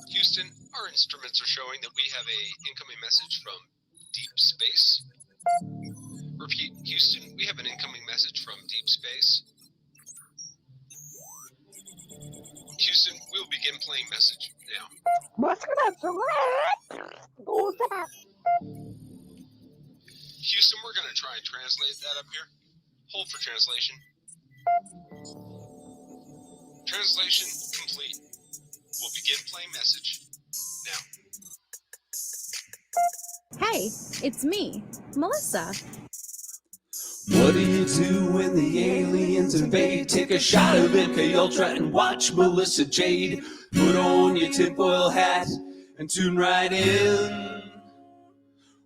Houston, our instruments are showing that we have a incoming message from deep space. Repeat, Houston, we have an incoming message from deep space. Houston, we will begin playing message now. Houston, we're going to try and translate that up here. Hold for translation. Translation complete. We'll begin playing message now. Hey, it's me, Melissa. What do you do when the aliens invade? Take a shot of MK Ultra and watch Melissa Jade. Put on your tinfoil hat and tune right in.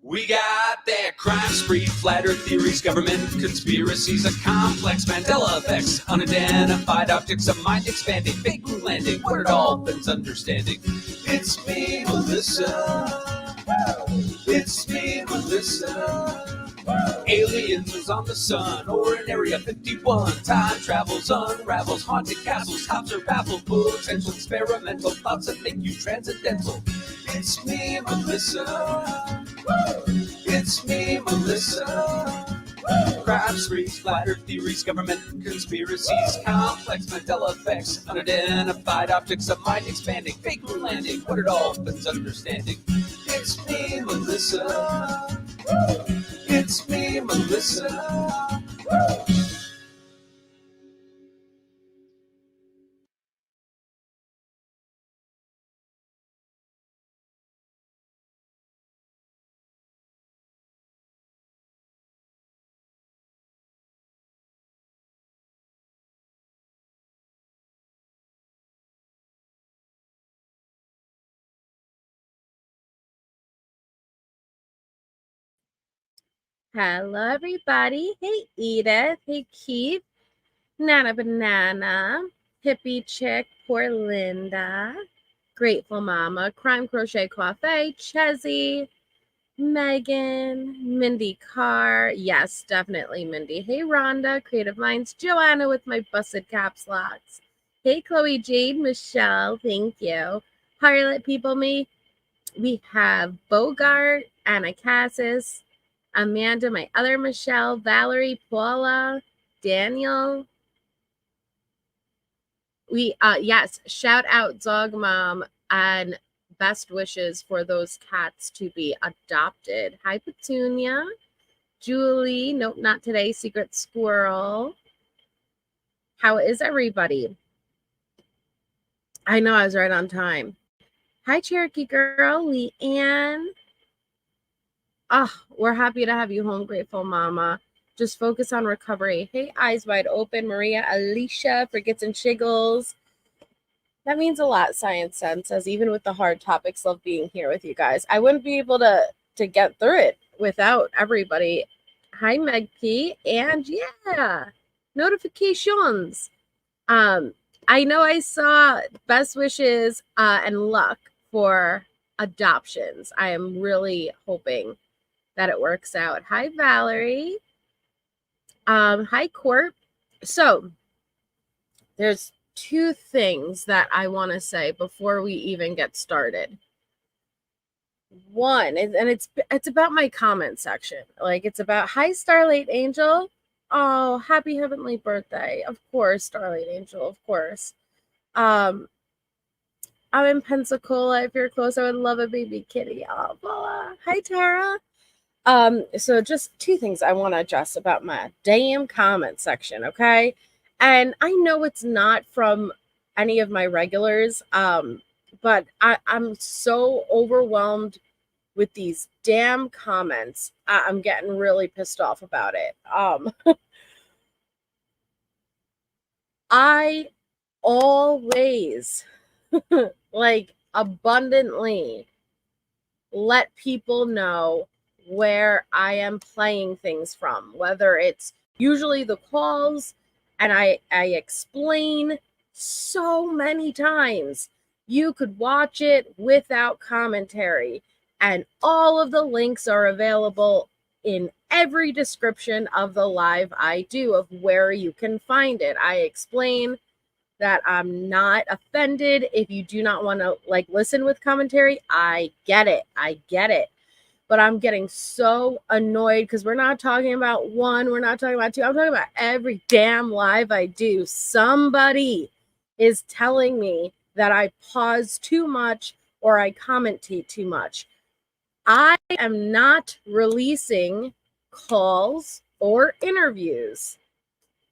We got that crime spree, flat earth theories, government conspiracies, a complex Mandela effects, unidentified objects, a mind expanding, fake moon landing, what are dolphins understanding? It's me, Melissa. It's me, Melissa. Aliens on the sun or in Area 51. Time travels, unravels, haunted castles, tops are baffled, potential experimental thoughts that make you transcendental. It's me, Melissa. It's me, Melissa. Crime sprees, flat earth theories, government conspiracies, complex Mandela effects, unidentified objects, a mind expanding, fake moon landing, what are dolphins understanding? It's me, Melissa. It's me, Melissa. Hello, everybody. Hey, Edith. Hey, Keith. Nana Banana. Hippie Chick. Poor Linda. Grateful Mama. Crime Crochet Coiffee. Chezzy. Megan. Mindy Carr. Yes, definitely Mindy. Hey, Rhonda. Creative Minds. Joanna with my busted caps locks. Hey, Chloe, Jade, Michelle. Thank you. Harlot People Me. We have Bogart. Anna Cassis. Amanda, my other Michelle, Valerie, Paula, Daniel. Yes, shout out Dog Mom and best wishes for those cats to be adopted. Hi, Petunia. Julie, nope, not today. Secret Squirrel. How is everybody? I know I was right on time. Hi, Cherokee Girl, Leanne. We're happy to have you home, Grateful Mama. Just focus on recovery. Hey, Eyes Wide Open, Maria, Alicia, Forgets and Shiggles. That means a lot, Science Sense says, even with the hard topics, love being here with you guys. I wouldn't be able to get through it without everybody. Hi, Meg P. And yeah, notifications. I know I saw best wishes and luck for adoptions. I am really hoping that it works out. Hi, Valerie. Hi, Court. So there's two things that I want to say before we even get started. One, and it's about my comment section. Like, it's about, hi, Starlight Angel. Oh, happy heavenly birthday. Of course, Starlight Angel, of course. I'm in Pensacola. If you're close, I would love a baby kitty. Oh, Paula. Hi, Tara. So just two things I want to address about my damn comment section, okay? And I know it's not from any of my regulars, but I'm so overwhelmed with these damn comments. I'm getting really pissed off about it. I always, like, abundantly let people know where I am playing things from, whether it's usually the calls, and I explain so many times you could watch it without commentary, and all of the links are available in every description of the live I do of where you can find it. I explain that I'm not offended if you do not want to like listen with commentary. I get it. But I'm getting so annoyed because we're not talking about one, we're not talking about two. I'm talking about every damn live I do. Somebody is telling me that I pause too much or I commentate too much. I am not releasing calls or interviews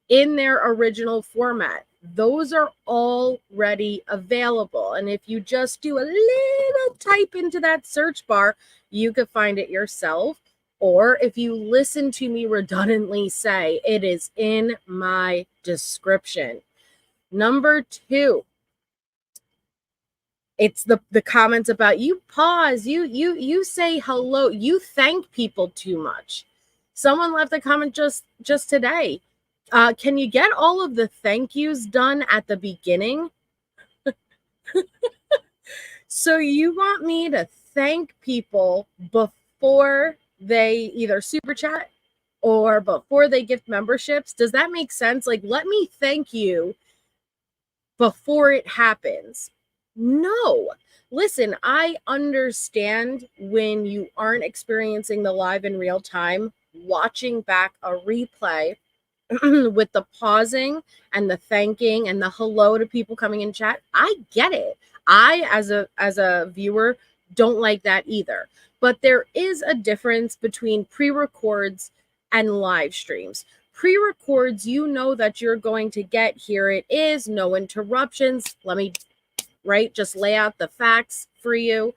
in their original format. Those are already available. And if you just do a little type into that search bar, you could find it yourself. Or if you listen to me redundantly say, it is in my description. Number 2, it's the comments about you pause, you say hello, you thank people too much. Someone left a comment just today. Can you get all of the thank yous done at the beginning? So you want me to thank people before they either super chat or before they gift memberships? Does that make sense? Like, let me thank you before it happens. No. Listen, I understand when you aren't experiencing the live in real time, watching back a replay with the pausing and the thanking and the hello to people coming in chat. I get it. I, as a viewer, don't like that either. But there is a difference between pre-records and live streams. Pre-records, you know that you're going to get, here it is, no interruptions. Let me, just lay out the facts for you.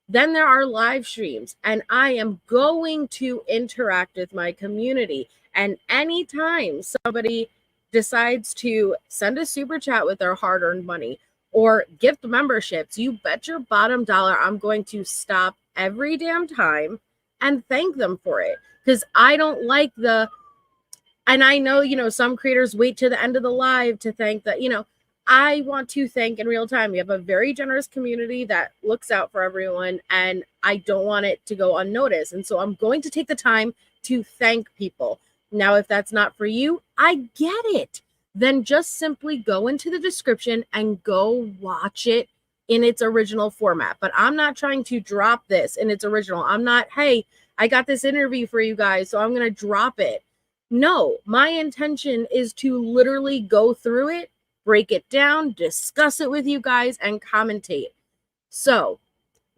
Then there are live streams, and I am going to interact with my community. And anytime somebody decides to send a super chat with their hard-earned money or gift memberships, you bet your bottom dollar I'm going to stop every damn time and thank them for it. Because I don't like and I know, some creators wait to the end of the live to thank I want to thank in real time. We have a very generous community that looks out for everyone, and I don't want it to go unnoticed. And so I'm going to take the time to thank people. Now, if that's not for you, I get it. Then just simply go into the description and go watch it in its original format. But I'm not trying to drop this in its original. I'm not, hey, I got this interview for you guys, so I'm going to drop it. No, my intention is to literally go through it, break it down, discuss it with you guys, and commentate. So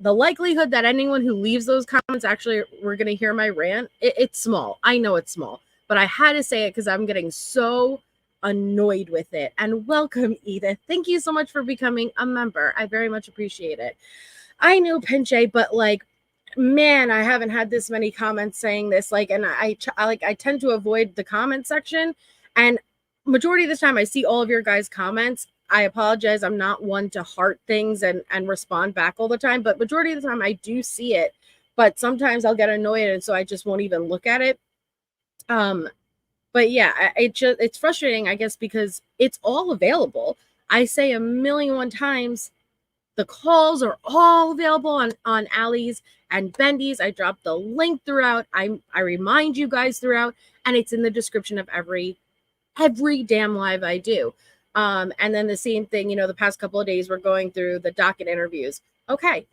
the likelihood that anyone who leaves those comments actually we're going to hear my rant, it's small. I know it's small, but I had to say it because I'm getting so annoyed with it. And welcome, Edith. Thank you so much for becoming a member. I very much appreciate it. I know, Pinche, but man, I haven't had this many comments saying this. And I tend to avoid the comment section, and majority of the time I see all of your guys' comments. I apologize. I'm not one to heart things and respond back all the time, but majority of the time I do see it, but sometimes I'll get annoyed and so I just won't even look at it. But yeah, it's frustrating, I guess, because it's all available. I say 1,000,001 times, the calls are all available on Allie's and Bendy's. I drop the link throughout. I remind you guys throughout, and it's in the description of every damn live I do. And then the same thing, the past couple of days we're going through the docket interviews. Okay,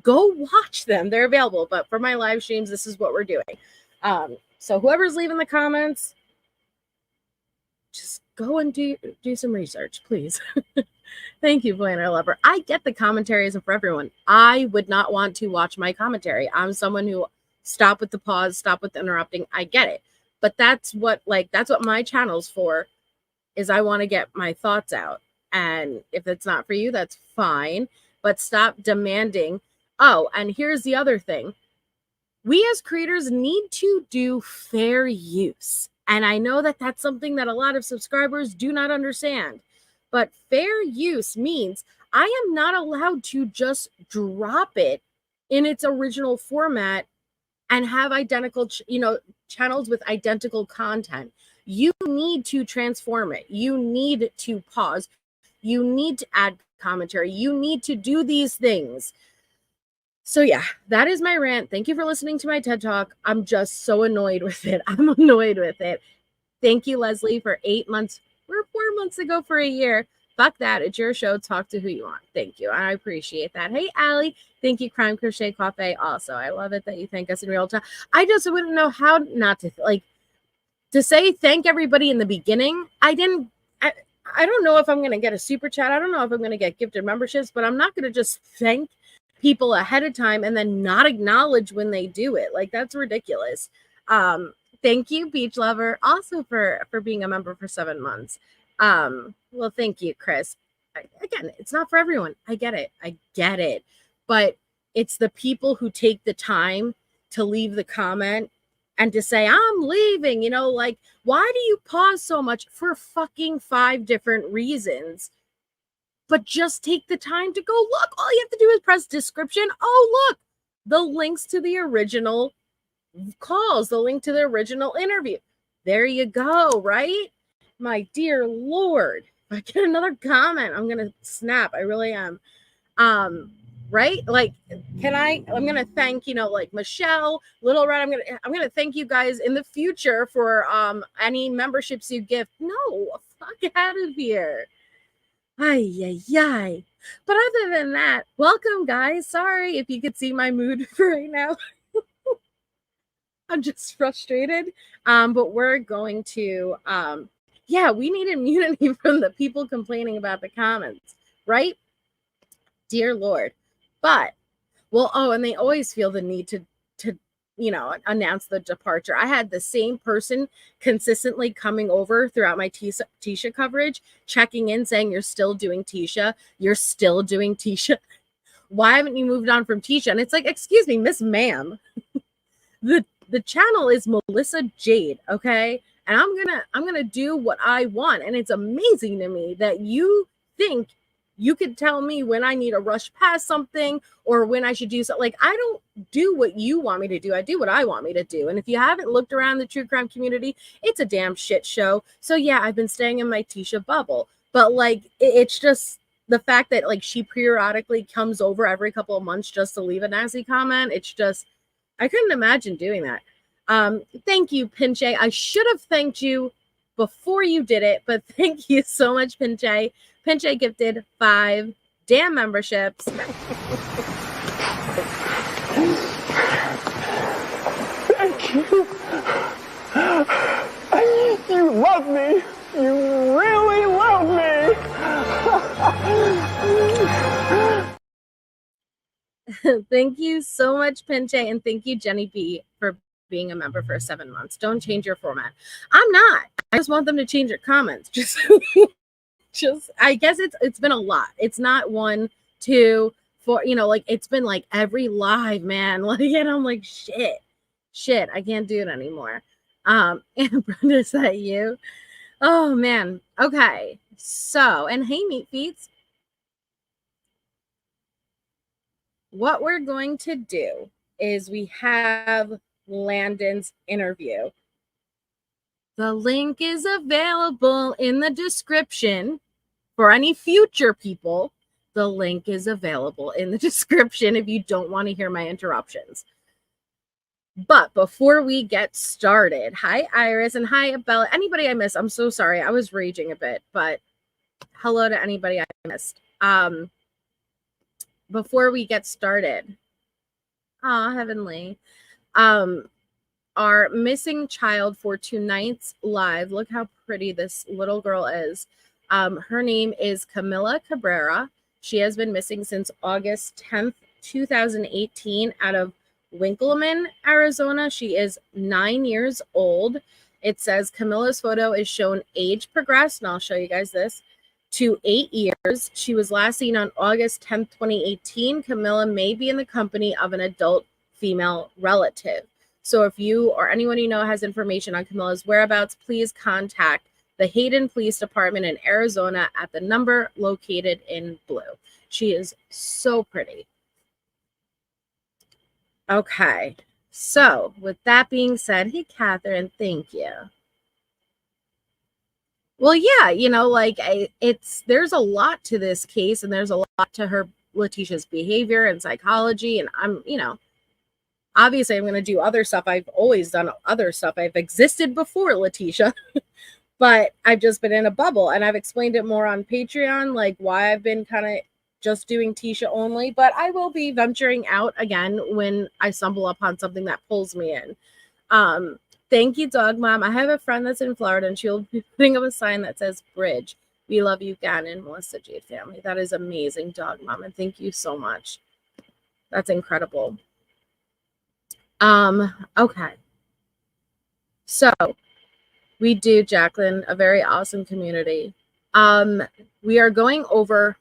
go watch them. They're available. But for my live streams, this is what we're doing. So whoever's leaving the comments, just go and do some research, please. Thank you, Planner Lover. I get the commentary isn't for everyone. I would not want to watch my commentary. I'm someone who stop with the pause, stop with the interrupting. I get it. But that's what my channel's for, is I want to get my thoughts out. And if it's not for you, that's fine. But stop demanding. Oh, and here's the other thing. We as creators need to do fair use. And I know that that's something that a lot of subscribers do not understand. But fair use means I am not allowed to just drop it in its original format and have identical, channels with identical content. You need to transform it. You need to pause. You need to add commentary. You need to do these things. So yeah, that is my rant. Thank you for listening to my TED Talk. I'm just so annoyed with it. I'm annoyed with it. Thank you, Leslie, for 8 months We're 4 months ago for a year. Fuck that. It's your show. Talk to who you want. Thank you. I appreciate that. Hey, Allie. Thank you, Crime Crochet Coffee. Also, I love it that you thank us in real time. I just wouldn't know how not to, like, to say thank everybody in the beginning. I don't know if I'm going to get a super chat. I don't know if I'm going to get gifted memberships, but I'm not going to just thank people ahead of time and then not acknowledge when they do it. Like, that's ridiculous. Thank you, Beach Lover, also for being a member for 7 months. Well, thank you, Chris. Again, it's not for everyone. I get it. But it's the people who take the time to leave the comment and to say, I'm leaving, like, why do you pause so much for fucking 5 different reasons? But just take the time to go look. All you have to do is press description. Oh, look, the links to the original calls, the link to the original interview. There you go, right? My dear Lord, if I get another comment, I'm gonna snap. I really am. Right? Like, I'm gonna thank, like Michelle, Little Red. I'm gonna thank you guys in the future for any memberships you give. No, fuck out of here. Ay. But other than that, welcome, guys. Sorry if you could see my mood right now. I'm just frustrated. But we're going to, we need immunity from the people complaining about the comments, right? Dear Lord. But, and they always feel the need to announce the departure. I had the same person consistently coming over throughout my Tisha coverage, checking in, saying, you're still doing Tisha. You're still doing Tisha. Why haven't you moved on from Tisha? And it's like, excuse me, Miss Ma'am. The channel is Melissa Jade, okay? And I'm gonna do what I want. And it's amazing to me that you think you could tell me when I need to rush past something or when I should do something. Like, I don't do what you want me to do. I do what I want me to do. And if you haven't looked around the true crime community, it's a damn shit show. So yeah, I've been staying in my Tisha bubble. But like, it's just the fact that like she periodically comes over every couple of months just to leave a nasty comment. It's just, I couldn't imagine doing that. Thank you, Pinche. I should have thanked you before you did it, but thank you so much, Pinche. Pinche gifted 5 damn memberships. Thank you. You love me. You really love me. Thank you so much, Pinche, and thank you, Jenny B, for being a member for 7 months. Don't change your format. I'm not. I just want them to change your comments. Just I guess it's been a lot. It's not 1, 2, 4, like it's been like every live, man. Like, and I'm like, shit, I can't do it anymore. And Brenda, is that you? Oh man. Okay. So, and hey, Meat Feeds. What we're going to do is we have Landon's interview. The link is available in the description for any future people. The link is available in the description if you don't want to hear my interruptions. But before we get started, hi, Iris, and hi, Bella. Anybody I missed, I'm so sorry. I was raging a bit, but hello to anybody I missed. Before we get started, Heavenly, our missing child for tonight's live. Look how pretty this little girl is. Her name is Camila Cabrera. She has been missing since August 10th, 2018 out of Winkleman, Arizona. She is 9 years old. It says Camila's photo is shown age progressed, and I'll show you guys this, to 8 years. She was last seen on August 10th, 2018. Camila may be in the company of an adult female relative. So if you or anyone you know has information on Camila's whereabouts, please contact the Hayden Police Department in Arizona at the number located in blue. She is so pretty. Okay, so with that being said, hey, Catherine, thank you. Well, yeah, there's a lot to this case, and there's a lot to Leticia's behavior and psychology, and I'm, obviously I'm going to do other stuff. I've always done other stuff. I've existed before Leticia. but I've just been in a bubble, and I've explained it more on Patreon, like why I've been kind of just doing Tisha only, but I will be venturing out again when I stumble upon something that pulls me in. Thank you, Dog Mom. I have a friend that's in Florida, and she'll be putting up a sign that says Bridge. We love you, Ganon, Melissa, Jade family. That is amazing, Dog Mom, and thank you so much. That's incredible. Okay. So we do, Jacqueline, a very awesome community. We are going over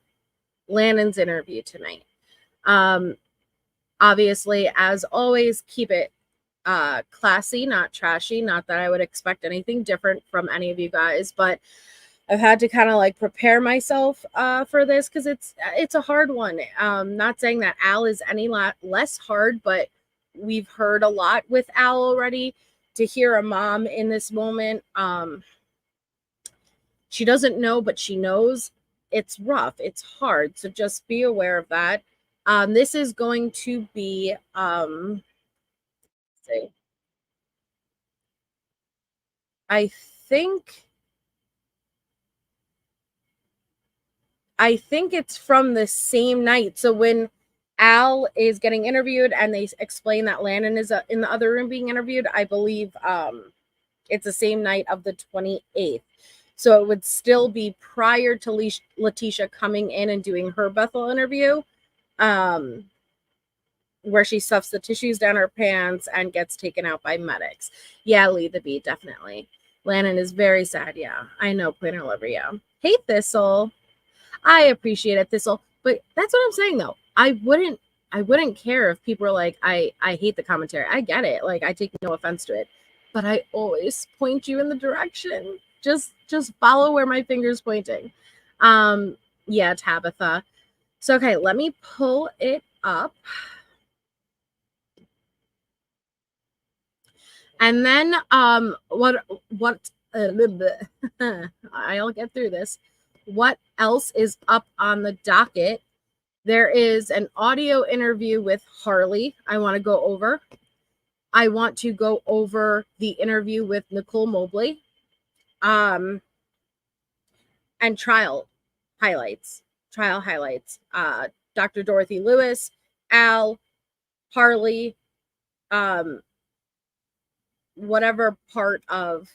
Landon's interview tonight. Obviously, as always, keep it classy, not trashy. Not that I would expect anything different from any of you guys, but I've had to kind of like prepare myself for this because it's a hard one. Not saying that Al is any less hard, but we've heard a lot with Al already. To hear a mom in this moment, she doesn't know, but she knows. It's rough. It's hard. So just be aware of that. This is going to be, let's see. I think it's from the same night. So when Al is getting interviewed and they explain that Landon is in the other room being interviewed, I believe it's the same night of the 28th. So it would still be prior to Leticia coming in and doing her Bethel interview, where she stuffs the tissues down her pants and gets taken out by medics. Yeah, Lee the Bee, definitely. Landon is very sad. Yeah, I know, Planner Lover. Yeah. Hey, Thistle. I appreciate it, Thistle. But that's what I'm saying, though. I wouldn't care if people are like, I hate the commentary. I get it. Like, I take no offense to it. But I always point you in the direction. Just follow where my finger's pointing. Yeah, Tabitha. So, okay, let me pull it up. And then what I'll get through this. What else is up on the docket? There is an audio interview with Harley I want to go over. I want to go over the interview with Nicole Mobley. And trial highlights. Dr. Dorothy Lewis, Al, Harley, whatever part of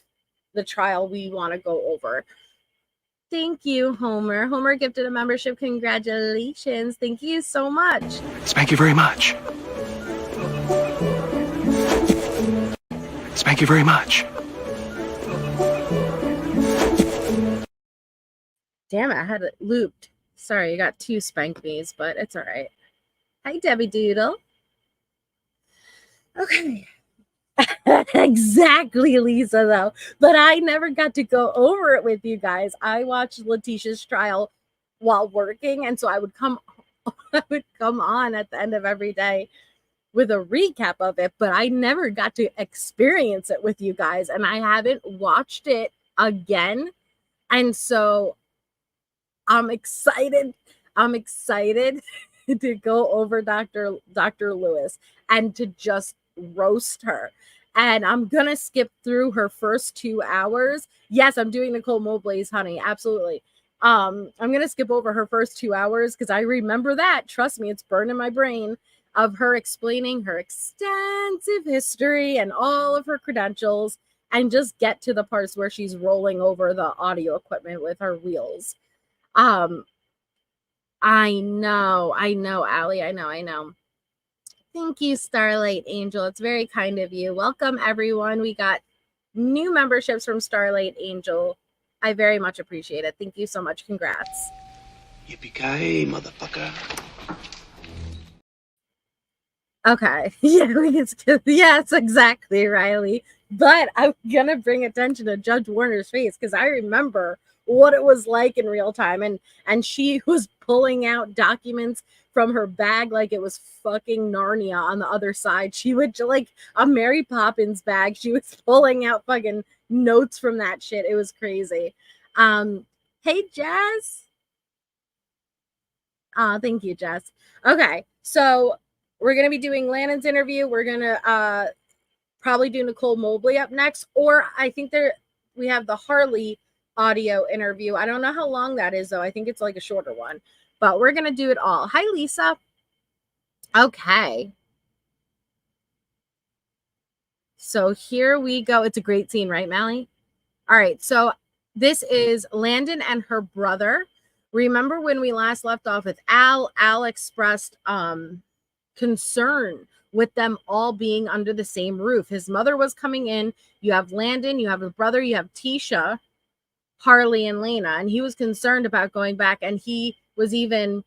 the trial we want to go over. Thank you, Homer. Homer gifted a membership. Congratulations. Thank you so much. Thank you very much. Thank you very much. Damn it, I had it looped. Sorry, you got 2 spank me's, but it's all right. Hi, Debbie Doodle. Okay. Exactly, Lisa, though. But I never got to go over it with you guys. I watched Leticia's trial while working, and so I would come on at the end of every day with a recap of it, but I never got to experience it with you guys, and I haven't watched it again. And so I'm excited. To go over Dr. Lewis and to just roast her. And I'm going to skip through her first 2 hours. Yes, I'm doing Nicole Mobley's, honey. Absolutely. I'm going to skip over her first 2 hours because I remember that. Trust me, it's burned in my brain of her explaining her extensive history and all of her credentials and just get to the parts where she's rolling over the audio equipment with her wheels. I know, Allie. I know. Thank you, Starlight Angel. It's very kind of you. Welcome, everyone. We got new memberships from Starlight Angel. I very much appreciate it. Thank you so much. Congrats. Yippee-ki-yay, motherfucker. Okay. Yeah, yes, exactly, Riley. But I'm going to bring attention to Judge Warner's face because I remember what it was like in real time. And she was pulling out documents from her bag like it was fucking Narnia on the other side. She would, like a Mary Poppins bag, she was pulling out fucking notes from that shit. It was crazy. Hey, Jess. Thank you, Jess. Okay, so we're going to be doing Landon's interview. We're going to probably do Nicole Mobley up next. Or I think we have the Harley audio interview. I don't know how long that is, though. I think it's like a shorter one, but we're going to do it all. Hi, Lisa. Okay. So here we go. It's a great scene, right, Mally? All right. So this is Landon and her brother. Remember when we last left off with Al? Al expressed concern with them all being under the same roof. His mother was coming in. You have Landon, you have a brother, you have Tisha, Harley, and Lena. And he was concerned about going back. And he was even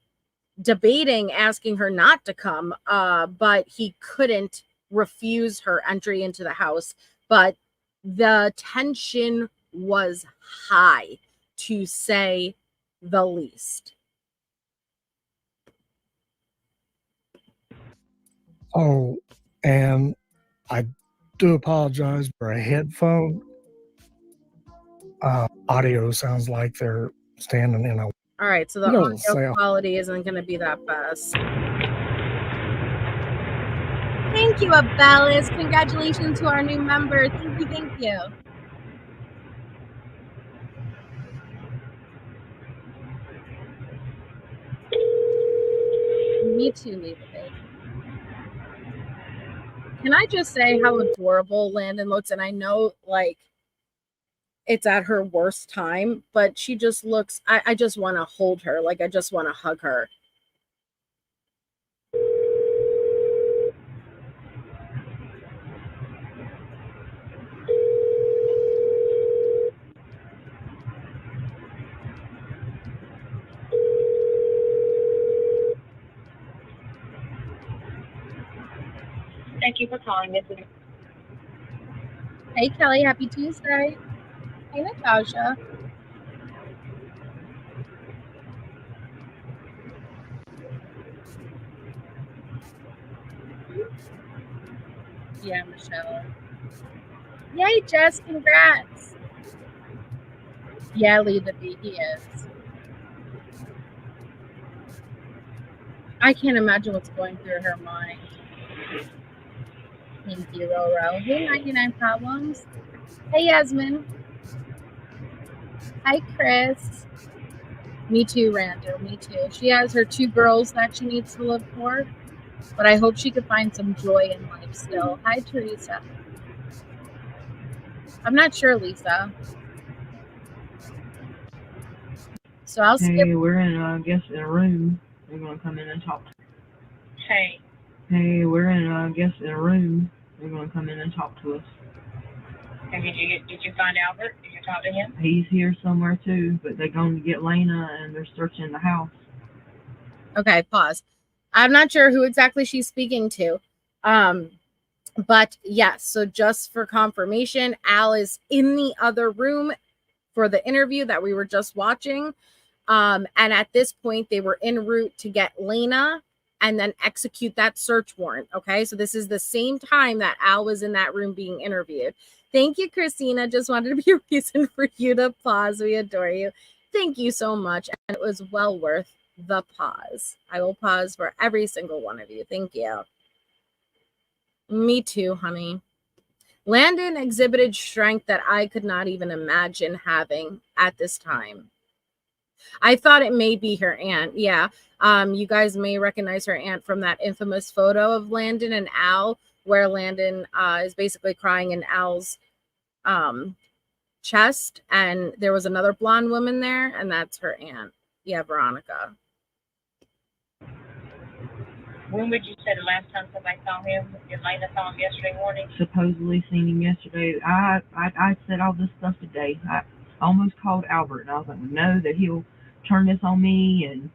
debating asking her not to come, but he couldn't refuse her entry into the house. But the tension was high, to say the least. Oh, and I do apologize for a headphone. Audio sounds like they're standing in a... All right, so the audio quality isn't going to be that best. Thank you, Abelis. Congratulations to our new member. Thank you, thank you. Me too, leave it. Can I just say how adorable Landon looks? And I know, like, it's at her worst time, but she just looks, I just want to hold her. Like, I just want to hug her. Thank you for calling. This is... Hey, Kelly. Happy Tuesday. Hey, Natasha. Yeah, Michelle. Yay, Jess. Congrats. Yeah, leave the B. He is. I can't imagine what's going through her mind. Thank you, Roro. Hey, 99 Problems. Hey, Yasmin. Hi, Chris. Me too, Randall. Me too. She has her 2 girls that she needs to live for, but I hope she could find some joy in life still. Hi, Teresa. I'm not sure, Lisa. So I'll skip. Hey, we're in, I guess, in a room. We're going to come in and talk. Hey. Hey, we're in, I guess, in a room. They're going to come in and talk to us. And did you find Albert? Did you talk to him? He's here somewhere too, but they're going to get Lena and they're searching the house. Okay, pause. I'm not sure who exactly she's speaking to. But yes, so just for confirmation, Al is in the other room for the interview that we were just watching. And at this point, they were en route to get Lena and then execute that search warrant. Okay, so this is the same time that Al was in that room being interviewed. Thank you, Christina. Just wanted to be a reason for you to pause. We adore you. Thank you so much. And it was well worth the pause. I will pause for every single one of you. Thank you. Me too, honey. Landon exhibited strength that I could not even imagine having at this time. I thought it may be her aunt. Yeah. You guys may recognize her aunt from that infamous photo of Landon and Al, where Landon is basically crying in Al's chest, and there was another blonde woman there, and that's her aunt. Yeah, Veronica. When would you say the last time somebody saw him? Did Lena saw him yesterday morning? Supposedly seen him yesterday. I said all this stuff today. I almost called Albert, and I was like, no, that he'll turn this on me, and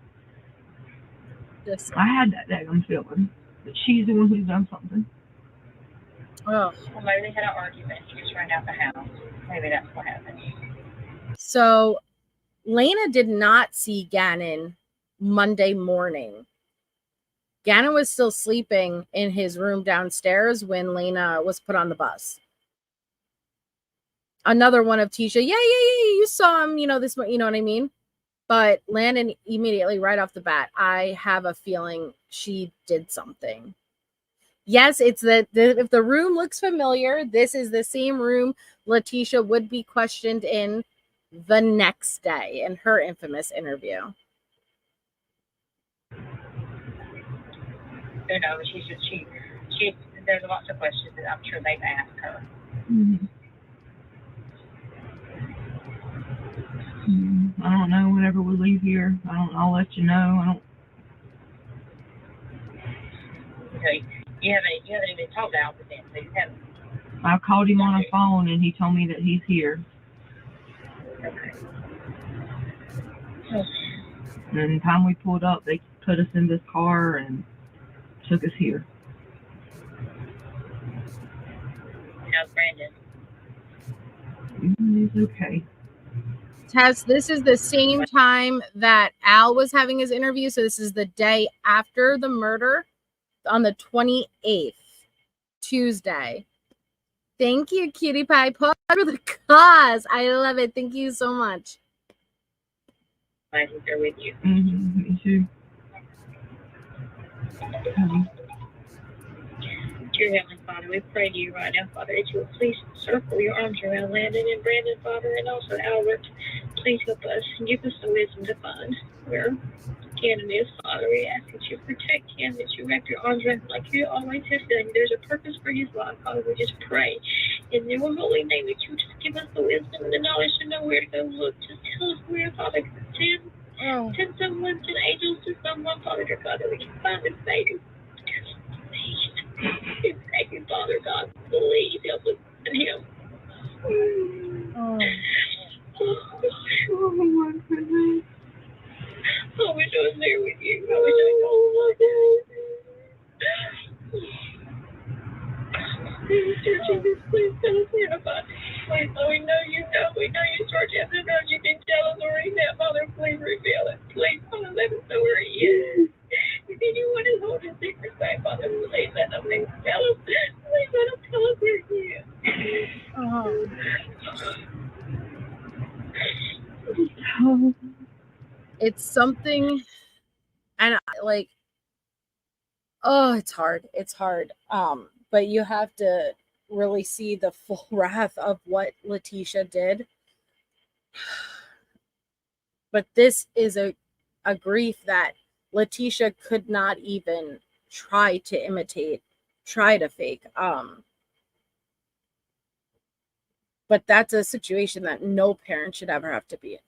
I had that daggum feeling that she's the one who's done something. Oh. Well, maybe they had an argument. He just ran out the house. Maybe that's what happened. So Lena did not see Ganon Monday morning. Ganon was still sleeping in his room downstairs when Lena was put on the bus. Another one of Tisha. Yeah, you saw him, this, you know what I mean? But Landon immediately, right off the bat, I have a feeling she did something. Yes, it's if the room looks familiar, this is the same room Leticia would be questioned in the next day in her infamous interview. You know, she there's lots of questions that I'm sure they've asked her. I don't know. Whenever we leave here, I'll let you know. Okay. You haven't even talked to Albert then, so you haven't. I called him on the phone and he told me that he's here. Okay. And the time we pulled up, they put us in this car and took us here. How's Brandon? He's okay. Tess, this is the same time that Al was having his interview. So this is the day after the murder on the 28th, Tuesday. Thank you, Cutie Pie Pod, for the cause. I love it. Thank you so much. Glad he's there with you. Me too. Dear Heavenly Father, we pray to you right now, Father, that you will please circle your arms around Landon and Brandon, Father, and also Albert. Please help us and give us the wisdom to find where Ganon is, Father. We ask that you protect him, that you wrap your arms around him like you always have done. There's a purpose for his life, Father. We just pray in your holy name that you just give us the wisdom and the knowledge to know where to go look. Just tell us where, Father. Send someone, send angels to someone, Father, dear God, that we can find this baby. Please, thank you, Father God. Please help us and him. Oh my goodness. I wish I was there with you. I wish I was Dear Jesus, please tell us where to find it. Please, Lord, we know you know. We know you search after those. You can tell us where he's at, Father. Please reveal it. Please, Father, let us know where he is. If anyone is holding secrets back, Father, please let them tell us. Please let them tell us where he is. It's something, and like, it's hard. It's hard. But you have to really see the full wrath of what Leticia did. But this is a grief that Leticia could not even try to imitate, try to fake. But that's a situation that no parent should ever have to be in.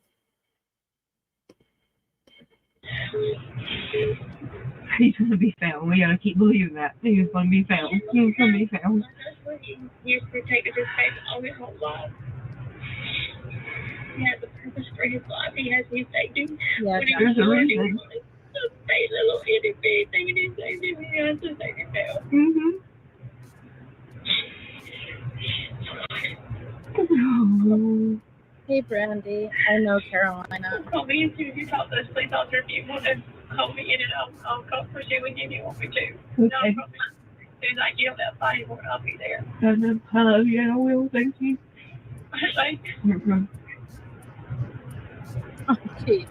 He's going to be found. We got to keep believing that. He's going to be found. He's going to be found. He used to take his faith all his whole life. He has a purpose for his life. He has his saving. Yeah, there's a reason. Say little itty bitty thing and he saved him. He has to take him down. Hey, Brandy. I know Carolina. Call me as soon as you talk to us. Please, I'll if you want to call me in and I'll come pursue with you if you want me to. Okay. No problem. As soon as I get on that fighting board, I'll be there. Hello, yeah, I will. Thank you. Thank Okay.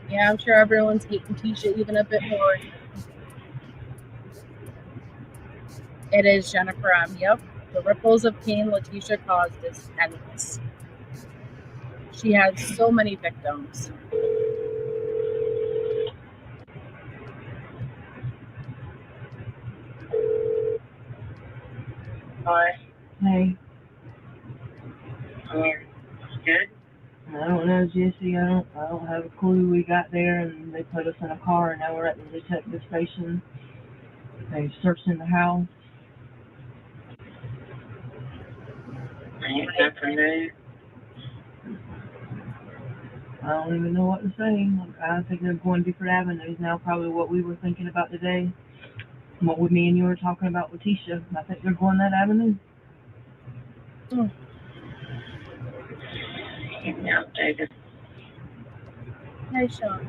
Yeah, I'm sure everyone's hating Tisha even a bit more. It is Jennifer M. Yep. The ripples of pain Leticia caused is endless. She had so many victims. Hi. Hey. Good? I don't know, Jesse. I don't have a clue. We got there and they put us in a car and now we're at the detective station. They searched in the house. I ain't nothing new. I don't even know what to say. I think they're going different avenues now, probably what we were thinking about today. What me and you were talking about with Leticia. I think they're going that avenue. Getting outdated. Hi, Sean.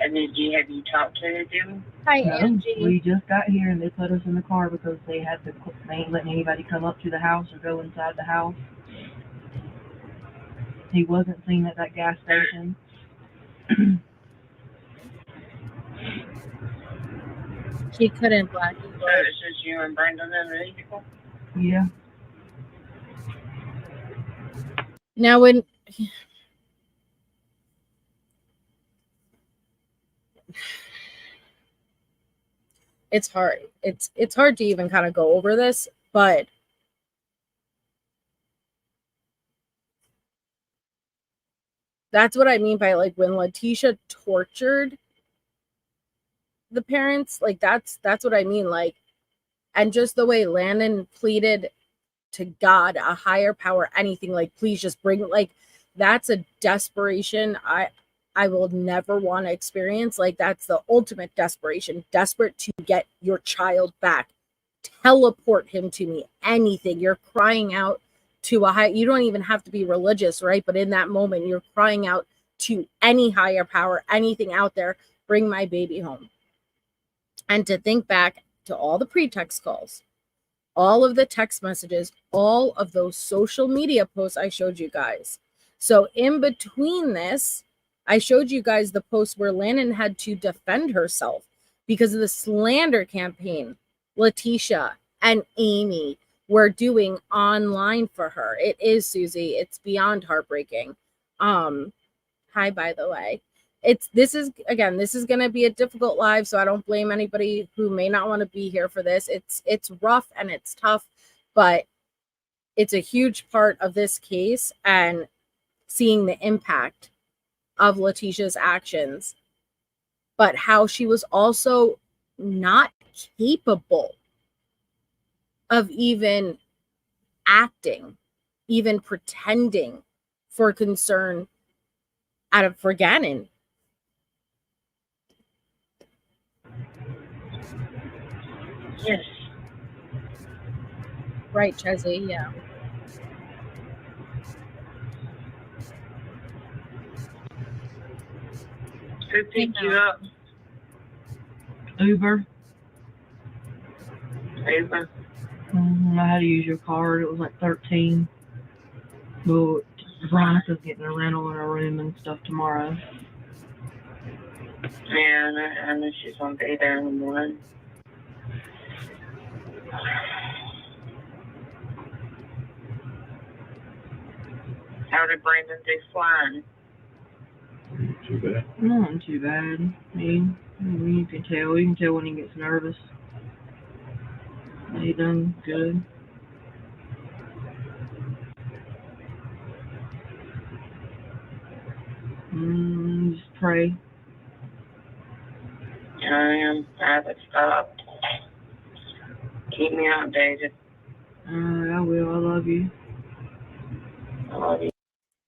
And then have you talked to them? Hi, No, Angie. we just got here and they put us in the car because they ain't letting anybody come up to the house or go inside the house. He wasn't seen at that gas station. She couldn't black So people. it's just you and Brandon and the people? Yeah. Now, when it's hard, it's hard to even kind of go over this, but that's what I mean by like when Leticia tortured the parents, like that's what I mean, like, and just the way Landon pleaded to God, a higher power, anything, like, please just bring, like, that's a desperation I will never want to experience. Like, that's the ultimate desperation, desperate to get your child back, teleport him to me, anything. You're crying out to a high, you don't even have to be religious, right? But in that moment, you're crying out to any higher power, anything out there, bring my baby home. And to think back to all the pretext calls, all of the text messages, all of those social media posts I showed you guys. So in between this, I showed you guys the post where Landon had to defend herself because of the slander campaign Leticia and Amy were doing online for her. It is, Susie. It's beyond heartbreaking. Hi, by the way. This is going to be a difficult live, so I don't blame anybody who may not want to be here for this. It's rough and it's tough, but it's a huge part of this case, and seeing the impact of Leticia's actions, but how she was also not capable of even acting, even pretending for concern for Ganon. Yes. Right, Chesney, yeah. Who picked you up? Uber. Uber. I had to use your card. It was like $13. But Veronica's getting a rental in her room and stuff tomorrow. Yeah, I know she's going to be there in the morning. How did Brandon do flying? Too bad. Not too bad. I mean, you can tell. You can tell when he gets nervous. He done good. Just pray. I am. I haven't stopped. Keep me updated. I will. I love you. I love you.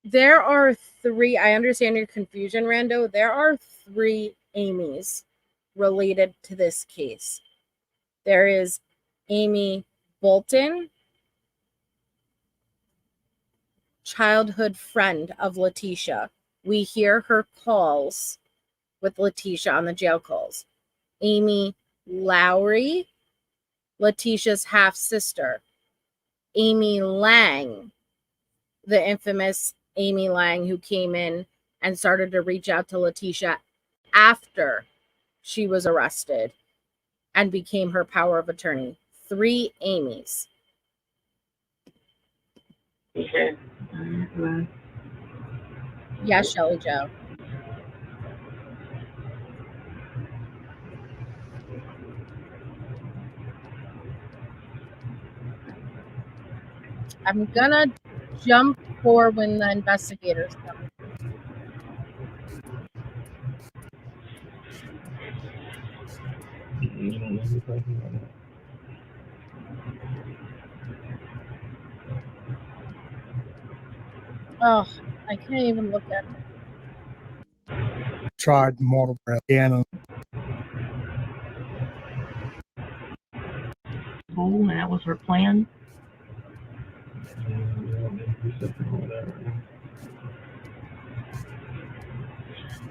There are 3, I understand your confusion, Rando. There are 3 Amy's related to this case. There is Amy Bolton, childhood friend of Leticia. We hear her calls with Leticia on the jail calls. Amy Lowry, Leticia's half-sister. Amy Lang, the infamous Amy Lang, who came in and started to reach out to Leticia after she was arrested and became her power of attorney. 3 Amy's. Okay. Bye. Yes, Shelly Joe. I'm gonna jump for when the investigators come. Oh, I can't even look at it. Tried multiple Ganon. And that was her plan.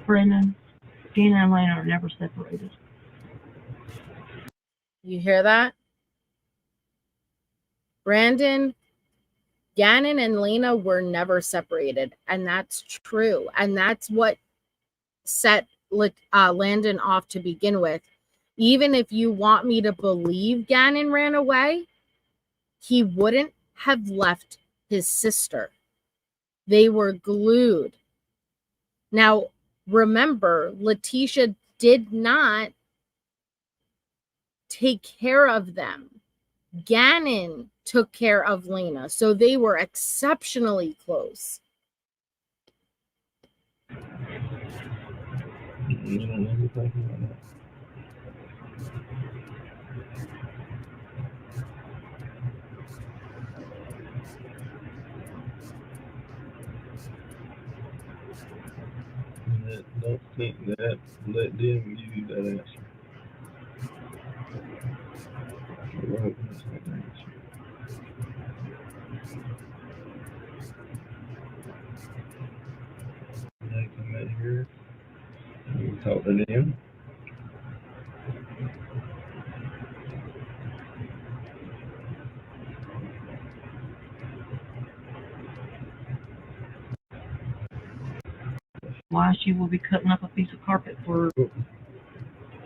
Brendan, Gina and Lana are never separated. You hear that? Brandon, Ganon, and Lena were never separated, and that's true. And that's what set Landon off to begin with. Even if you want me to believe Ganon ran away, he wouldn't have left his sister. They were glued. Now, remember, Leticia did not take care of them. Ganon took care of Lena, so they were exceptionally close. You don't ever think about that. Don't think that. Let them give you that answer. You're right, that's not the answer. They come in here. You talk to them. Why she will be cutting up a piece of carpet for... It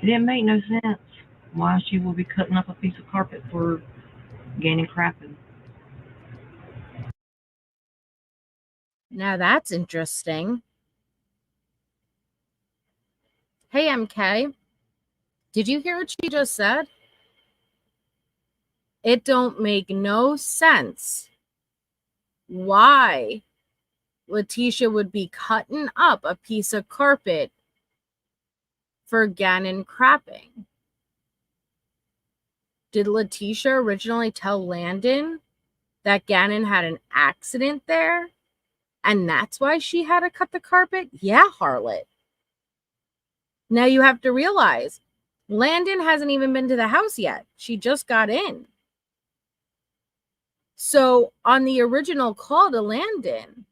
didn't make no sense. Why she will be cutting up a piece of carpet for gaining crapping. Now that's interesting. Hey, MK. Did you hear what she just said? It don't make no sense why Leticia would be cutting up a piece of carpet for Ganon crapping. Did Leticia originally tell Landon that Ganon had an accident there? And that's why she had to cut the carpet? Yeah, harlot. Now you have to realize, Landon hasn't even been to the house yet. She just got in. So on the original call to Landon,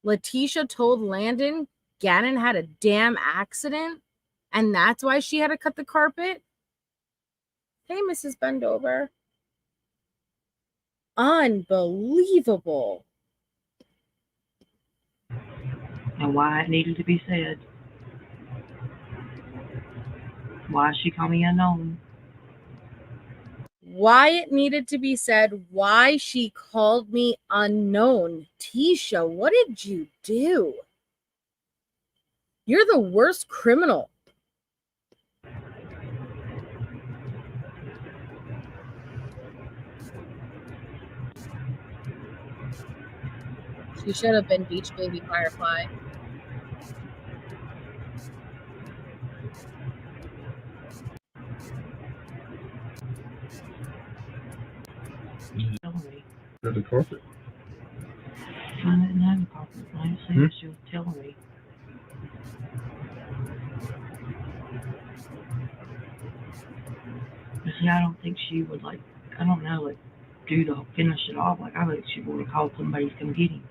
Leticia told Landon Ganon had a damn accident, and that's why she had to cut the carpet. Hey, Mrs. Bendover. Unbelievable. And why it needed to be said. Why she called me unknown. Why it needed to be said, why she called me unknown. Tisha, what did you do? You're the worst criminal. She should have been Beach Baby Firefly. Telling me. For the carpet. I didn't have a carpet. I didn't say that she was telling me. But see, I don't think she would, like, I don't know, like, do to finish it off. Like, I think she would have called somebody to come get him.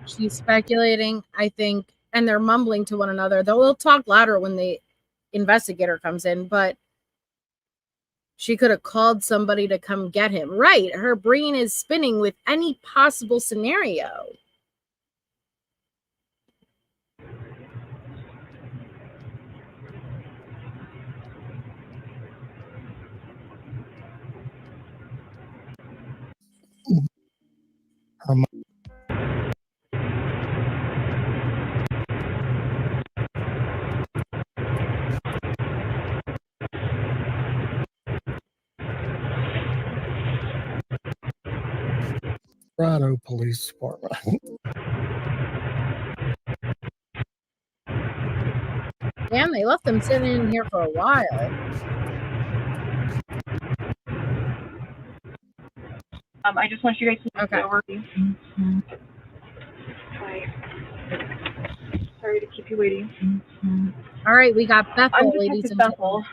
She's speculating, I think, and they're mumbling to one another. They'll talk louder when the investigator comes in, but she could have called somebody to come get him. Right. Her brain is spinning with any possible scenario. Colorado Police Department. Damn, they left them sitting in here for a while. I just want you guys to Okay. go over. Sorry to keep you waiting. All right, we got Bethel, I'm ladies Detective and Bethel,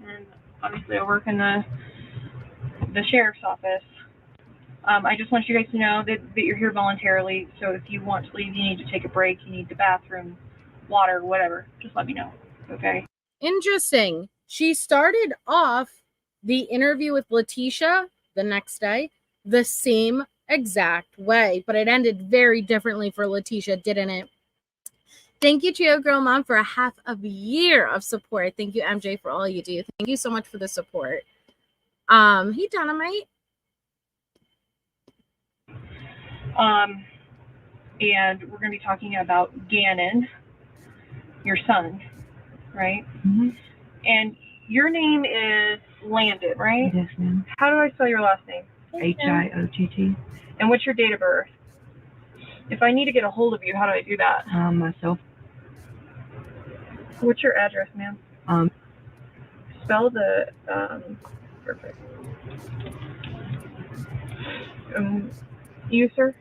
and obviously I work in the sheriff's office. I just want you guys to know that you're here voluntarily, so if you want to leave, you need to take a break, you need the bathroom, water, whatever, just let me know, okay? Interesting. She started off the interview with Leticia the next day the same exact way, but it ended very differently for Leticia, didn't it? Thank you, Trio Girl Mom, for a half of a year of support. Thank you, MJ, for all you do. Thank you so much for the support. Hey, Dynamite. And we're going to be talking about Ganon, your son, right? Mm-hmm. And your name is Landon, right? Yes, ma'am. How do I spell your last name? Hiott. And what's your date of birth? If I need to get a hold of you, how do I do that? Myself. What's your address, ma'am? Spell the, perfect. You, sir?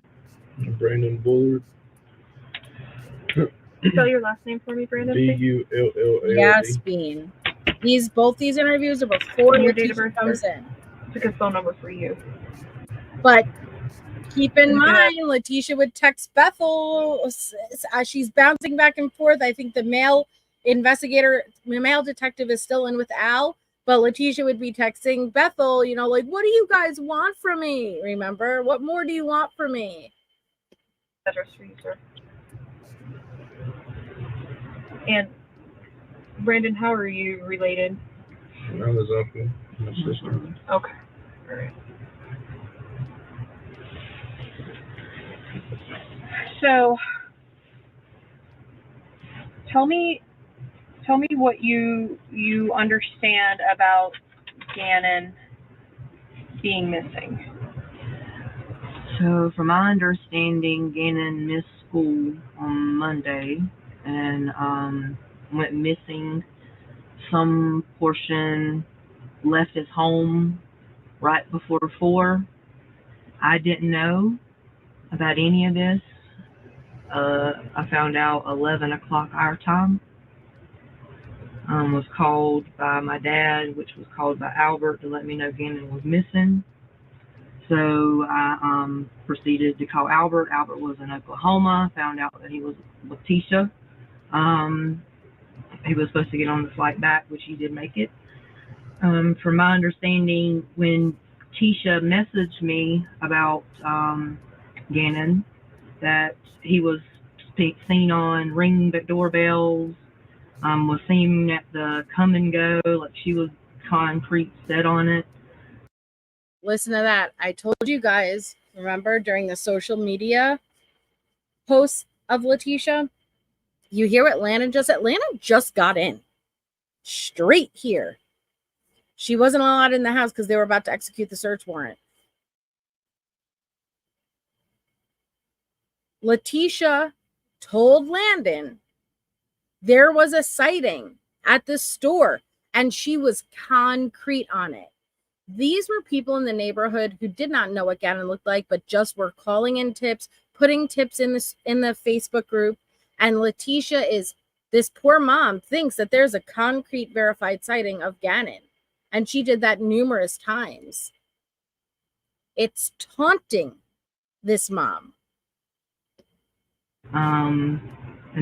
Brandon Bullard. Spell your last name for me, Brandon. Bullld. Yes, Bean. Both these interviews are before And your your date of teacher birth, comes sir? in. It's a good phone number for you. But keep in Yeah. mind, Leticia would text Bethel as she's bouncing back and forth. I think the male detective is still in with Al, but Leticia would be texting Bethel, you know, like, what do you guys want from me? Remember, what more do you want from me? Address for you, sir. And Brandon, how are you related? I was uncle, my sister. Okay. All right. So, tell me what you understand about Ganon being missing. So, from my understanding, Ganon missed school on Monday and went missing. Some portion left his home right before 4. I didn't know about any of this. I found out 11 o'clock our time. Was called by my dad, which was called by Albert to let me know Ganon was missing. So I proceeded to call Albert. Albert was in Oklahoma. Found out that he was with Leticia. He was supposed to get on the flight back, which he did make it. From my understanding, when Tisha messaged me about Ganon, that he was seen on ring the doorbells, was seen at the come and go, like she was concrete set on it. Listen to that. I told you guys, remember, during the social media posts of Leticia, you hear what Landon just said? Landon just got in. Straight here. She wasn't allowed in the house because they were about to execute the search warrant. Leticia told Landon there was a sighting at the store and she was concrete on it. These were people in the neighborhood who did not know what Ganon looked like, but just were calling in tips, putting tips in the Facebook group. And Leticia this poor mom thinks that there's a concrete verified sighting of Ganon. And she did that numerous times. It's taunting this mom. And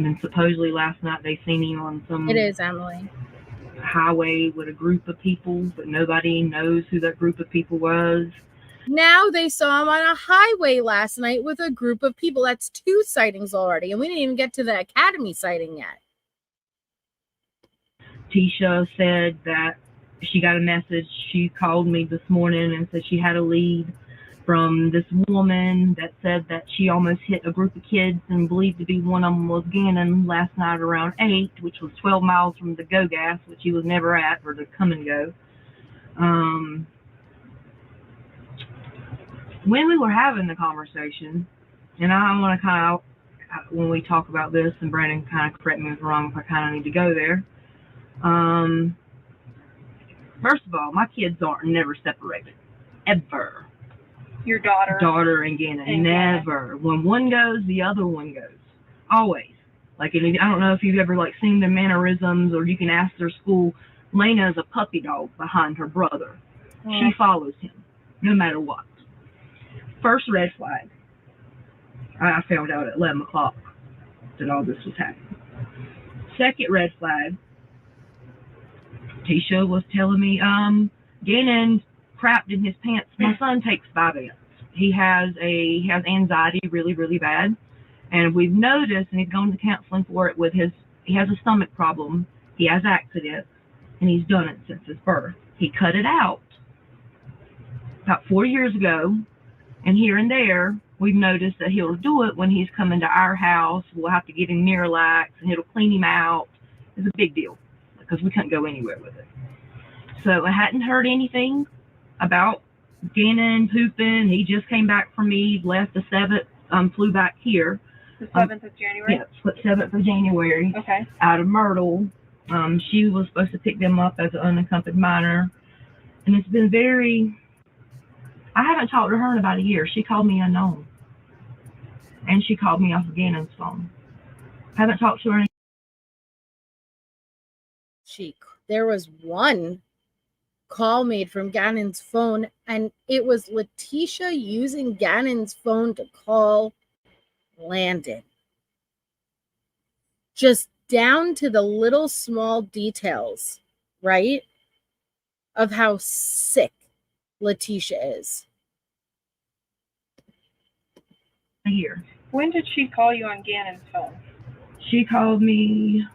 then supposedly last night they seen him on some It is, Emily. highway with a group of people, but nobody knows who that group of people was. Now they saw him on a highway last night with a group of people. That's 2 sightings already. And we didn't even get to the Academy sighting yet. Tisha said that she got a message. She called me this morning and said she had a lead from this woman that said that she almost hit a group of kids and believed to be one of them was Ganon last night around 8, which was 12 miles from the Go Gas, which he was never at, or the Come and Go. When we were having the conversation, and I want to kind of, when we talk about this, and Brandon kind of correct me if I'm wrong if I kind of need to go there. First of all, my kids are never separated, ever. Your daughter. Daughter and Ganon, never. When one goes, the other one goes, always. Like, I don't know if you've ever like seen their mannerisms, or you can ask their school. Lena is a puppy dog behind her brother. She follows him, no matter what. First red flag, I found out at 11 o'clock that all this was happening. Second red flag, Tisha was telling me, Ganon crapped in his pants. My son takes Vyvanse. He has anxiety really, really bad, And we've noticed, and he's going to counseling for it with he has a stomach problem. He has accidents, and he's done it since his birth. He cut it out about 4 years ago, and here and there, we've noticed that he'll do it when he's coming to our house. We'll have to give him Miralax, and it'll clean him out. It's a big deal because we couldn't go anywhere with it. So I hadn't heard anything about Ganon pooping. He just came back from me, left the 7th, flew back here. The 7th of January? Yeah, 7th of January. Okay. Out of Myrtle. She was supposed to pick them up as an unaccompanied minor. And it's been I haven't talked to her in about a year. She called me unknown. And she called me off of Ganon's phone. Haven't talked to her. There was one call made from Ganon's phone, and it was Leticia using Ganon's phone to call Landon. Just down to the little small details, right? Of how sick Leticia is. A year. When did she call you on Ganon's phone? She called me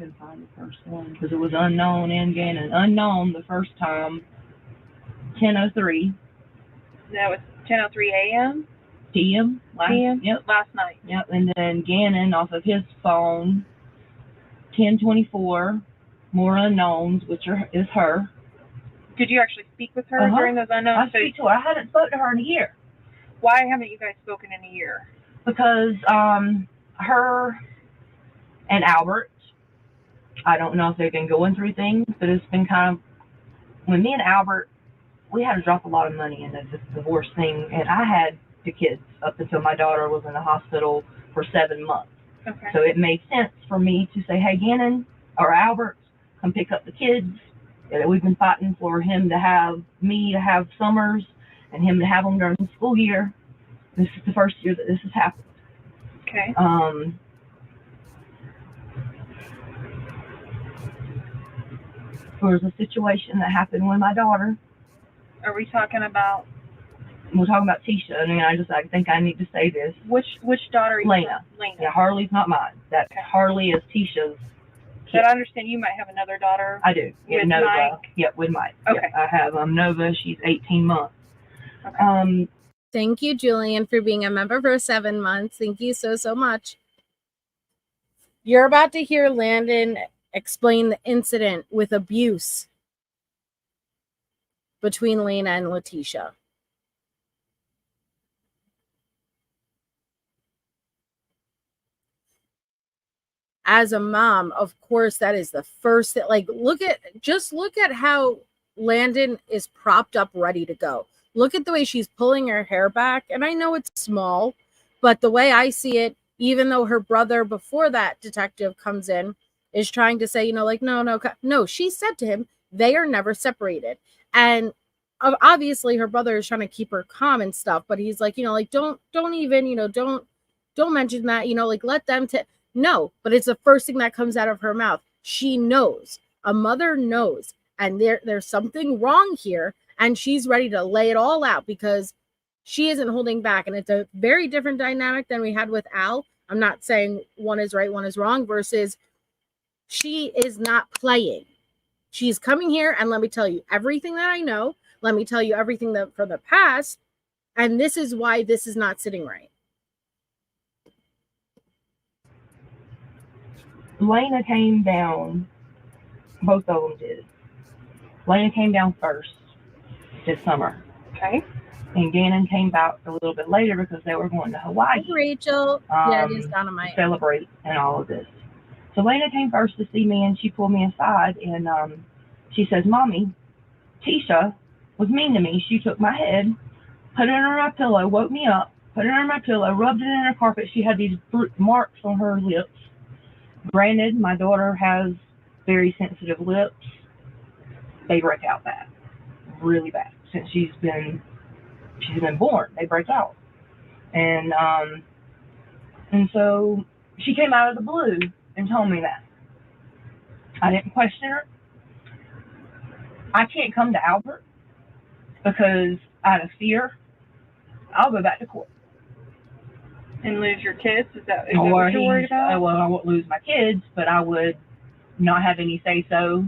couldn't find the first one because it was unknown and Ganon. Unknown the first time, 10:03. That was 10:03 a.m. PM. Yep. Last night. Yep. And then Ganon off of his phone, 10:24. More unknowns, which is her. Did you actually speak with her during those unknowns? I speak to her. I haven't spoken to her in a year. Why haven't you guys spoken in a year? Because her and Albert, I don't know if they've been going through things, but it's been kind of, when me and Albert, we had to drop a lot of money into this divorce thing, and I had the kids up until my daughter was in the hospital for 7 months. Okay. So it made sense for me to say, hey, Ganon or Albert, come pick up the kids. We've been fighting for him to have me to have summers and him to have them during the school year. This is the first year that this has happened. Okay. There was a situation that happened with my daughter. Are we talking about? We're talking about Tisha. I mean, I think I need to say this. Which daughter? Lena. Lena. Yeah, Harley's not mine. That okay. Harley is Tisha's. But I understand you might have another daughter. I do. Yeah, with Nova. Mike. Yep, with Mike. Okay. Yep, I have Nova. She's 18 months. Okay. Thank you, Julian, for being a member for 7 months. Thank you so much. You're about to hear Landon explain the incident with abuse between Lena and Leticia. As a mom, of course, that is the first thing. Like, look at how Landon is propped up, ready to go. Look at the way she's pulling her hair back. And I know it's small, but the way I see it, even though her brother before that detective comes in, is trying to say, like, no, she said to him, they are never separated. And obviously her brother is trying to keep her calm and stuff, but he's like, don't even, don't mention that, like, let them no, but it's the first thing that comes out of her mouth. She knows. A mother knows. And there's something wrong here. And she's ready to lay it all out because she isn't holding back. And it's a very different dynamic than we had with Al. I'm not saying one is right, one is wrong, versus she is not playing. She's coming here and let me tell you everything that I know. Let me tell you everything that from the past. And this is why this is not sitting right. Lena came down. Both of them did. Lena came down first this summer. Okay. And Ganon came back a little bit later because they were going to Hawaii. Hey, Rachel. Yeah, it is Dynamite. To celebrate and all of this. So Lena came first to see me, and she pulled me aside, and she says, Mommy, Tisha was mean to me. She took my head, put it under my pillow, woke me up, put it under my pillow, rubbed it in her carpet. She had these marks on her lips. Granted, my daughter has very sensitive lips. They break out bad, really bad. Since she's been born, they break out. And so she came out of the blue and told me that. I didn't question her. I can't come to Albert because out of fear, I'll go back to court. And lose your kids? Is that what you're worried about? Well, I won't lose my kids, but I would not have any say-so.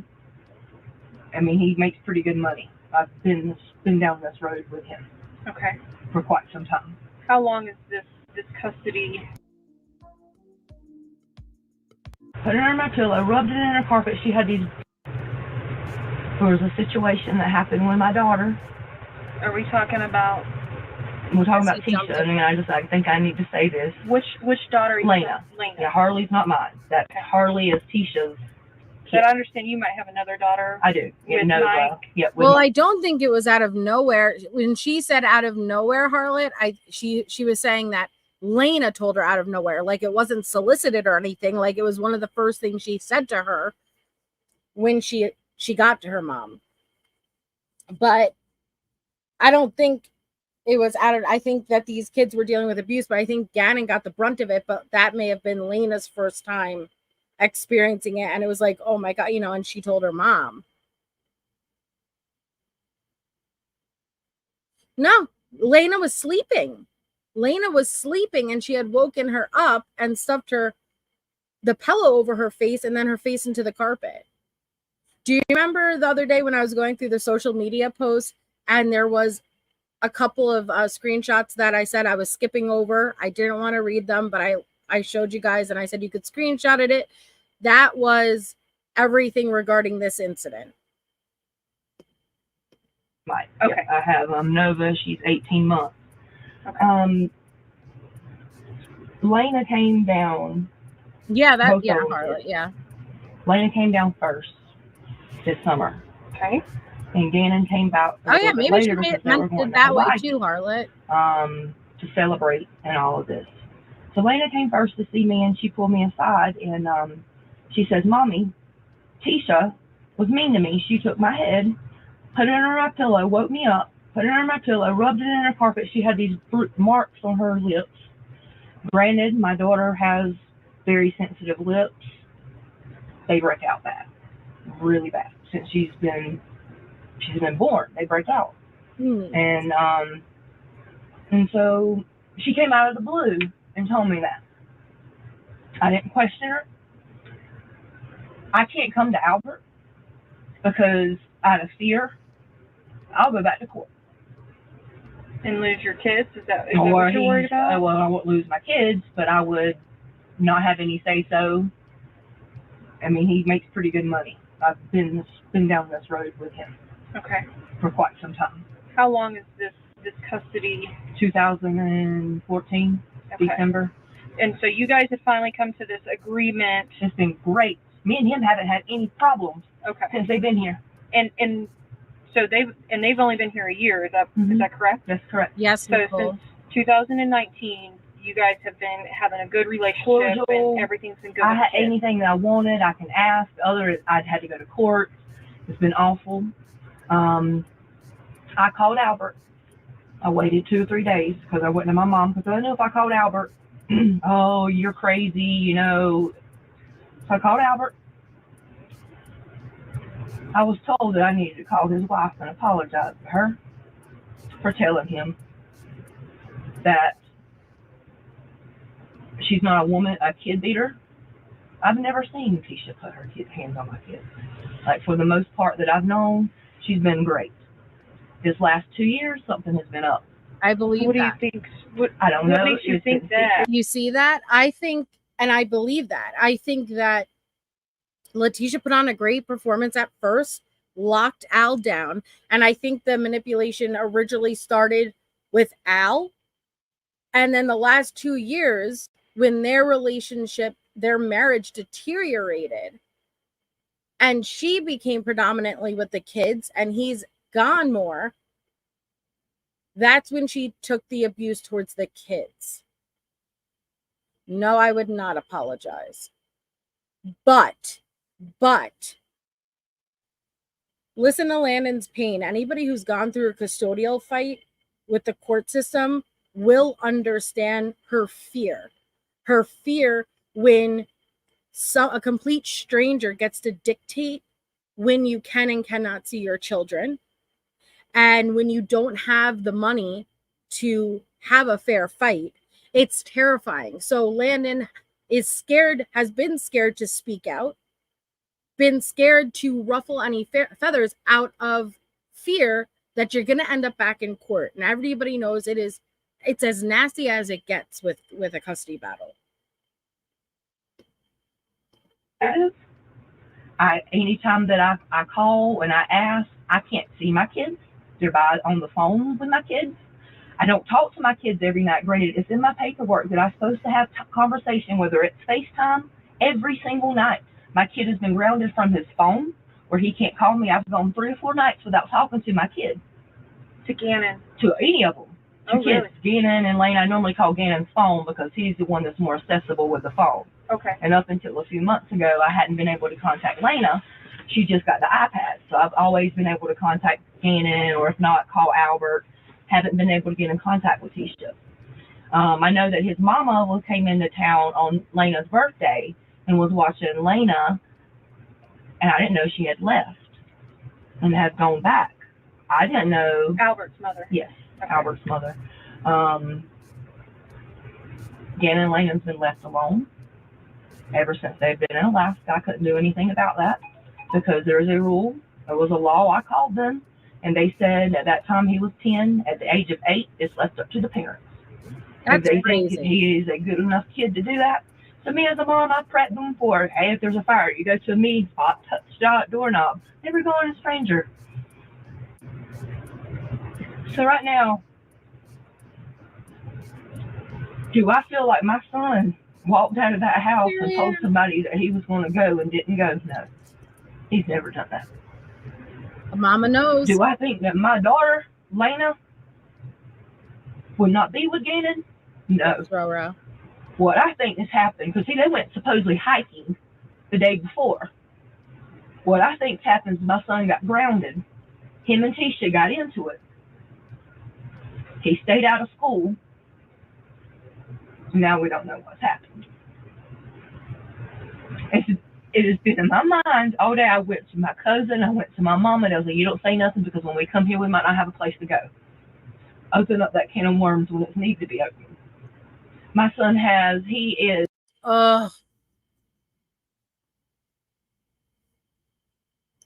I mean, he makes pretty good money. I've been down this road with him. Okay. For quite some time. How long is this custody? Put her in my pillow, rubbed it in her carpet. She had these. There was a situation that happened with my daughter. Are we talking about? We're talking about Tisha, and I think I need to say this. Which daughter? Are you Lena. Lena. Yeah, Harley's not mine. That okay. Harley is Tisha's. But I understand you might have another daughter. I do. With Mike. Yeah. Well, I don't think it was out of nowhere. When she said out of nowhere, Harlot, she was saying that Lena told her out of nowhere. Like it wasn't solicited or anything. Like it was one of the first things she said to her when she got to her mom. But I don't think it was out of, I think that these kids were dealing with abuse, but I think Ganon got the brunt of it. But that may have been Lena's first time experiencing it, and it was like, oh my god, and she told her mom. No, Lena was sleeping, and she had woken her up and stuffed the pillow over her face and then her face into the carpet. Do you remember the other day when I was going through the social media posts and there was a couple of screenshots that I said I was skipping over? I didn't want to read them, but I showed you guys and I said you could screenshot it. That was everything regarding this incident. Right. Okay. Yeah, I have Nova. She's 18 months. Okay. Lena came down. Yeah, Harlot. Yeah. Lena came down first this summer. Okay. And Ganon came out. Oh yeah, maybe she meant it that way too, Harlot. To celebrate and all of this. So Lena came first to see me, and she pulled me aside, and she says, "Mommy, Tisha was mean to me. She took my head, put it under my pillow, woke me up, put it under my pillow, rubbed it in her carpet. She had these marks on her lips. Granted, my daughter has very sensitive lips. They break out bad, really bad. Since she's been born, they break out. And so she came out of the blue and told me that. I didn't question her. I can't come to Albert because out of fear, I'll go back to court. And lose your kids? Is that what you're worried about? Well, I won't lose my kids, but I would not have any say-so. I mean, he makes pretty good money. I've been down this road with him. Okay. For quite some time. How long is this custody? 2014, okay. December. And so you guys have finally come to this agreement. It's been great. Me and him haven't had any problems since they've been here. And so they've only been here a year. Is that correct? That's correct. Yes. So since 2019, you guys have been having a good relationship and everything's been good. I had anything that I wanted, I can ask. I'd had to go to court. It's been awful. I called Albert. I waited 2 or 3 days because I went to my mom because I knew if I called Albert, oh, you're crazy, So I called Albert. I was told that I needed to call his wife and apologize to her for telling him that she's not a kid beater. I've never seen Tisha put her hands on my kids. Like, for the most part that I've known, she's been great. This last 2 years, something has been up. I believe what that. What do you think? I don't know. What makes you think that? You see that? I think, and I believe that. I think that Leticia put on a great performance at first, locked Al down, and I think the manipulation originally started with Al, and then the last 2 years, when their marriage deteriorated, and she became predominantly with the kids, and he's gone more, that's when she took the abuse towards the kids. No, I would not apologize. But listen to Landon's pain. Anybody who's gone through a custodial fight with the court system will understand her fear. Her fear when a complete stranger gets to dictate when you can and cannot see your children, and when you don't have the money to have a fair fight. It's terrifying. So Landon is scared, has been scared to speak out, been scared to ruffle any feathers out of fear that you're going to end up back in court. And everybody knows it's as nasty as it gets with a custody battle. Anytime that I call and I ask, I can't see my kids. They're on the phone with my kids. I don't talk to my kids every night. Granted, it's in my paperwork that I'm supposed to have conversation, whether it's FaceTime, every single night. My kid has been grounded from his phone where he can't call me. I've gone 3 or 4 nights without talking to my kids. To Ganon? To any of them. Oh, kids, really? Ganon and Lane. I normally call Ganon's phone because he's the one that's more accessible with the phone. Okay. And up until a few months ago, I hadn't been able to contact Lena. She just got the iPad. So I've always been able to contact Ganon, or if not, call Albert. Haven't been able to get in contact with Leticia. I know that his mama came into town on Lena's birthday and was watching Lena, and I didn't know she had left and had gone back. I didn't know. Albert's mother. Yes, okay. Albert's mother. Ganon and Lena's been left alone ever since they've been in Alaska. I couldn't do anything about that because there's a rule. There was a law. I called them, and they said at that time he was 10. At the age of 8, it's left up to the parents. That's if they crazy. think he is a good enough kid to do that. So me as a mom, I prep them for, hey, if there's a fire, you go to a meeting spot, touch the doorknob, never go on a stranger. So right now, do I feel like my son walked out of that house and told somebody that he was going to go and didn't go? No, he's never done that. Mama knows. Do I think that my daughter, Lena, would not be with Ganon? No. What I think has happened, because they went supposedly hiking the day before. What I think happened is my son got grounded. Him and Tisha got into it. He stayed out of school. Now we don't know what's happened. It has been in my mind all day. I went to my cousin, I went to my mom, and I was like, you don't say nothing because when we come here, we might not have a place to go. Open up that can of worms when it needs to be opened. My son he is.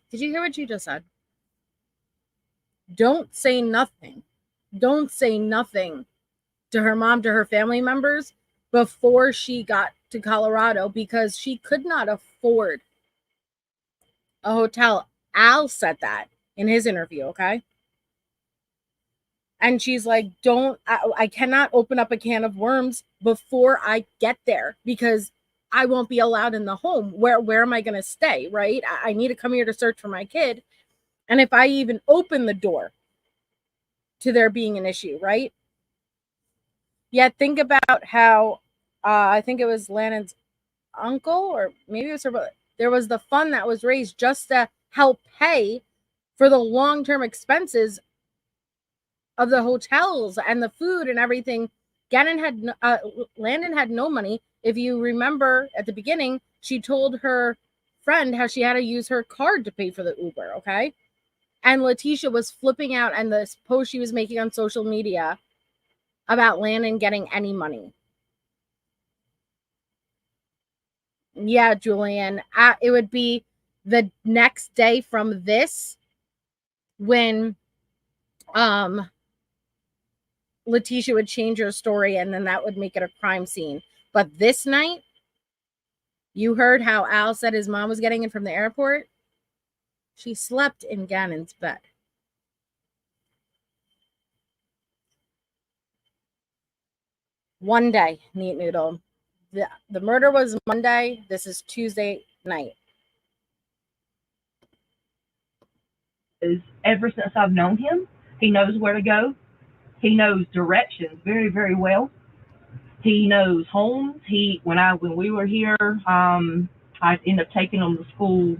Did you hear what you just said? Don't say nothing. Don't say nothing to her mom, to her family members before she got to Colorado because she could not afford a hotel. Al said that in his interview, okay? And she's like, I cannot open up a can of worms before I get there because I won't be allowed in the home. Where am I going to stay, right? I need to come here to search for my kid. And if I even open the door to there being an issue, right? Yet think about how, I think it was Landon's uncle, or maybe it was her brother. There was the fund that was raised just to help pay for the long-term expenses of the hotels and the food and everything. Landon had no money. If you remember at the beginning, she told her friend how she had to use her card to pay for the Uber, okay? And Leticia was flipping out, and this post she was making on social media about Landon getting any money. Yeah, Julian, it would be the next day from this when Leticia would change her story, and then that would make it a crime scene. But this night, you heard how Al said his mom was getting it from the airport. She slept in Ganon's bed. One day, Neat Noodle. The murder was Monday. This is Tuesday night. Ever since I've known him, he knows where to go. He knows directions very, very well. He knows homes. When we were here, I ended up taking him to school.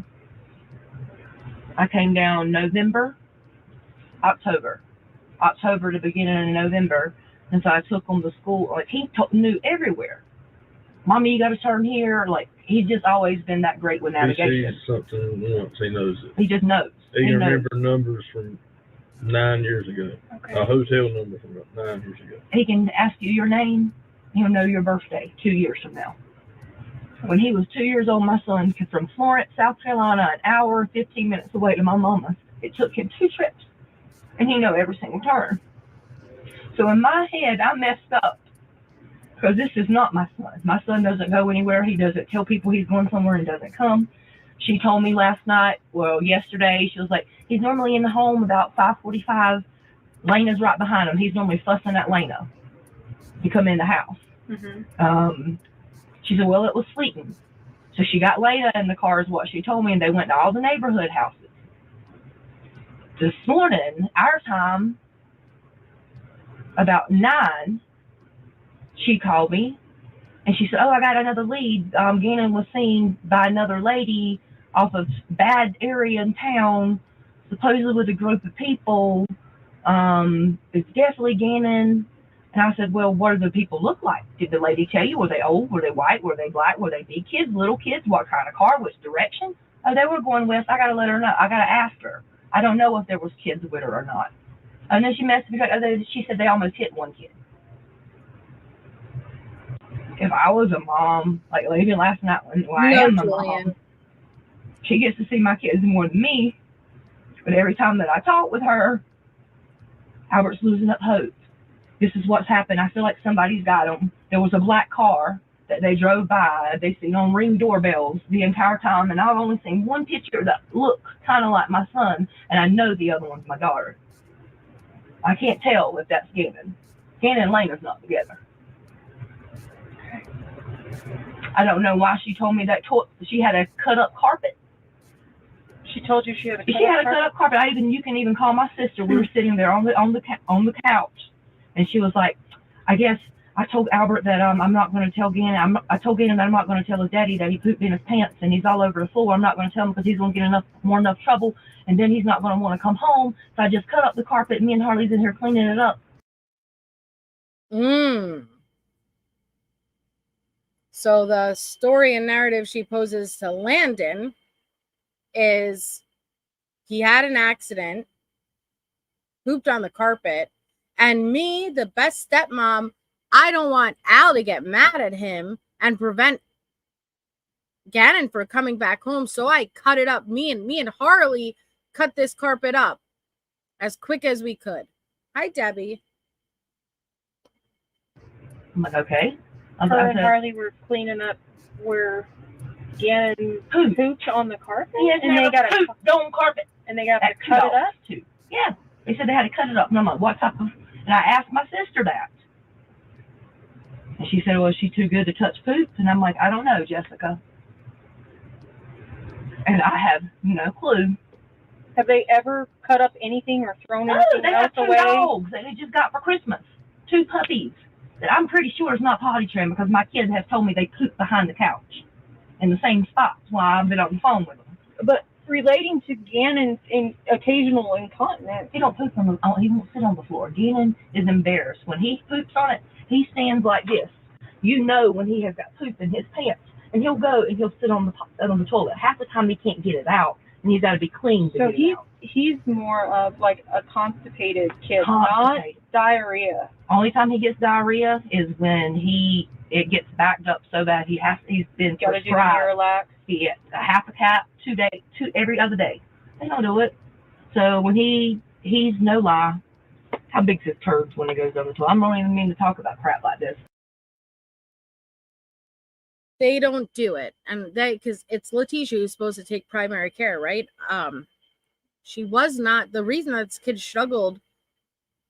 I came down October, the beginning of November. And so I took him to school. Like, he knew everywhere. Mommy, you got to turn here. Like, he's just always been that great with navigation. He sees something once, he knows it. He just knows. He can remember numbers from 9 years ago. Okay. A hotel number from 9 years ago. He can ask you your name. He'll know your birthday 2 years from now. When he was 2 years old, my son came from Florence, South Carolina, an hour and 15 minutes away to my mama's. It took him 2 trips, and he knew every single turn. So in my head, I messed up, because this is not my son. My son doesn't go anywhere. He doesn't tell people he's going somewhere and doesn't come. She told me yesterday, she was like, he's normally in the home about 5:45. Lena's right behind him. He's normally fussing at Lena to come in the house. Mm-hmm. She said, well, it was sleeting. So she got Lena in the car is what she told me, and they went to all the neighborhood houses. This morning, our time, about 9, she called me, and she said, oh, I got another lead. Ganon was seen by another lady off of bad area in town, supposedly with a group of people. It's definitely Ganon. And I said, well, what do the people look like? Did the lady tell you? Were they old? Were they white? Were they black? Were they big kids, little kids? What kind of car? Which direction? Oh, they were going west. I got to let her know. I got to ask her. I don't know if there was kids with her or not. And then she messaged me. She said they almost hit one kid. If I was a mom, like even last night when I am a mom, she gets to see my kids more than me. But every time that I talk with her, Albert's losing up hope. This is what's happened. I feel like somebody's got them. There was a black car that they drove by. They seen on Ring doorbells the entire time, and I've only seen one picture that looks kind of like my son, and I know the other one's my daughter. I can't tell if that's Ganon. Ganon and Lena's not together. I don't know why she told me that she had a cut-up carpet. She told you she had a cut-up carpet. You can even call my sister. We were sitting there on the couch, and she was like, I guess I told Albert that I'm not going to tell Ganon. I told Ganon that I'm not going to tell his daddy that he pooped in his pants and he's all over the floor. I'm not going to tell him because he's going to get enough trouble, and then he's not going to want to come home. So I just cut up the carpet, and me and Harley's in here cleaning it up. So the story and narrative she poses to Landon is he had an accident, pooped on the carpet, and me, the best stepmom, I don't want Al to get mad at him and prevent Ganon from coming back home, so I cut it up. Me and Harley cut this carpet up as quick as we could. Hi, Debbie. I'm like, okay. Her and Harley were cleaning up where Ganon pooped on the carpet, and they got a pooped on carpet, and they got to cut it up too. Yeah, they said they had to cut it up. And I'm like, what type of? And I asked my sister that, and she said, well, is she too good to touch poop? And I'm like, I don't know, Jessica. And I have no clue. Have they ever cut up anything or thrown anything else away? They have 2 dogs that they just got for Christmas. 2 puppies that I'm pretty sure is not potty trained, because my kids have told me they poop behind the couch in the same spots while I've been on the phone with them. But relating to Ganon's occasional incontinence, he don't poop he won't sit on the floor. Ganon is embarrassed. When he poops on it, he stands like this. You know when he has got poop in his pants, and he'll go and he'll sit on the toilet. Half the time he can't get it out, and he's got to be clean to get it out. He's more of like a constipated kid, not diarrhea. Only time he gets diarrhea is when it gets backed up so bad he's been prescribed. He gets a half a cap every other day. They don't do it. So when he's no lie. How big's his turds when he goes over to? I don't even mean to talk about crap like this. They don't do it, and because it's Leticia who's supposed to take primary care, right? She was not. The reason that this kid struggled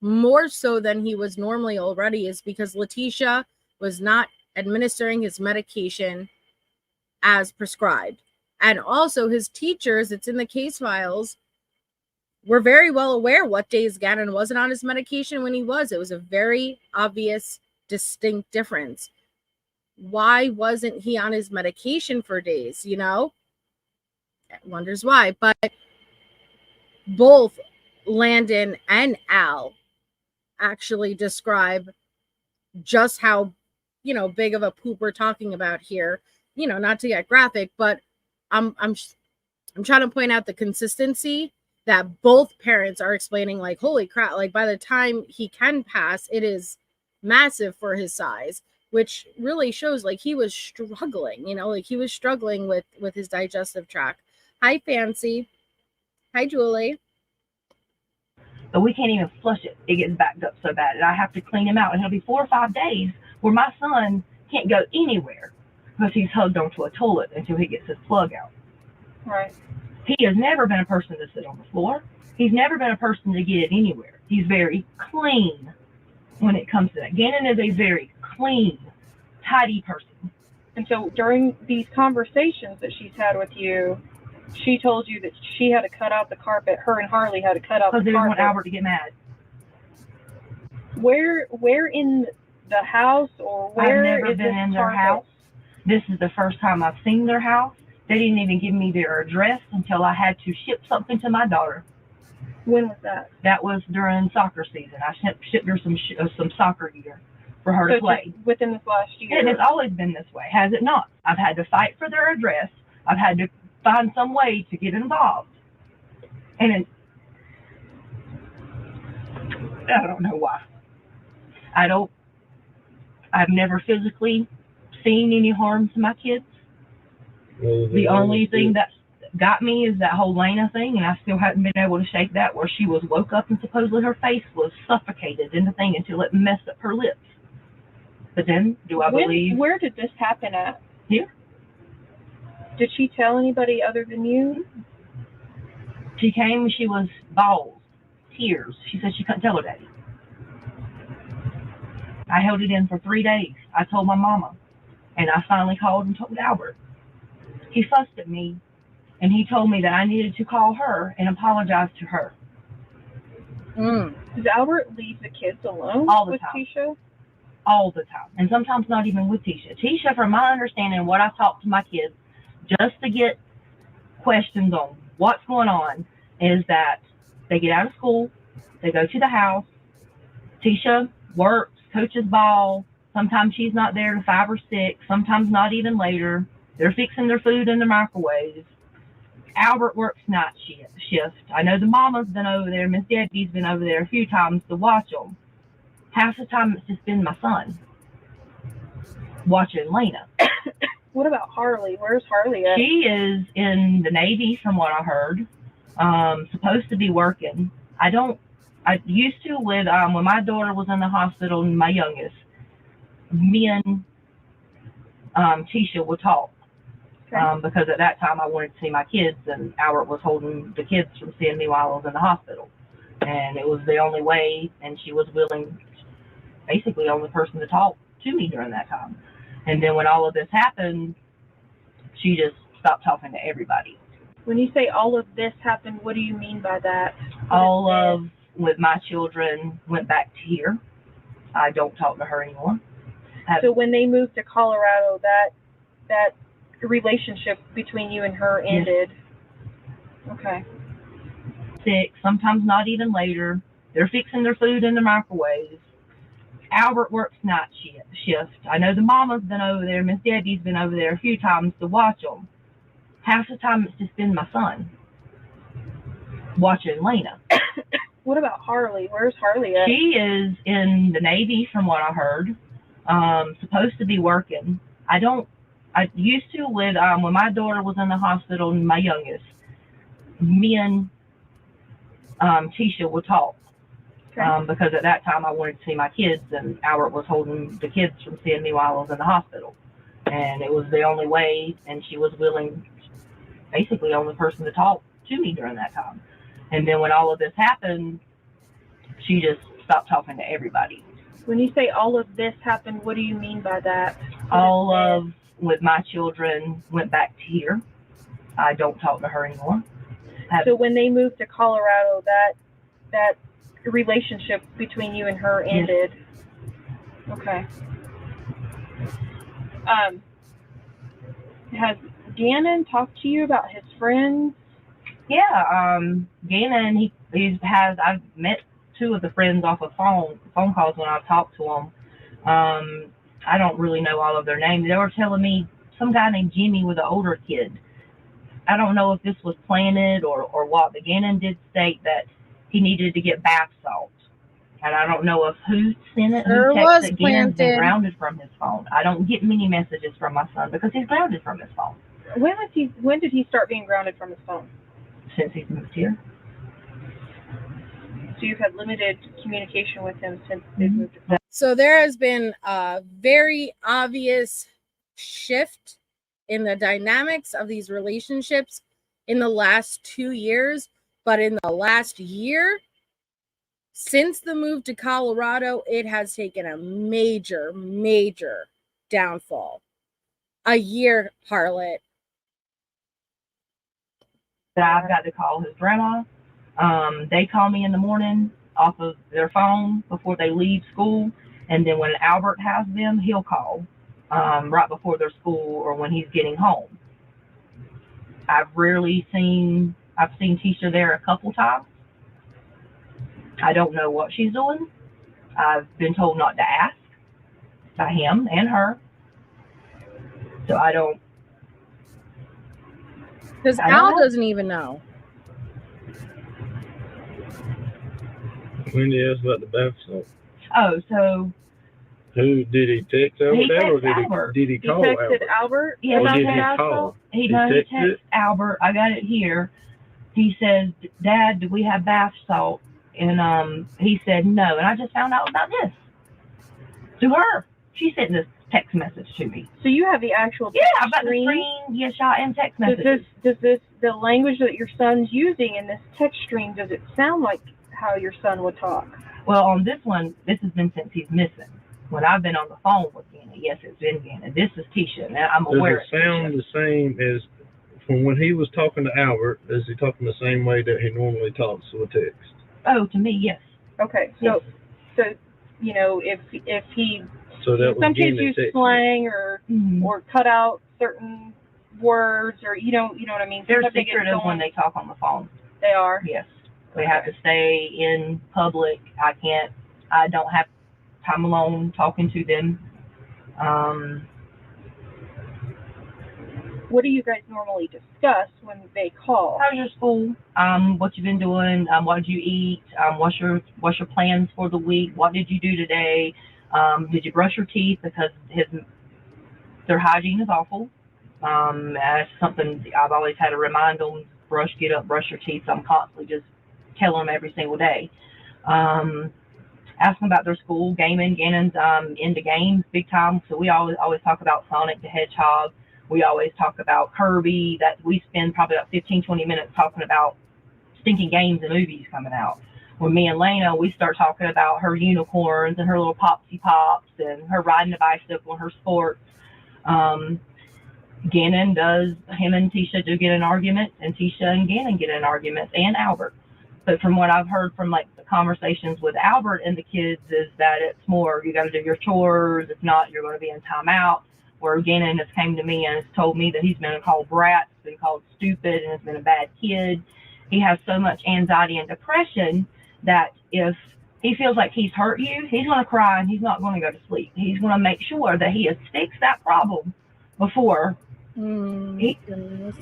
more so than he was normally already is because Leticia was not administering his medication as prescribed. And also his teachers, it's in the case files, were very well aware what days Ganon wasn't on his medication when he was. It was a very obvious, distinct difference. Why wasn't he on his medication for days, Wonders why. But both Landon and Al actually describe just how, big of a poop we're talking about here. Not to get graphic, but I'm trying to point out the consistency that both parents are explaining, like, holy crap, like by the time he can pass, it is massive for his size, which really shows like he was struggling, like he was struggling with his digestive tract. Hi, Fancy. Hi, Julie. But we can't even flush it. It gets backed up so bad. And I have to clean him out. And it'll be 4 or 5 days where my son can't go anywhere because he's hugged onto a toilet until he gets his plug out. Right. He has never been a person to sit on the floor. He's never been a person to get it anywhere. He's very clean when it comes to that. Ganon is a very clean, tidy person. And so during these conversations that she's had with you, she told you that she had to cut out the carpet. Her and Harley had to cut out the carpet. Because they didn't want Albert to get mad. Where in the house, or where I've never been in their house. This is the first time I've seen their house. They didn't even give me their address until I had to ship something to my daughter. When was that? That was during soccer season. I shipped her some soccer gear for her to play. Within this last year? And it's always been this way, has it not? I've had to fight for their address. I've had to find some way to get involved. And I don't know why. I've never physically seen any harm to my kids. The only thing that got me is that whole Lena thing, and I still haven't been able to shake that, where she was woke up and supposedly her face was suffocated in the thing until it messed up her lips. But then, believe... Where did this happen at? Here. Did she tell anybody other than you? She came, she was bawls, tears. She said she couldn't tell her daddy. I held it in for 3 days. I told my mama, and I finally called and told Albert. He fussed at me, and he told me that I needed to call her and apologize to her. Does Albert leave the kids alone all the with time? Tisha? All the time, and sometimes not even with Tisha. Tisha, from my understanding, what I talk to my kids, just to get questions on what's going on, is that they get out of school, they go to the house, Tisha works, coaches ball, sometimes she's not there to 5 or 6, sometimes not even later. They're fixing their food in the microwave. Albert works night shift. I know the mama's been over there, Miss Debbie's been over there a few times to watch them. Half the time it's just been my son watching Lena. What about Harley? Where's Harley at? She is in the Navy, from what I heard. Supposed to be working. I used to live, when my daughter was in the hospital, my youngest, me and Tisha would talk. Okay. Because at that time I wanted to see my kids, and Albert was holding the kids from seeing me while I was in the hospital. And it was the only way, and she was willing, basically the only person to talk to me during that time. And then when all of this happened, she just stopped talking to everybody. When you say all of this happened, what do you mean by that? All of, with my children, went back to here. I don't talk to her anymore. So when they moved to Colorado, that relationship between you and her ended? Yes. Okay. 6, sometimes not even later. They're fixing their food in the microwave. Albert works night shift. I know the mama's been over there, Miss Debbie's been over there a few times to watch them. Half the time it's just been my son watching Lena. What about Harley? Where's Harley at? She is in the Navy, from what I heard. Supposed to be working. I used to live, when my daughter was in the hospital, my youngest, me and Tisha would talk. Okay. Because at that time I wanted to see my kids, and Albert was holding the kids from seeing me while I was in the hospital. And it was the only way, and she was willing, basically the only person to talk to me during that time. And then when all of this happened, she just stopped talking to everybody. When you say all of this happened, what do you mean by that? All of, with my children, went back to here. I don't talk to her anymore. So when they moved to Colorado, that relationship between you and her ended? Yes. Okay. Has Ganon talked to you about his friends? Yeah, Ganon, I've met 2 of the friends off of phone calls when I've talked to them. I don't really know all of their names. They were telling me some guy named Jimmy was an older kid. I don't know if this was planted or what, but Ganon did state that he needed to get bath salts. And I don't know if who sent it, who texted it. Ganon's been grounded from his phone. I don't get many messages from my son because he's grounded from his phone. When did he start being grounded from his phone? Since he's moved here. So you've had limited communication with him since they've moved to Florida. So there has been a very obvious shift in the dynamics of these relationships in the last 2 years, but in the last year, since the move to Colorado, it has taken a major, major downfall. A year, Harlot. I've got to call his grandma. They call me in the morning off of their phone before they leave school, and then when Albert has them, he'll call right before their school or when he's getting home. I've seen Tisha there a couple times. I don't know what she's doing. I've been told not to ask by him and her. So I don't. Because Al doesn't even know. When you asked about the bath salt, Oh, so who did he text over there, or did he call He texted Albert? Yeah, or did he call? He texted Albert. I got it here. He says, "Dad, do we have bath salt?" And he said no. And I just found out about this to her. She sent this text message to me. So you have the actual text I've got the screen, shot and text message. Does the language that your son's using in this text stream, does it sound like how your son would talk? Well, on this one, this has been since he's missing. When I've been on the phone with Ganon, yes, it's been Ganon. This is Tisha, and I'm aware. Does it sound the same as from when he was talking to Albert? Is he talking the same way that he normally talks to a text? Oh, to me, yes. Okay, so you know, if he so that some kids use slang or cut out certain words, or you know what I mean. They're secretive when they talk on the phone. They are. Yes, we have to stay in public. I don't have time alone talking to them. What do you guys normally discuss when they call? How's your school? What you've been doing? What did you eat? What's your plans for the week? What did you do today? Did you brush your teeth? Because their hygiene is awful. That's something I've always had to remind them. Get up, brush your teeth. I'm constantly just telling them every single day. Ask them about their school, gaming. Ganon's into games big time. So we always talk about Sonic the Hedgehog. We always talk about Kirby. That we spend probably about 15-20 minutes talking about stinking games and movies coming out. When me and Lena, we start talking about her unicorns and her little Popsy Pops and her riding a bicycle and her sports. Ganon does, him and Tisha do get in arguments, and Tisha and Ganon get in arguments, and Albert. But from what I've heard from like the conversations with Albert and the kids is that it's more, you got to do your chores. If not, you're going to be in timeout. Where Ganon has came to me and has told me that he's been called brat, been called stupid, and has been a bad kid. He has so much anxiety and depression that if he feels like he's hurt you, he's going to cry and he's not going to go to sleep. He's going to make sure that he has fixed that problem before. He didn't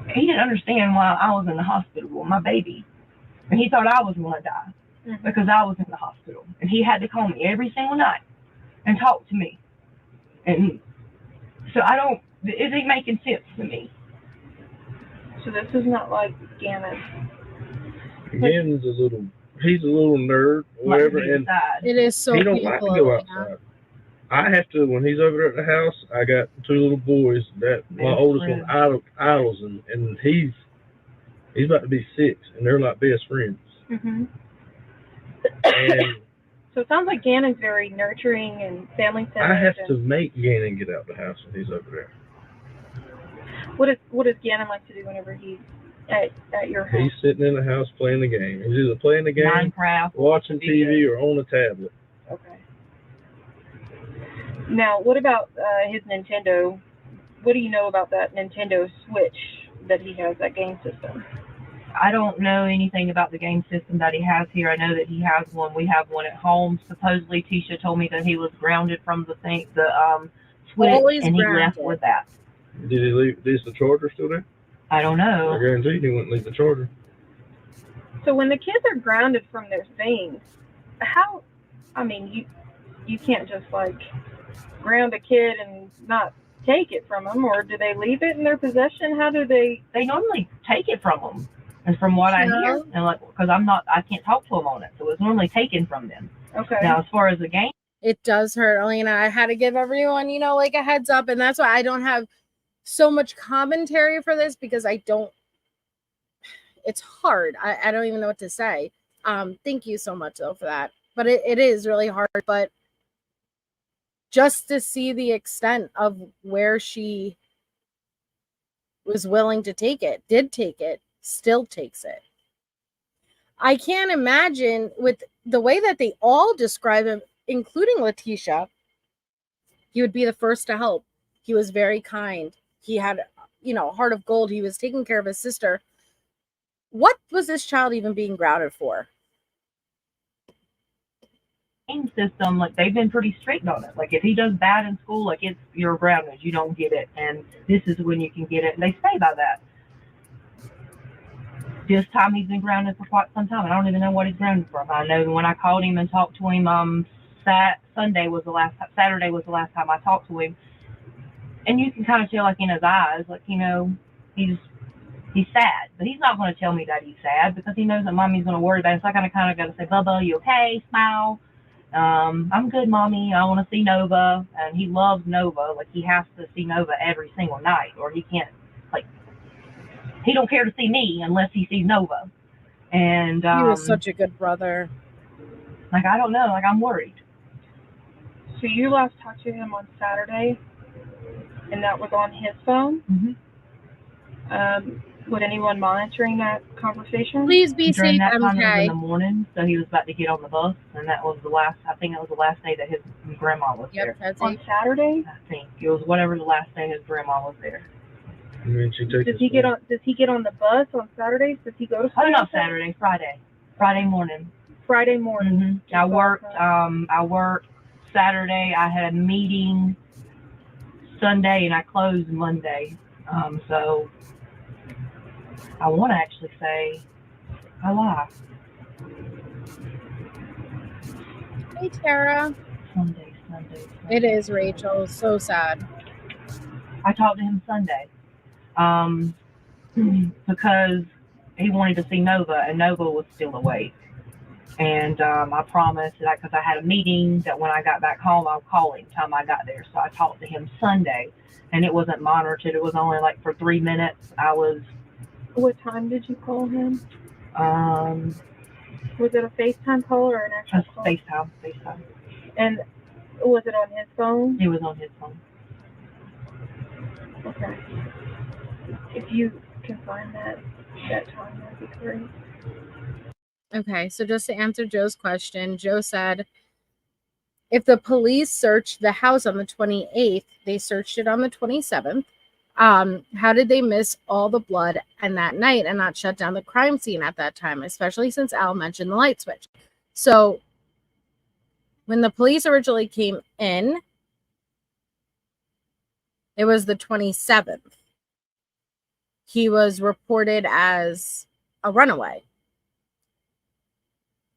understand why I was in the hospital with my baby. And he thought I was going to die because I was in the hospital. And he had to call me every single night and talk to me. And so it ain't making sense to me. So this is not like Ganon. Ganon's he's a little nerd, whatever, and it is so he don't like to go outside. I have to, when he's over at the house, I got 2 little boys that my oldest one idles, and he's about to be 6, and they're like best friends. Mm-hmm. And so it sounds like Ganon's very nurturing and family-centered. I have to make Ganon get out the house when he's over there. What does Ganon like to do whenever he's at your house? He's sitting in the house playing the game. He's either playing the game, Minecraft, watching TV, or on a tablet. Okay. Now, what about his Nintendo? What do you know about that Nintendo Switch that he has, that game system? I don't know anything about the game system that he has here. I know that he has one. We have one at home. Supposedly, Tisha told me that he was grounded from the switch, Always and he grounded. left with that. Did he leave? Is the charger still there? I don't know. I guarantee he wouldn't leave the charger. So when the kids are grounded from their things, how? I mean, you can't just like ground a kid and not take it from them, or do they leave it in their possession? How do they? They normally take it from them, and from what I hear, and like, because I can't talk to them on it, so it's normally taken from them. Okay. Now, as far as the game, It does hurt, Elena. I had to give everyone, like a heads up, and that's why I don't have so much commentary for this, because it's hard. I don't even know what to say. Thank you so much though for that. But it is really hard. But just to see the extent of where she was willing to take it, did take it, still takes it. I can't imagine with the way that they all describe him, including Leticia, he would be the first to help. He was very kind. He had, a heart of gold. He was taking care of his sister. What was this child even being grounded for? system, like, they've been pretty strict on it. Like, if he does bad in school, like, you're grounded. You don't get it, and this is when you can get it. And they stay by that. This time he's been grounded for quite some time. I don't even know what he's grounded for. I know when I called him and talked to him, Saturday was the last time I talked to him, and you can kind of tell, like, in his eyes, like, he's sad, but he's not going to tell me that he's sad because he knows that mommy's going to worry about it. So I kind of got to say, Bubba, you okay? Smile. I'm good, mommy. I want to see Nova, and he loves Nova. Like, he has to see Nova every single night, or he can't. Like, he don't care to see me unless he sees Nova. And he was such a good brother. Like, I don't know. Like, I'm worried. So you last talked to him on Saturday, and that was on his phone? Mm-hmm. Was anyone monitoring that conversation? Please be During safe, that time, MK. it was in the morning, so he was about to get on the bus, and that was the last day that his grandma was there. That's on Saturday? I think it was whatever the last day his grandma was there. And then she takes Does he get on the bus on Saturdays? Does he go to school? Oh, not Saturday, Friday morning. Friday morning. Mm-hmm. I worked Saturday. I had a meeting Sunday, and I closed Monday. So I want to actually say I lie. Hey, Tara. Sunday. It is, Rachel. So sad. I talked to him Sunday because he wanted to see Nova, and Nova was still awake. And I promised that because I had a meeting that when I got back home, I'll call him time I got there. So I talked to him Sunday, and it wasn't monitored. It was only like for 3 minutes. What time did you call him? Was it a FaceTime call or an actual call? FaceTime. And was it on his phone? It was on his phone. Okay. If you can find that time, that'd be great. Okay, so just to answer Joe's question, Joe said, if the police searched the house on the 28th, they searched it on the 27th. How did they miss all the blood and that night and not shut down the crime scene at that time, especially since Al mentioned the light switch? So when the police originally came in, it was the 27th. He was reported as a runaway.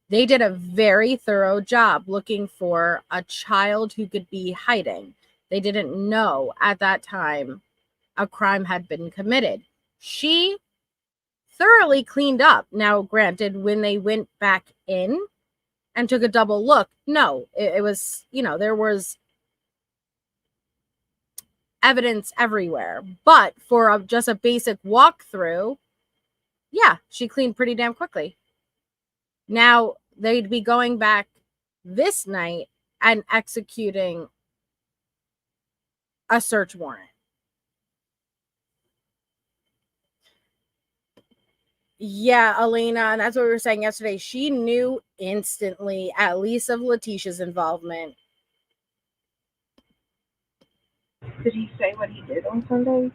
They did a very thorough job looking for a child who could be hiding. They didn't know at that time a crime had been committed. She thoroughly cleaned up. Now, granted, when they went back in and took a double look, no, it was, there was evidence everywhere. But for just a basic walkthrough, yeah, she cleaned pretty damn quickly. Now, they'd be going back this night and executing a search warrant. Yeah, Elena, and that's what we were saying yesterday. She knew instantly, at least, of Leticia's involvement. Did he say what he did on Sunday?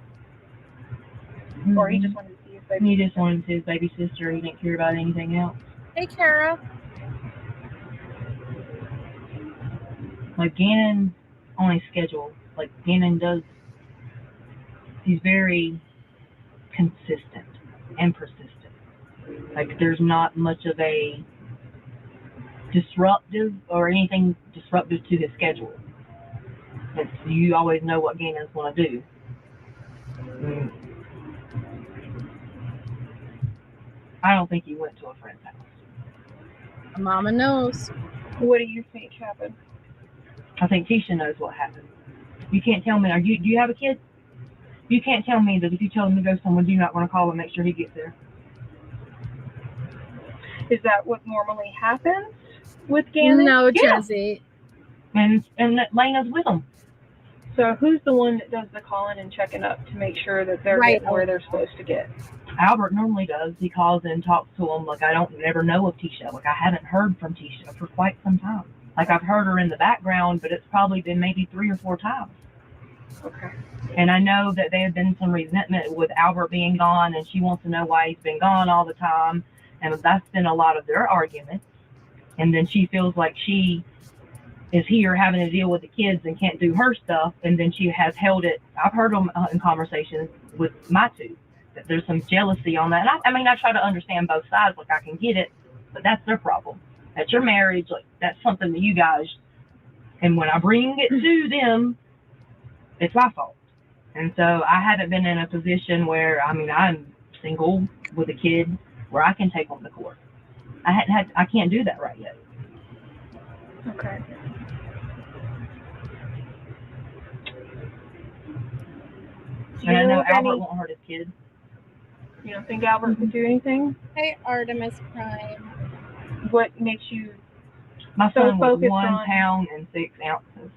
Mm-hmm. Or he just wanted to see if He just wanted his baby sister. He didn't care about anything else. Hey, Kara. Like, Ganon on a schedule. Like, Ganon does, he's very consistent and persistent. Like, there's not much of a disruptive or anything disruptive to his schedule. It's, you always know what Ganon's going to do. I don't think he went to a friend's house. Mama knows. What do you think happened? I think Tisha knows what happened. You can't tell me. Do you have a kid? You can't tell me that if you tell him to go somewhere, you're not going to call and make sure he gets there. Is that what normally happens with Ganon? No, Yeah. Jesse. And Lena's with him. So who's the one that does the calling and checking up to make sure that they're Right. getting where they're supposed to get? Albert normally does. He calls and talks to him. Like, I don't never know of Tisha. Like, I haven't heard from Tisha for quite some time. Like, I've heard her in the background, but it's probably been maybe 3 or 4 times. Okay. And I know that there had been some resentment with Albert being gone, and she wants to know why he's been gone all the time. And that's been a lot of their arguments. And then she feels like she is here having to deal with the kids and can't do her stuff. And then she has held it. I've heard them in conversations with my two, that there's some jealousy on that. And I mean, I try to understand both sides. Like, I can get it, but that's their problem. That's your marriage. Like, that's something that you guys, and when I bring it to them, it's my fault. And so I haven't been in a position where, I mean, I'm single with a kid where I can take them to court. I can't do that right yet. Okay. And I know Albert won't hurt his kid. You don't think Albert would do anything? Hey, Artemis Prime. What makes you My so son was focused 1 on- pound and 6 ounces.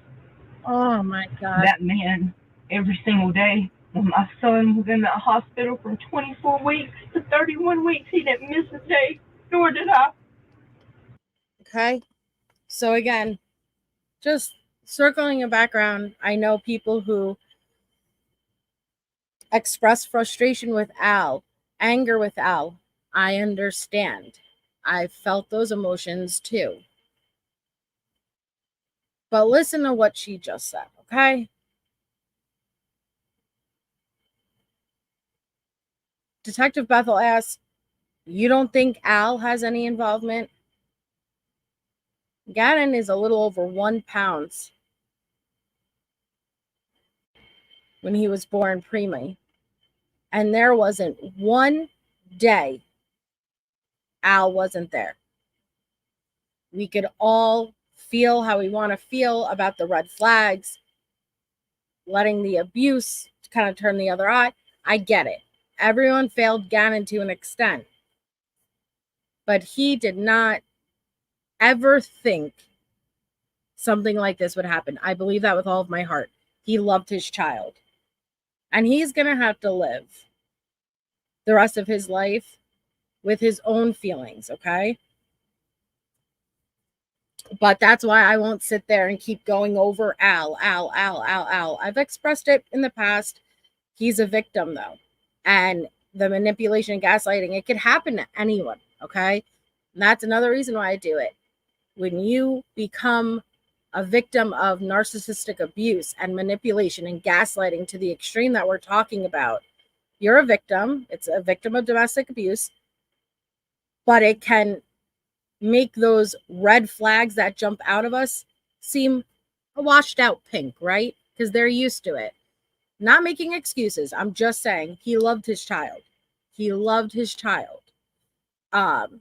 Oh, my God. That man, every single day, when my son was in the hospital from 24 weeks to 31 weeks, he didn't miss a day, nor did I. Okay. So again, just circling in background, I know people who express frustration with Al, anger with Al. I understand. I felt those emotions too. But listen to what she just said, okay? Detective Bethel asks, you don't think Al has any involvement? Ganon is a little over 1 pound when he was born preemie. And there wasn't one day Al wasn't there. We could all feel how we want to feel about the red flags, letting the abuse kind of turn the other eye. I get it. Everyone failed Ganon to an extent. But he did not ever think something like this would happen. I believe that with all of my heart. He loved his child. And he's going to have to live the rest of his life with his own feelings, okay? But that's why I won't sit there and keep going over Al. I've expressed it in the past. He's a victim, though. And the manipulation and gaslighting, it could happen to anyone, okay? And that's another reason why I do it. When you become a victim of narcissistic abuse and manipulation and gaslighting to the extreme that we're talking about, you're a victim. It's a victim of domestic abuse. But it can make those red flags that jump out of us seem a washed out pink, right? Because they're used to it. Not making excuses. I'm just saying he loved his child. He loved his child. And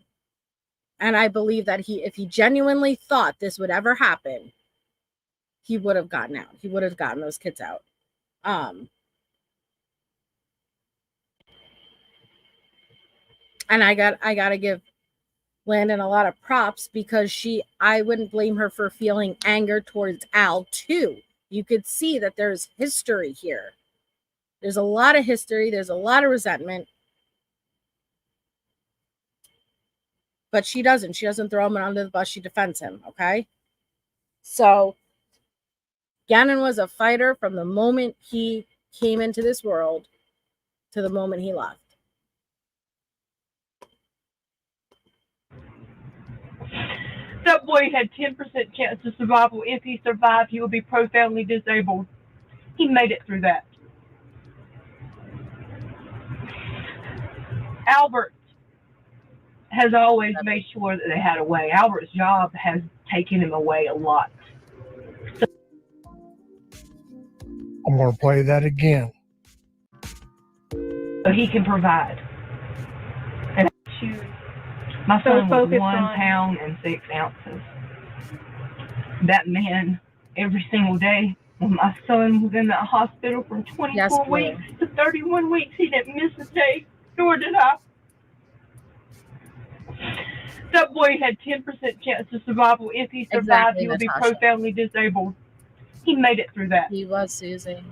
I believe that if he genuinely thought this would ever happen, he would have gotten out. He would have gotten those kids out. And I gotta give Landon a lot of props because I wouldn't blame her for feeling anger towards Al too. You could see that there's history here. There's a lot of history. There's a lot of resentment. But she doesn't. She doesn't throw him under the bus. She defends him, okay? So Ganon was a fighter from the moment he came into this world to the moment he left. boy had 10% chance of survival. If he survived, he would be profoundly disabled. He made it through that. Albert has always made sure that they had a way. Albert's job has taken him away a lot. I'm going to play that again. So he can provide. And my son was 1 pound and 6 ounces. That man, every single day, when my son was in that hospital from 24 weeks to 31 weeks, he didn't miss a day, nor did I. That boy had 10% chance of survival. If he survived, he would be profoundly disabled. He made it through that. He was, Susie.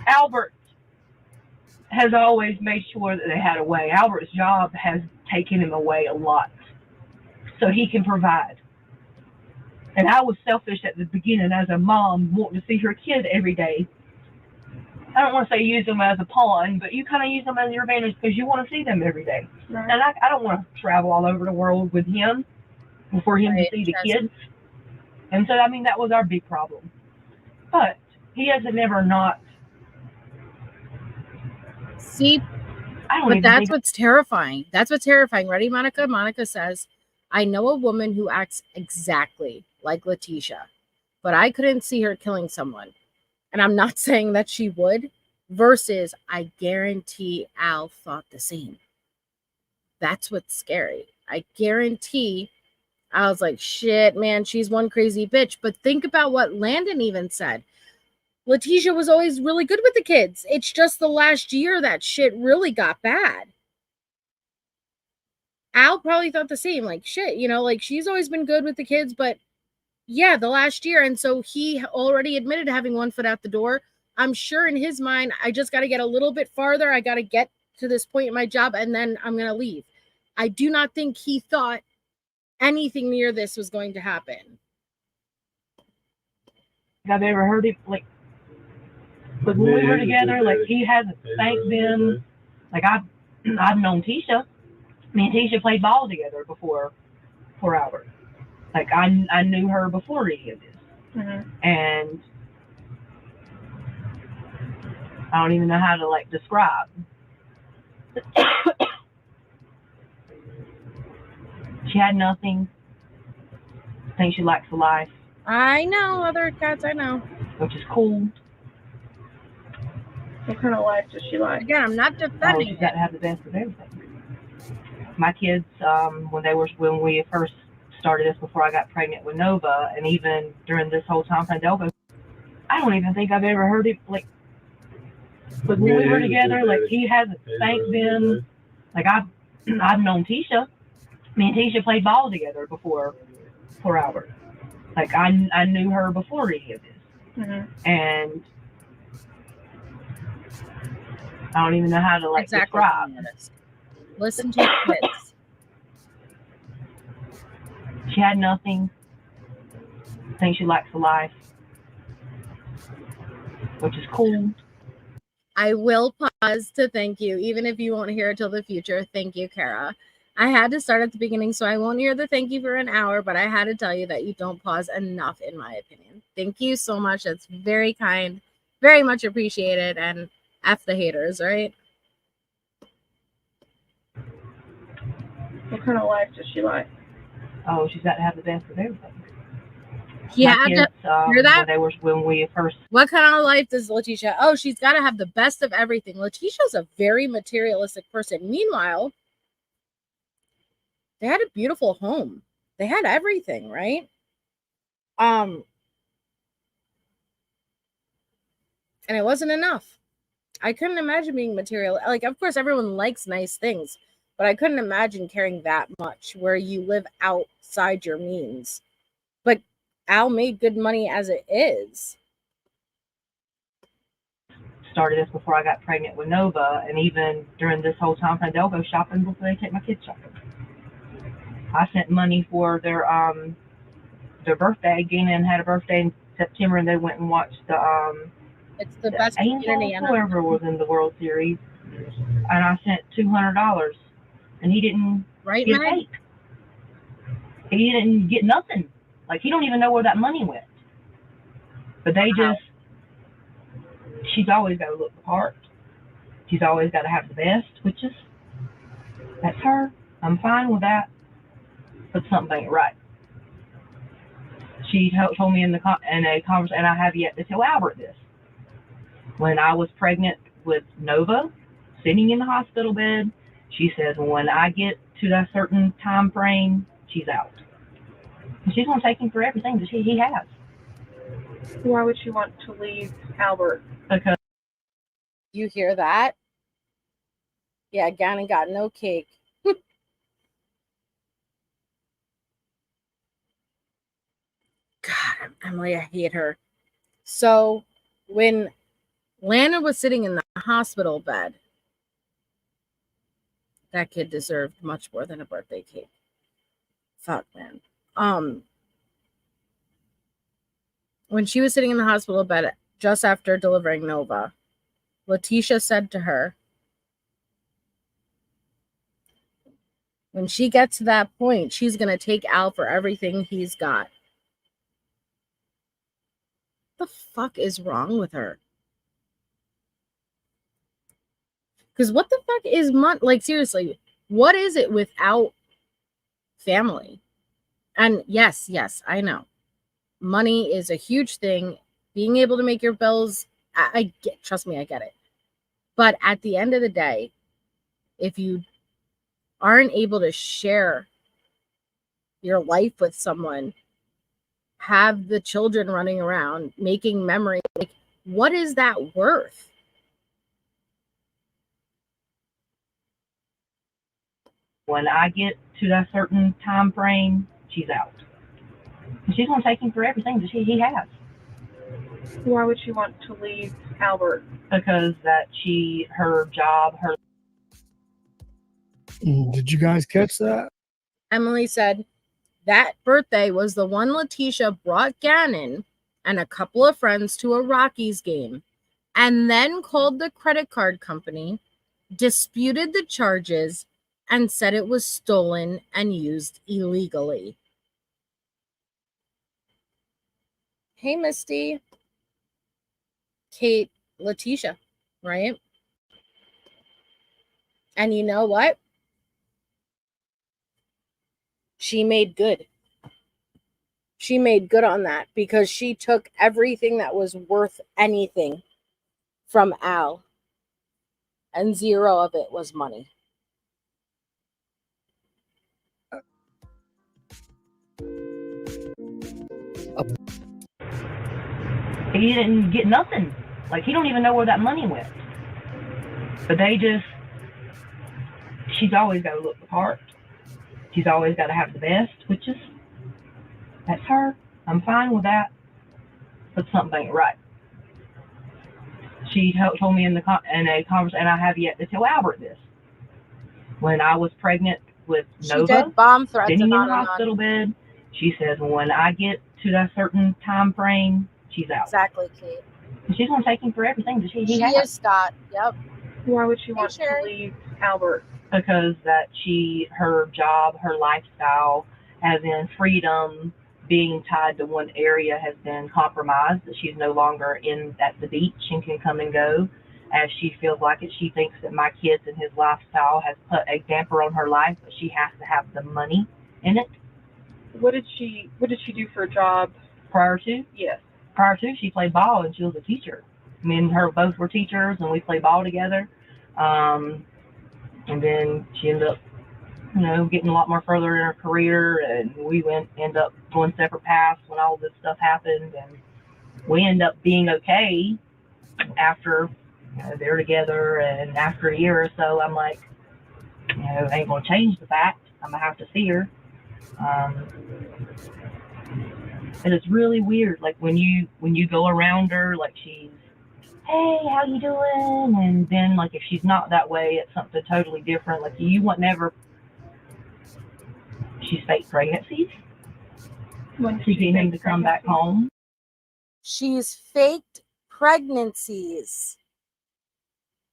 Albert has always made sure that they had a way. Albert's job has taken him away a lot. So he can provide. And I was selfish at the beginning as a mom, wanting to see her kid every day. I don't want to say use them as a pawn, but you kind of use them as your advantage because you want to see them every day. Right. And I don't want to travel all over the world with him for him to see the kids. And so, I mean, that was our big problem. But he has never not. See, but that's what's terrifying. That's what's terrifying. Ready, Monica? Monica says, I know a woman who acts exactly like Leticia, but I couldn't see her killing someone. And I'm not saying that she would, versus I guarantee Al thought the same. That's what's scary. I guarantee I was like, shit, man, she's one crazy bitch. But think about what Landon even said. Leticia was always really good with the kids. It's just the last year that shit really got bad. Al probably thought the same. Like, shit, you know, like she's always been good with the kids, but yeah, the last year. And so he already admitted to having one foot out the door. I'm sure in his mind, I just got to get a little bit farther. I got to get to this point in my job and then I'm going to leave. I do not think he thought anything near this was going to happen. I've ever heard it, like when we were together, like he hasn't thanked them. Like I've known Tisha. Me and Tisha played ball together before 4 hours. Like I knew her before any of this. Mm-hmm. And I don't even know how to like describe. She had nothing. I think she likes the life. I know other cats, I know. Which is cool. What kind of life does she like? Again, I'm not defending. She's got to have the best of everything. My kids, when we first started this before I got pregnant with Nova, and even during this whole time pandemic, I don't even think I've ever heard it like. But when we were together, like he hasn't thanked them. Like I've known Tisha. Me and Tisha played ball together before 4 hours. Like I knew her before any of this. Mm-hmm. And I don't even know how to like describe. Listen to your kids. She had nothing. I think she likes the life. Which is cool. I will pause to thank you, even if you won't hear it till the future. Thank you, Kara. I had to start at the beginning, so I won't hear the thank you for an hour, but I had to tell you that you don't pause enough, in my opinion. Thank you so much. That's very kind, very much appreciated, and F the haters, right? What kind of life does she like? Oh, she's got to have the best of everything. Yeah, kids, hear that? When we first. What kind of life does Leticia? Oh, she's got to have the best of everything. Leticia's a very materialistic person. Meanwhile, they had a beautiful home. They had everything, right? And it wasn't enough. I couldn't imagine being material. Like, of course, everyone likes nice things, but I couldn't imagine caring that much where you live outside your means. But Al made good money as it is. Started this before I got pregnant with Nova, and even during this whole time, they'll go shopping before they take my kids shopping. I sent money for their birthday. Ganon had a birthday in September, and they went and watched it's the best community. Whoever was in the World Series, and I sent $200, and he didn't get paid. He didn't get nothing. Like, he don't even know where that money went. But they just, she's always got to look the part. She's always got to have the best, which is, that's her. I'm fine with that. But something ain't right. She told me in a conversation, and I have yet to tell Albert this. When I was pregnant with Nova, sitting in the hospital bed, she says, when I get to that certain time frame, she's out. And she's going to take him for everything that he has. Why would she want to leave Albert? Because You hear that? Yeah, Ganon got no cake. God, Emily, I hate her. So when Landon was sitting in the hospital bed, that kid deserved much more than a birthday cake. Fuck, man. When she was sitting in the hospital bed just after delivering Nova, Leticia said to her, when she gets to that point, she's going to take Al for everything he's got. What the fuck is wrong with her? Because what the fuck is money? Like, seriously, what is it without family? And yes, I know. Money is a huge thing. Being able to make your bills, I get, trust me, I get it. But at the end of the day, if you aren't able to share your life with someone, have the children running around, making memories, like, what is that worth? when I get to that certain time frame, she's out. And she's going to take him for everything that he has. Why would she want to leave Albert? Because that her job, her... Did you guys catch that? Emily said that birthday was the one Leticia brought Ganon and a couple of friends to a Rockies game, and then called the credit card company, disputed the charges, and said it was stolen and used illegally. Hey, Misty. Kate, Leticia, right? And you know what? She made good. She made good on that because she took everything that was worth anything from Al, and zero of it was money. He didn't get nothing. Like, he don't even know where that money went. But they just... She's always got to look the part. She's always got to have the best, which is... That's her. I'm fine with that. But something ain't right. She told me in a conversation, and I have yet to tell Albert this. When I was pregnant with Nova, she did bomb threats sitting in the on hospital bed, she says, when I get to that certain time frame, she's out. Exactly, Kate. And she's going to take him for everything that he has. She is Scott. Yep. Why would she want to leave Albert? Because that her job, her lifestyle, as in freedom, being tied to one area has been compromised, that she's no longer at the beach and can come and go as she feels like it. She thinks that my kids and his lifestyle has put a damper on her life, but she has to have the money in it. What did she do for a job? Prior to? Yes. Prior to, she played ball and she was a teacher. Me and her both were teachers and we played ball together. And then she ended up, getting a lot more further in her career, and we end up going separate paths when all this stuff happened, and we end up being okay after they're together. And after a year or so, I'm like, it ain't gonna change the fact I'm gonna have to see her. And it's really weird, like when you go around her, like she's, hey, how you doing? And then, like, if she's not that way, it's something totally different. Like, you would never... She's fake pregnancies. To get him to come back home. She's faked pregnancies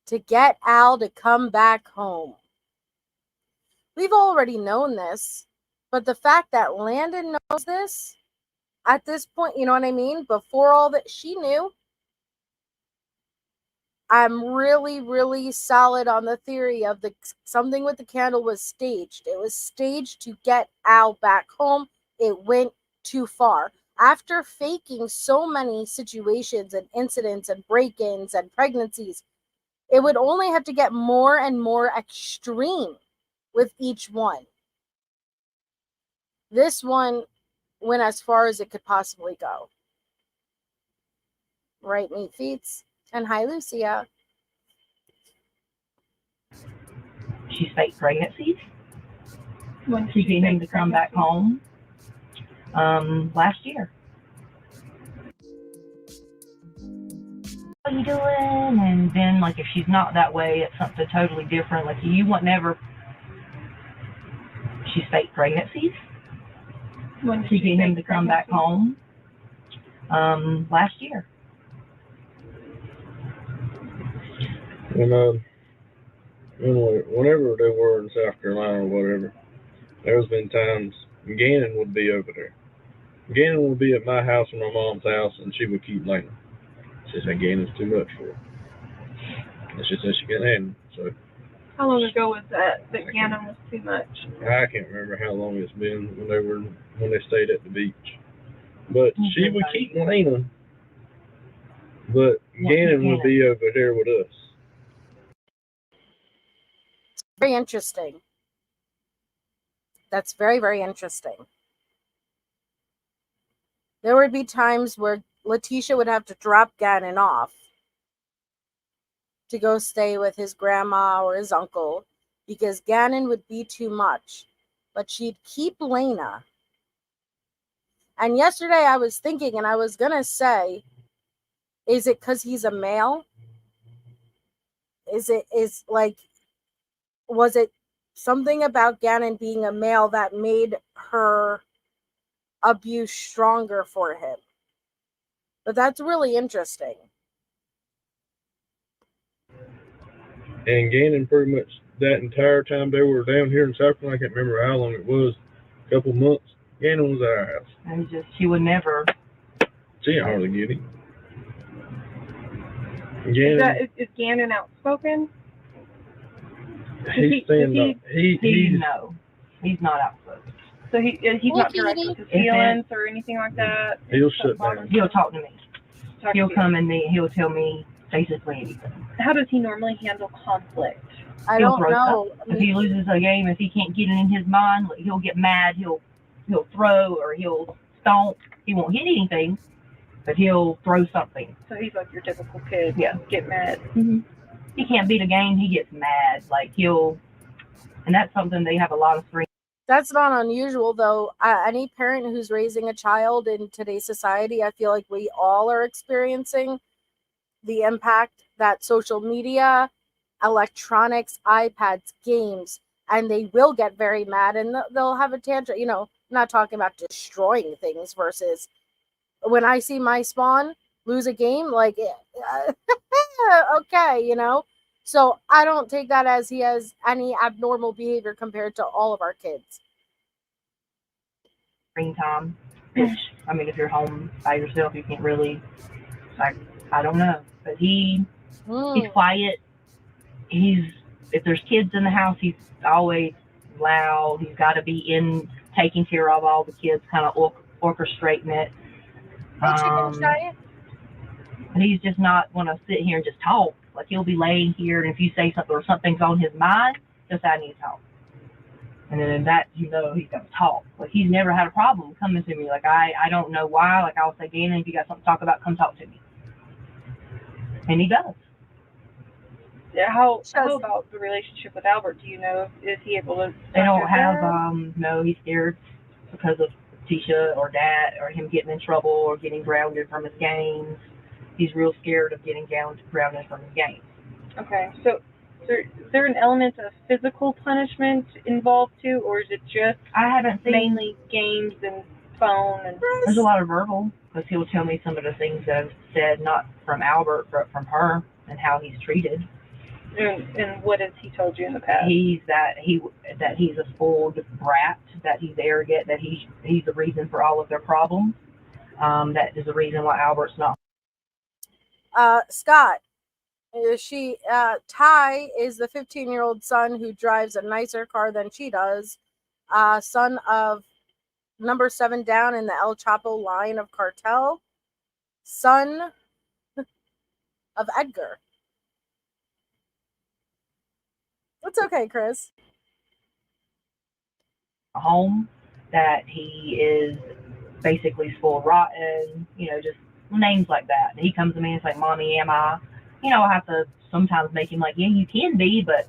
to get Al to come back home. We've already known this. But the fact that Landon knows this at this point, you know what I mean? Before all that, she knew. I'm really, really solid on the theory of something with the candle was staged. It was staged to get Al back home. It went too far. After faking so many situations and incidents and break-ins and pregnancies, it would only have to get more and more extreme with each one. This one went as far as it could possibly go. Right, Meat Feets? And hi, Lucia. She's fake pregnancies. When did She she get him fake to come back home last year. What are you doing? And then, like, if she's not that way, it's something totally different. Like, you would never. She's fake pregnancies. When did She she get him fake to come back pregnancy? home last year. Whenever they were in South Carolina or whatever, there's been times Ganon would be over there. Ganon would be at my house or my mom's house, and she would keep Lena. She said Ganon's too much for her. And she said she couldn't handle it. So How long ago was that Ganon was too much? I can't remember how long it's been when they stayed at the beach. But she would keep Lena, but Ganon would be over there with us. Very interesting. That's very, very interesting. There would be times where Leticia would have to drop Ganon off to go stay with his grandma or his uncle because Ganon would be too much. But she'd keep Lena. And yesterday I was thinking, and I was going to say, is it because he's a male? Was it something about Ganon being a male that made her abuse stronger for him? But that's really interesting. And Ganon pretty much that entire time they were down here in South Carolina, I can't remember how long it was, a couple months, Ganon was at our house. And she would never. She didn't hardly get him. Is Ganon outspoken? He's no, he's not outspoken. So he's not direct with his feelings or anything like that? He'll shut down. He'll talk to me. He'll come and he'll tell me basically anything. How does he normally handle conflict? I don't know. If he loses a game, if he can't get it in his mind, he'll get mad. He'll throw or he'll stomp. He won't hit anything, but he'll throw something. So he's like your typical kid. Yeah. Get mad. Mm-hmm. He can't beat a game. He gets mad. Like and that's something they have a lot of strength. That's not unusual, though. Any parent who's raising a child in today's society, I feel like we all are experiencing the impact that social media, electronics, iPads, games, and they will get very mad and they'll have a tantrum. You know, I'm not talking about destroying things versus when I see my spawn lose a game, like, okay, you know. So I don't take that as he has any abnormal behavior compared to all of our kids. Screen time. Which, I mean, if you're home by yourself, you can't really, like, I don't know. But he's quiet. If there's kids in the house, he's always loud. He's got to be in taking care of all the kids, kind of orchestrating it. And he's just not going to sit here and just talk. Like, he'll be laying here, and if you say something or something's on his mind, he'll say, I need to talk. And then that, you know, he's going to talk. Like, he's never had a problem coming to me. Like, I don't know why. Like, I'll say, Ganon, if you got something to talk about, come talk to me. And he does. Yeah, how about the relationship with Albert? Do you know, is he able to? They don't have, no, he's scared because of Leticia or Dad or him getting in trouble or getting grounded from his games. He's real scared of getting grounded from his games. Okay, so is there an element of physical punishment involved too, or is it just mainly games and phone? And there's a lot of verbal, because he'll tell me some of the things that I've said, not from Albert, but from her, and how he's treated. And what has he told you in the past? He's that he's a spoiled brat, that he's arrogant, that he's the reason for all of their problems. That is the reason why Albert's not. Scott, Ty is the 15-year-old son who drives a nicer car than she does. Son of number 7 down in the El Chapo line of cartel. Son of Edgar. It's okay, Chris. Home, that he is basically spoiled rotten, just names like that. And he comes to me and it's like, Mommy, am I? I have to sometimes make him like, yeah, you can be, but,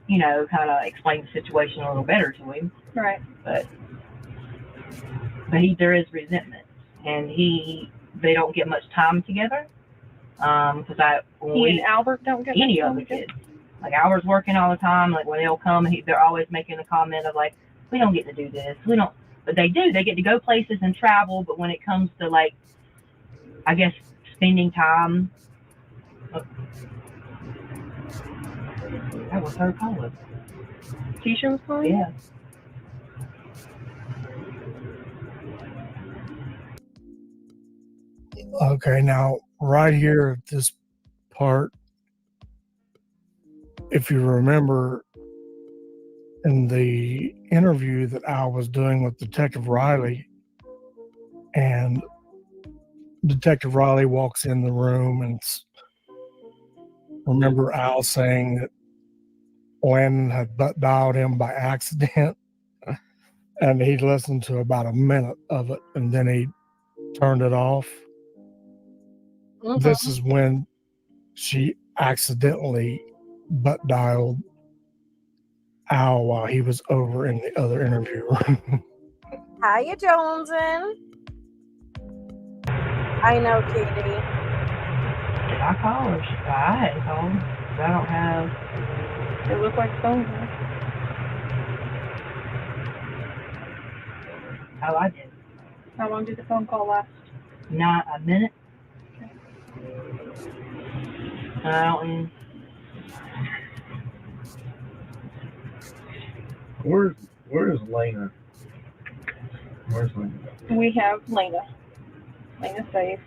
kind of explain the situation a little better to him. Right. But there is resentment, and they don't get much time together. Because he and Albert don't get any of the kids. Like, Albert's working all the time. Like, when they'll come, they're always making a comment of like, we don't get to do this. We don't, but they do. They get to go places and travel. But when it comes to, like, I guess spending time. That was her calling. Tisha was calling? Yeah. Okay, now right here at this part, if you remember in the interview that Al was doing with Detective Riley, and Detective Riley walks in the room, and remember Al saying that Landon had butt dialed him by accident, and he listened to about a minute of it, and then he turned it off. This is when she accidentally butt dialed Al while he was over in the other interview room. How you jonesing? I know, Katie. Did I call her? I hadn't called. I don't have. It looked like phone. Oh, I did. How long did the phone call last? Not a minute. I don't. Where's Lena? Where's Lena? We have Lena. Lena's safe.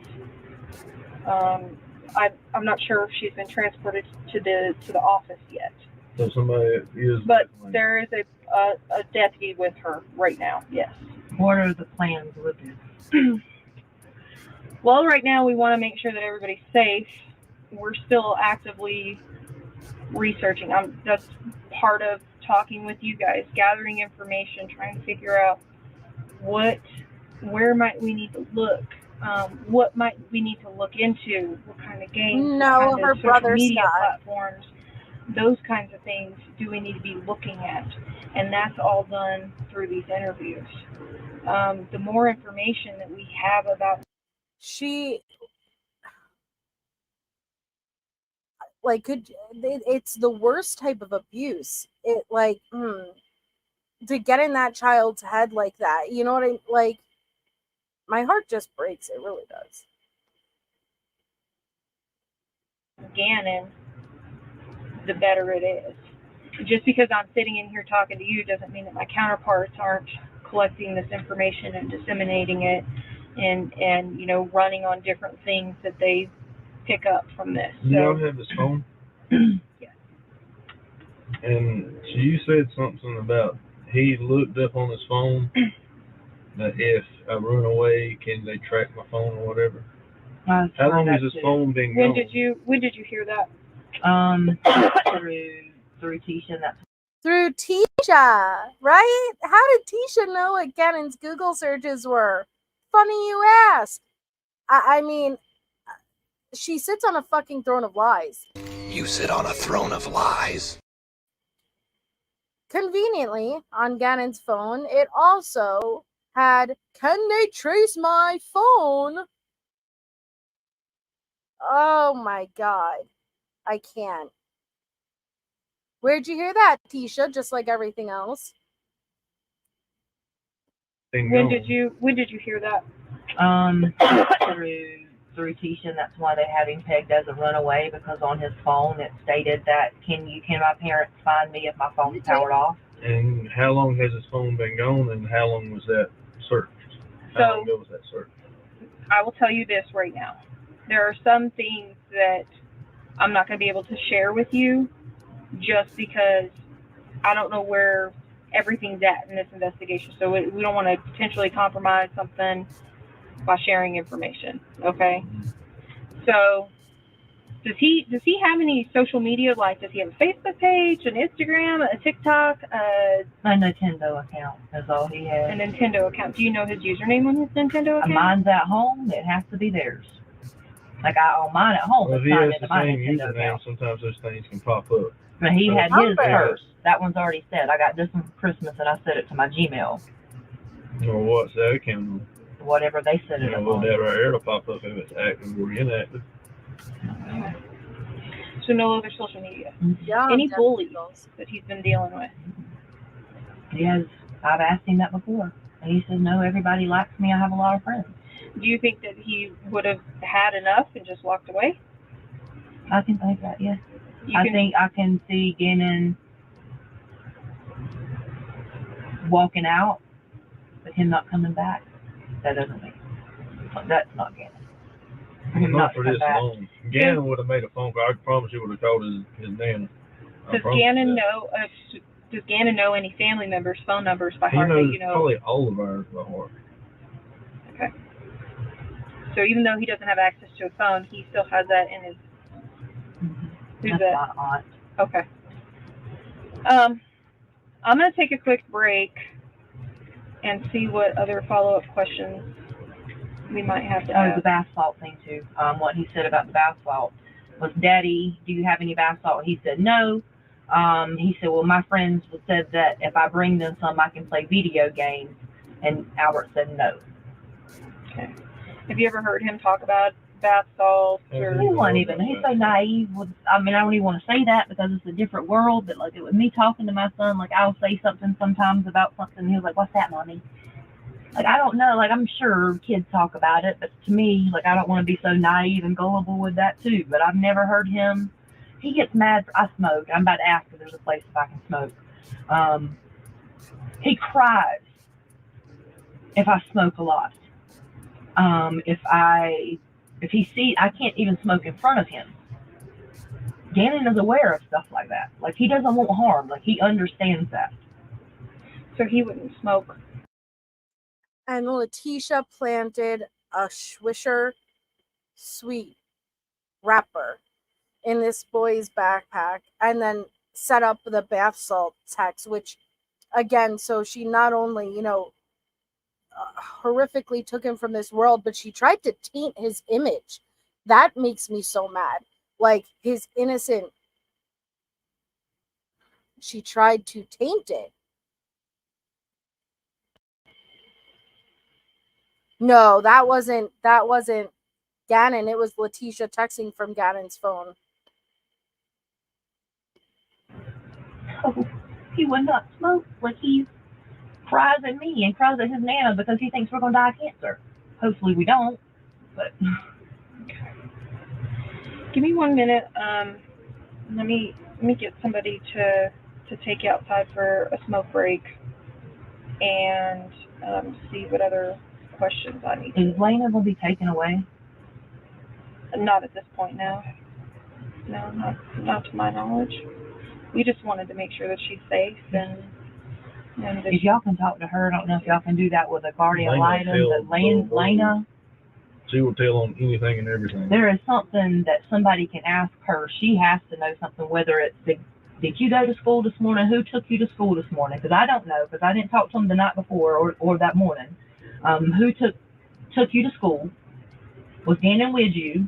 I'm not sure if she's been transported to the office yet. So somebody is. But there is a deputy with her right now. Yes. What are the plans with this? Well, right now we want to make sure that everybody's safe. We're still actively researching. That's part of talking with you guys, gathering information, trying to figure out where might we need to look, what might we need to look into, what kind of games, No, her brother media Scott. platforms, those kinds of things do we need to be looking at, and that's all done through these interviews. The more information that we have about it's the worst type of abuse. It to get in that child's head like that, you know what I like? My heart just breaks. It really does. Ganon, the better it is. Just because I'm sitting in here talking to you doesn't mean that my counterparts aren't collecting this information and disseminating it and running on different things that they pick up from this. You don't have his phone? Yes. And so you said something about he looked up on his phone that if I run away, can they track my phone or whatever? How long has his phone been gone? When did you hear that? Through Tisha. Through Tisha, right? How did Tisha know what Ganon's Google searches were? Funny you ask. I mean, she sits on a fucking throne of lies. You sit on a throne of lies. Conveniently, on Ganon's phone, it also had, can they trace my phone? Oh my God. I can't. Where'd you hear that, Tisha? Just like everything else. When did you hear that? through Tisha, and that's why they have him pegged as a runaway, because on his phone it stated that can my parents find me if my phone's powered off? And how long has his phone been gone, and how long was that search? How long ago was that search? I will tell you this right now. There are some things that I'm not going to be able to share with you just because I don't know where everything's at in this investigation. So we don't want to potentially compromise something by sharing information. Okay. So does he have any social media? Like, does he have a Facebook page, an Instagram, a TikTok, A Nintendo account is all he has. a Nintendo account? Do you know his username on his Nintendo account? Mine's at home. It has to be theirs. Like on mine at home. Well, if it's he signed has into the my same Nintendo username, account. sometimes those things can pop up. But he had his Okay. first. That one's already set. I got this one for Christmas, and I set it to my Gmail. Or what's that account? Whatever they set it up Well, on. that right there will pop up if it's active or inactive. So no other social media. Yeah. Any definitely bullies those. that he's been dealing with? I've asked him that before, and he says, no, everybody likes me. I have a lot of friends. Do you think that he would have had enough and just walked away? I can think that, yes. You I can- think I can see Ganon walking out, but him not coming back. That doesn't make sense. That's not Ganon. Him Not for coming this back. long. Ganon would have made a phone call. I promise you would have called his nana. I Does promise you Ganon that. know? Does Ganon know any family members' phone numbers by He heart that knows you know? probably all of ours by heart. Okay. So even though he doesn't have access to a phone, he still has that in his. Who's That's that? my aunt. Okay. I'm gonna take a quick break and see what other follow-up questions we might have to Oh, ask. the bath salt thing too. What he said about the bath salt was, Daddy, do you have any bath salt? He said no. He said, well, my friends said that if I bring them some, I can play video games. And Albert said no. Okay. Have you ever heard him talk about bath salts or? He wasn't even. He's so naive. I don't even want to say that because it's a different world. But like with me talking to my son, like I'll say something sometimes about something. And he's like, "What's that, Mommy?" Like I don't know. Like I'm sure kids talk about it, but to me, like I don't want to be so naive and gullible with that too. But I've never heard him. He gets mad. I smoke. I'm about to ask if there's a place if I can smoke. He cries if I smoke a lot. If he sees, I can't even smoke in front of him. Ganon is aware of stuff like that. Like he doesn't want harm. Like he understands that. So he wouldn't smoke. And Leticia planted a Swisher sweet wrapper in this boy's backpack and then set up the bath salt text, which again, so she not only, horrifically took him from this world, but she tried to taint his image. That makes me so mad. Like his innocent, she tried to taint it. No, that wasn't Ganon. It was Leticia texting from Ganon's phone. Oh, he would not smoke. Like he cries at me and cries at his nana because he thinks we're gonna die of cancer. Hopefully we don't. But Give me 1 minute. Let me get somebody to take you outside for a smoke break and see what other questions I need. is Lena gonna be taken away? Not at this point now. No, not to my knowledge. We just wanted to make sure that she's safe and that If y'all can talk to her, I don't know if y'all can do that with a guardian Lena lighter, but tells Lena, She will tell on anything and everything. there is something that somebody can ask her. She has to know something, whether it's did you go to school this morning? Who took you to school this morning? Because I don't know, because I didn't talk to them the night before or that morning. Who took you to school? Was Ganon with you?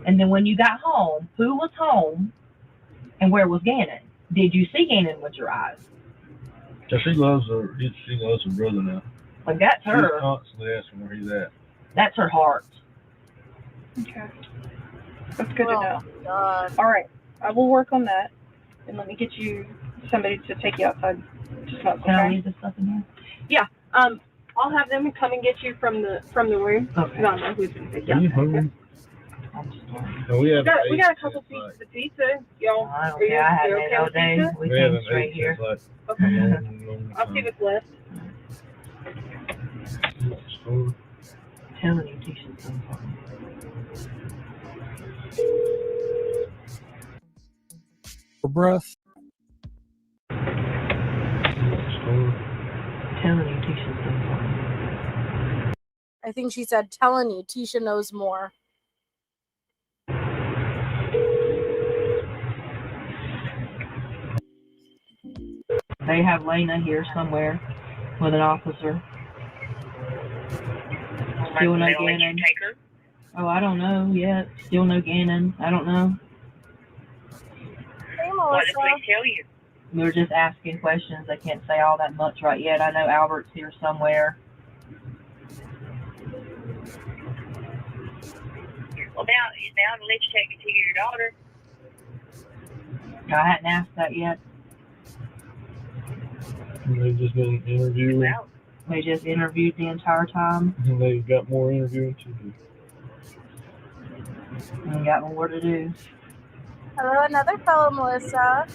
And then when you got home, who was home? And where was Ganon? Did you see Ganon with your eyes? So she loves her brother now. Like that's She's her. constantly asking where he's at. That's her heart. Okay. That's good to know. God. All right. I will work on that. And let me get you somebody to take you outside to smoke, Can I okay? leave this stuff in here? On I'll have them come and get you from the room. Okay. I don't know who's gonna pick you Are you up. hungry? I'm starving. No, we We got a couple pieces of pizza. Y'all, I don't are you, care. I you haven't ate okay all with day. pizza? We We came haven't straight ate here. since like Okay. long I'll see what's left. time. Telling you, Tisha's so funny. For breath. Telling you, Tisha's so funny. I think she said, telling you, Tisha knows more. They have Lena here somewhere with an officer. Still no Ganon. Oh, I don't know yet. Still no Ganon. I don't know. Hey, What did Melissa. police tell you? We're just asking questions. They can't say all that much right yet. I know Albert's here somewhere. Well, now to let you take me to your daughter. I hadn't asked that yet. They've just been interviewing. Well, They just interviewed the entire time And they've got more interviewing to do. and got more to do. Hello, another fellow Melissa.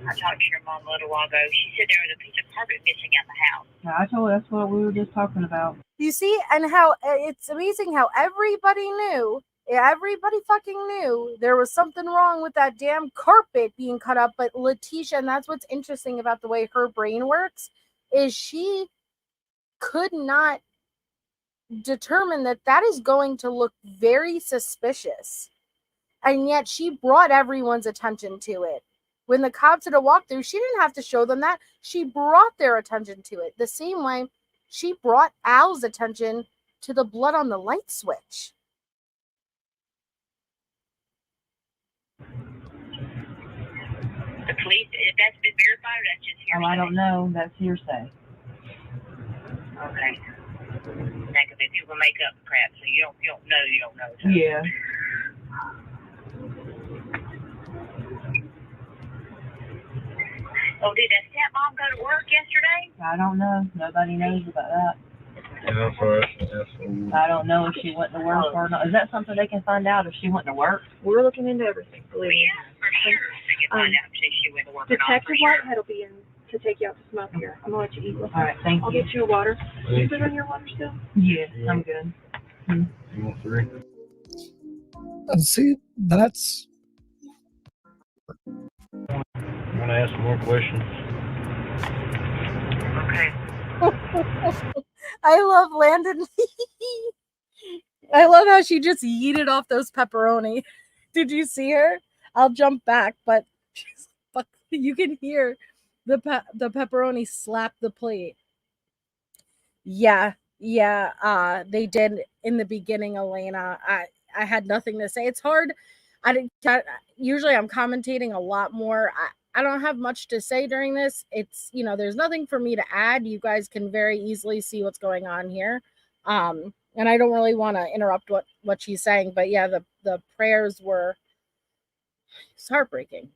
I talked to your mom a little while ago. She said there was a piece of carpet missing out the house. Now, I told her that's what we were just talking about. You see, and how it's amazing how everybody knew, everybody fucking knew there was something wrong with that damn carpet being cut up. But Leticia, and that's what's interesting about the way her brain works, is she could not determine that that is going to look very suspicious. And yet she brought everyone's attention to it. When the cops did a walkthrough, she didn't have to show them that. She brought their attention to it. The same way she brought Al's attention to the blood on the light switch. The police, if that's been verified, or that's just hearsay? Oh, I don't know. That's hearsay. Okay. Now, because if people make up crap, so you don't know. So. Yeah. Oh, did that stepmom go to work yesterday? I don't know. Nobody knows about that. Yeah, for us, that's I don't know if she went to work or not. Is that something they can find out if she went to work? We're looking into everything. Believe me. Yeah, for sure. They can find out if she went to work or not. Detective For sure. Whitehead will be in to take you out to some up here. I'm gonna let you eat. All right, thank I'll you. get you a water. You Thank good you. on your water still? Yeah, I'm good. You want 3? And see, that's I'm gonna ask more questions. Okay. I love Landon. I love how she just yeeted off those pepperoni. Did you see her? I'll jump back, but she's, you can hear the pepperoni slap the plate. Yeah, they did in the beginning, Elena. I had nothing to say. It's hard. Usually I'm commentating a lot more. I don't have much to say during this. It's, there's nothing for me to add. You guys can very easily see what's going on here. And I don't really want to interrupt what she's saying, but yeah, the prayers were, it's heartbreaking.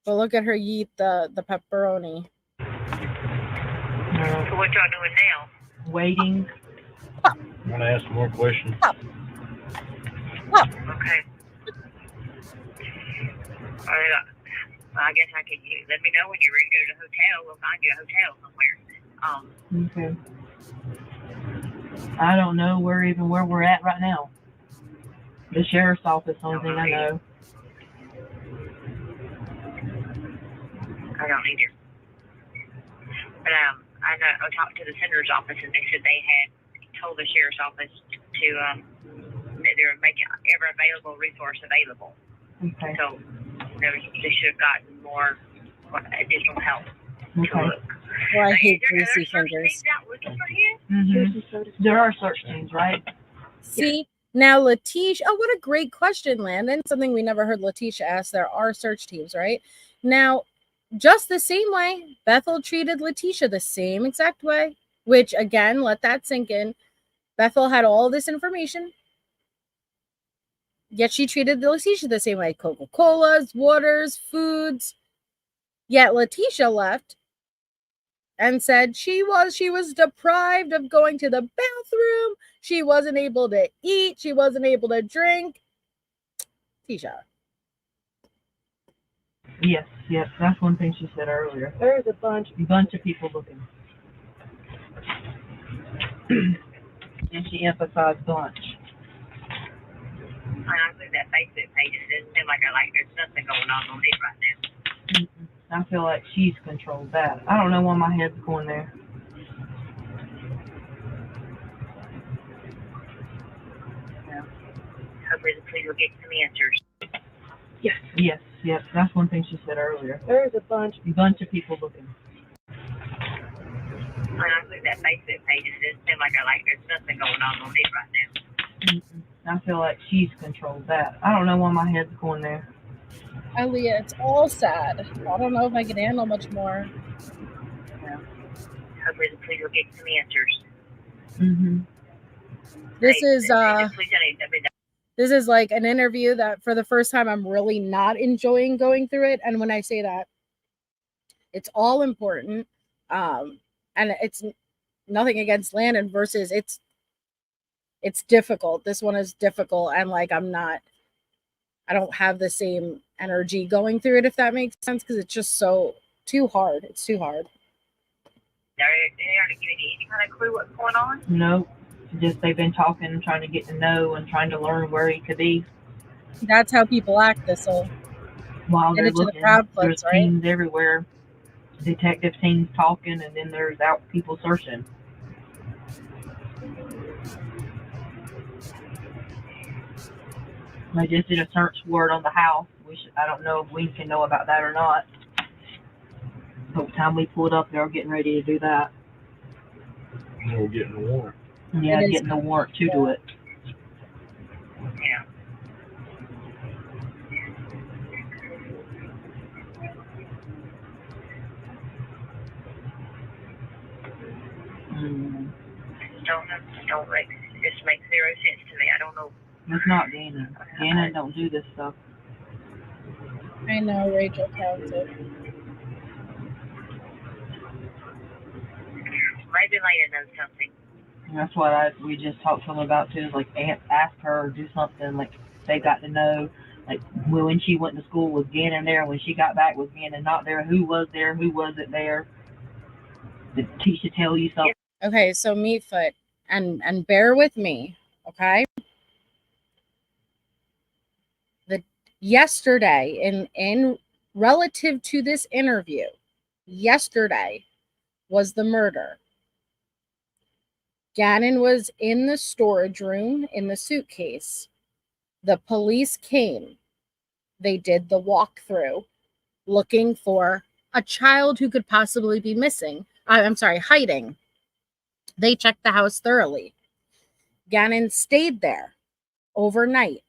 But look at her yeet the pepperoni. So what y'all doing now? Waiting. I'm gonna ask more questions. Okay. All right. I guess I could. Let me know when you're ready to go to the hotel. We'll find you a hotel somewhere. Okay. I don't know where we're at right now. The sheriff's office, only thing I know. I don't either. But I know I talked to the senator's office, and they said they had told the sheriff's office to that they were making every available resource available. Okay. So they should have gotten more additional help to look. Well, I hate Is there greasy other search fingers. teams out looking for him? There are search teams, right? See, now Leticia, oh, what a great question, Landon. Something we never heard Leticia ask. There are search teams, right? Now, just the same way, Bethel treated Leticia the same exact way, which, again, let that sink in. Bethel had all this information, yet she treated Leticia the same way. Coca-Colas, waters, foods. Yet Leticia left and said she was deprived of going to the bathroom. She wasn't able to eat. She wasn't able to drink. Tisha. Yes, that's one thing she said earlier. There's a bunch of people looking. And she emphasized bunch. I look at that Facebook page, it doesn't seem like there's nothing going on it right now. I feel like she's controlled that. I don't know why my head's going there. Yeah. Hopefully the police will get some answers. Yes, that's one thing she said earlier. There's a bunch of people looking. I look at that Facebook page, it doesn't seem like there's nothing going on it right now. I feel like she's controlled that. I don't know why my head's going there. Aaliyah, it's all sad. I don't know if I can handle much more. Yeah. Hopefully the police will get some answers. This is like an interview that for the first time I'm really not enjoying going through it. And when I say that, it's all important. And it's nothing against Landon versus it's difficult. This one is difficult. And like, I don't have the same energy going through it, if that makes sense. Cause it's just too hard. It's too hard. They aren't giving you any kind of clue what's going on? No. Just they've been talking and trying to get to know and trying to learn where he could be. That's how people act this whole while they're looking. There's right? teams everywhere. Detective teams talking, and then there's out people searching. They just did a search warrant on the house. I don't know if we can know about that or not. By the time we pulled up, they were getting ready to do that. We're getting a warrant. Yeah, getting the warrant to do it. Yeah. This makes zero sense to me. I don't know. It's not Ganon. Ganon don't do this stuff. I know, Rachel counts it. Maybe Landon knows something. And that's what we just talked to him about too. Is like ask her or do something. Like they got to know. Like when she went to school, was Ganon there? When she got back, was Ganon not there? Who was there? Who wasn't there? Did Tisha tell you something? Okay, so Meatfoot, and bear with me, okay? Yesterday, in relative to this interview, yesterday was the murder. Ganon was in the storage room in the suitcase. The police came. They did the walkthrough looking for a child who could possibly be missing. Hiding. They checked the house thoroughly. Ganon stayed there overnight.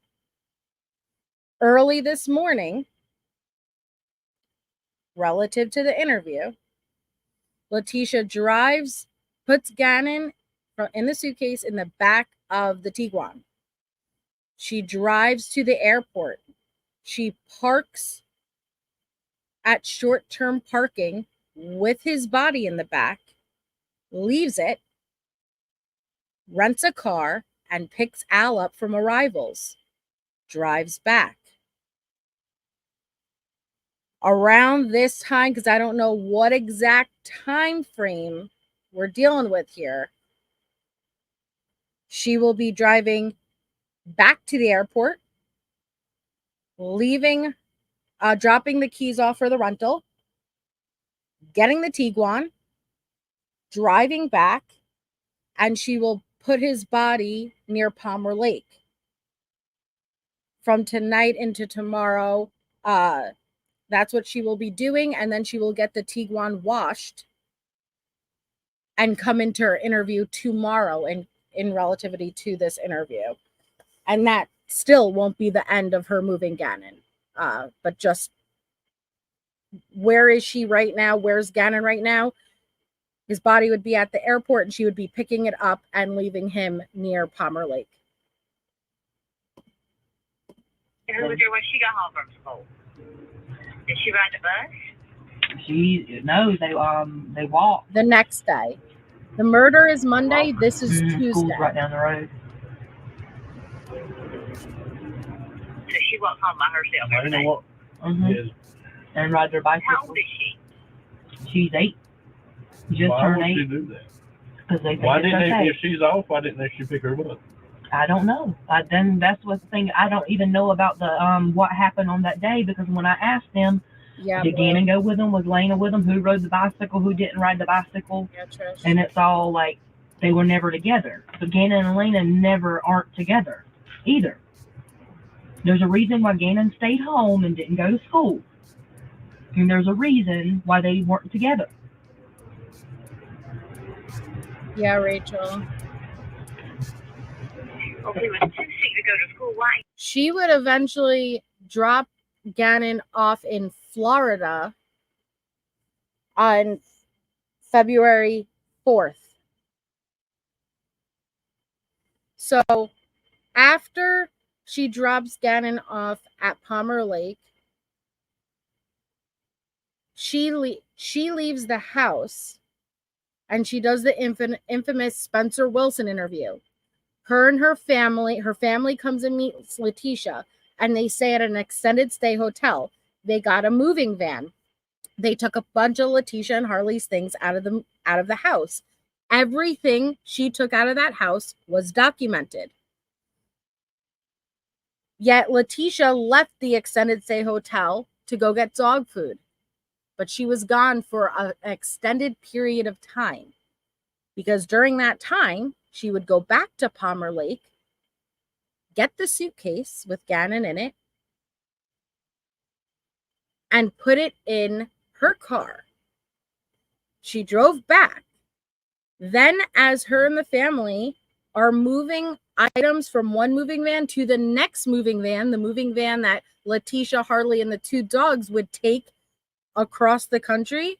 Early this morning, relative to the interview, Leticia puts Ganon in the suitcase in the back of the Tiguan. She drives to the airport. She parks at short-term parking with his body in the back, leaves it, rents a car, and picks Al up from arrivals, drives back. Around this time, because I don't know what exact time frame we're dealing with here, she will be driving back to the airport, leaving, dropping the keys off for the rental, getting the Tiguan, driving back, and she will put his body near Palmer Lake. From tonight into tomorrow, that's what she will be doing, and then she will get the Tiguan washed and come into her interview tomorrow in relativity to this interview. And that still won't be the end of her moving Ganon. But just, where is she right now? Where's Ganon right now? His body would be at the airport, and she would be picking it up and leaving him near Palmer Lake. And who was there when she got home from school? Did she ride the bus? They walk. The next day. The murder is Monday. This is Tuesday. School's right down the road. So she walks home by herself every day. Mm-hmm. And ride their bicycle. How old is she? She's 8. Just Why turned would 8. she do that? Because they think Why it's didn't okay. they, if she's off, why didn't they pick her up? I don't know. Then that's what the thing. I don't even know about the what happened on that day, because when I asked them, did Ganon go with them? Was Lena with them? Who rode the bicycle? Who didn't ride the bicycle? Yeah, Trish. And it's all like they were never together. So Ganon and Lena never aren't together either. There's a reason why Ganon stayed home and didn't go to school. And there's a reason why they weren't together. Yeah, Rachel. Well, he was too sick to go to school. Why? She would eventually drop Ganon off in Florida on February 4th. So after she drops Ganon off at Palmer Lake, she leaves the house and she does the infamous Spencer Wilson interview. Her and her family comes and meets Leticia, and they stay at an extended stay hotel. They got a moving van. They took a bunch of Leticia and Harley's things out of the house. Everything she took out of that house was documented. Yet Leticia left the extended stay hotel to go get dog food, but she was gone for an extended period of time, because during that time, she would go back to Palmer Lake, get the suitcase with Ganon in it, and put it in her car. She drove back. Then, as her and the family are moving items from one moving van to the next moving van, the moving van that Leticia, Harley, and the 2 dogs would take across the country,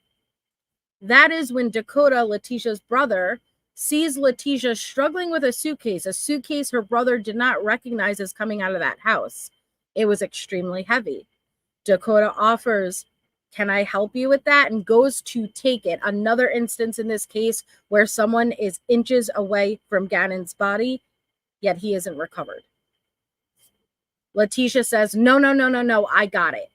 that is when Dakota, Leticia's brother, sees Leticia struggling with a suitcase her brother did not recognize as coming out of that house. It was extremely heavy. Dakota offers, "Can I help you with that?" and goes to take it. Another instance in this case where someone is inches away from Ganon's body, yet he isn't recovered. Leticia says, no, I got it.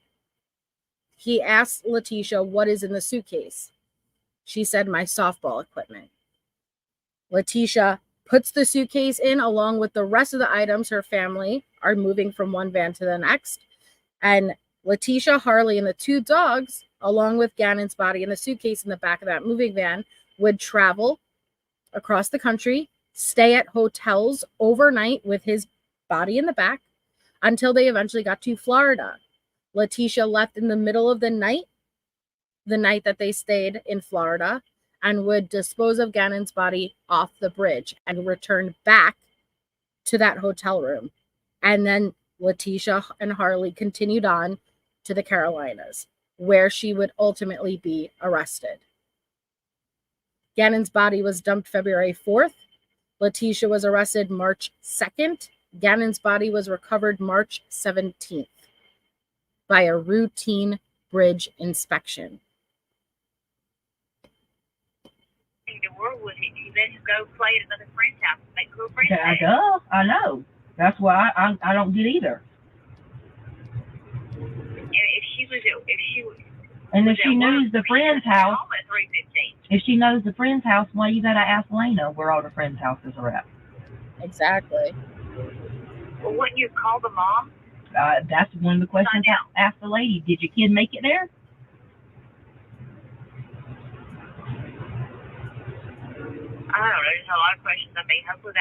He asked Leticia what is in the suitcase. She said, "My softball equipment." Leticia puts the suitcase in along with the rest of the items her family are moving from one van to the next. And Leticia, Harley, and the 2 dogs, along with Ganon's body and the suitcase in the back of that moving van, would travel across the country, stay at hotels overnight with his body in the back until they eventually got to Florida. Leticia left in the middle of the night that they stayed in Florida, and would dispose of Ganon's body off the bridge and return back to that hotel room. And then Leticia and Harley continued on to the Carolinas, where she would ultimately be arrested. Ganon's body was dumped February 4th. Leticia was arrested March 2nd. Ganon's body was recovered March 17th by a routine bridge inspection. The world was it? You let him go play at another friend's house and make cool friends. I know. That's why I don't get either. And if she knows the friend's house, home at 3:15. if she knows the friend's house, why you gotta ask Lena where all the friends' houses are at? Exactly. Well, wouldn't you call the mom? That's one of the questions I asked the lady. Did your kid make it there? I don't know. There's a lot of questions. I mean, hopefully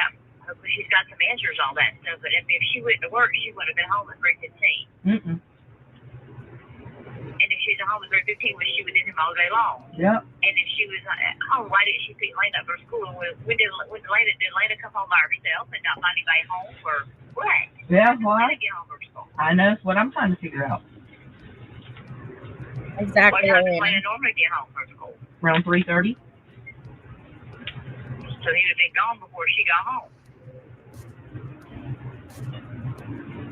she's got some answers on that stuff. But if she went to work, she would have been home at 3:15. And if she was at home at 3:15, was she with him all day long? Yep. And if she was at home, why didn't she pick Lena up for school? And did Lena come home by herself and not find anybody home for what? Yeah, why? Lena get home from school? I know. That's what I'm trying to figure out. Exactly. What time does Lena normally get home from school? Around 3:30. So he would have been gone before she got home.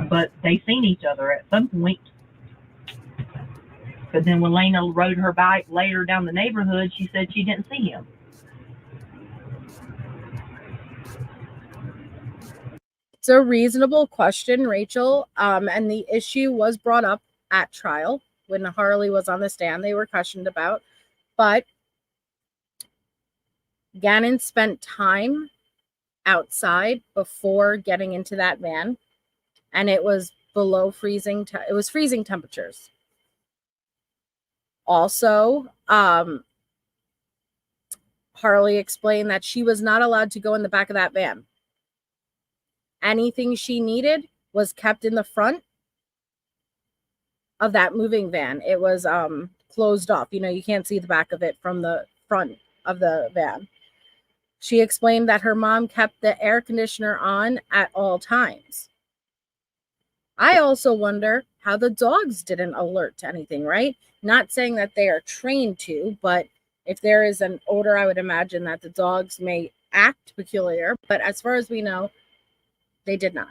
But they seen each other at some point. But then when Lena rode her bike later down the neighborhood, she said she didn't see him. It's a reasonable question, Rachel. And the issue was brought up at trial when Harley was on the stand. They were questioned about, but Ganon spent time outside before getting into that van, and it was below freezing. It was freezing temperatures. Also, Harley explained that she was not allowed to go in the back of that van. Anything she needed was kept in the front of that moving van. It was closed off. You know, you can't see the back of it from the front of the van. She explained that her mom kept the air conditioner on at all times. I also wonder how the dogs didn't alert to anything, right? Not saying that they are trained to, but if there is an odor, I would imagine that the dogs may act peculiar. But as far as we know, they did not.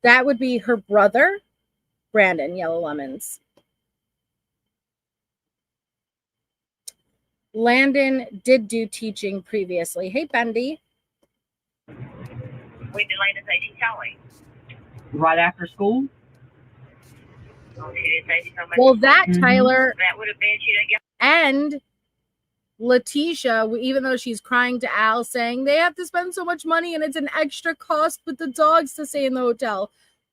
That would be her brother, Brandon, Yellow Lemons. Landon did do teaching previously. Hey, Bendy. When did Lena say she's going? Right after school? Oh, she didn't say she's coming. Well, that, Tyler, that would have been she didn't get. And Leticia, even though she's crying to Al, saying they have to spend so much money and it's an extra cost with the dogs to stay in the hotel.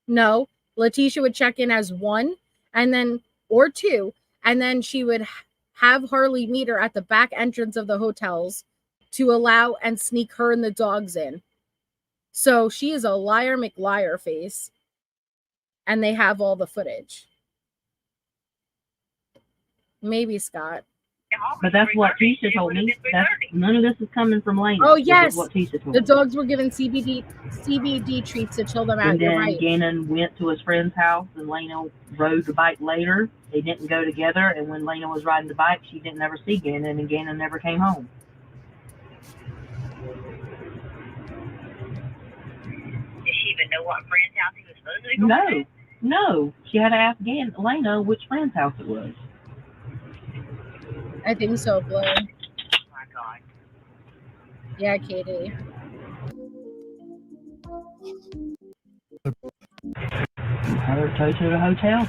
No, Leticia would check in as one and then, or two, and then she would have Harley meet her at the back entrance of the hotels to allow and sneak her and the dogs in. So she is a liar McLiar face. And they have all the footage. Maybe Scott. But that's what Tisha told me. None of this is coming from Lane. Oh, yes. What Tisha told the me. dogs were given CBD treats to chill them out. And then You're right. Ganon went to his friend's house and Lena rode the bike later. They didn't go together. And when Lena was riding the bike, she didn't ever see Ganon, and Ganon never came home. Did she even know what friend's house he was supposed to be going to? No. She had to ask Lena which friend's house it was. I think so, Blue. Oh my God. Yeah, Katie. Have her towed to the hotel.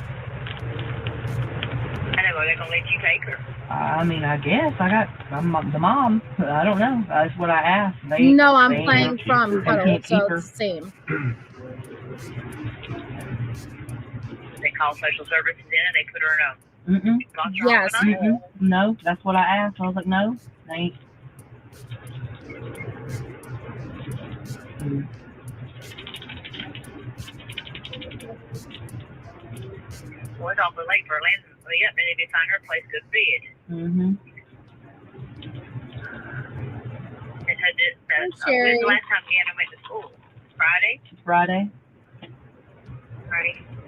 I know, are they going to let you take her? I mean, I guess. I'm the mom. I don't know. That's what I asked. No, I'm playing from Huddle, so it's the same. They call social services in and they put her in a... Yes. No, that's what I asked. I was like, no, they ain't. Well, it's awfully late for Landon. Well, yeah, they need to find her place good fed. And when's the last time Ganon went to school? Friday? Friday.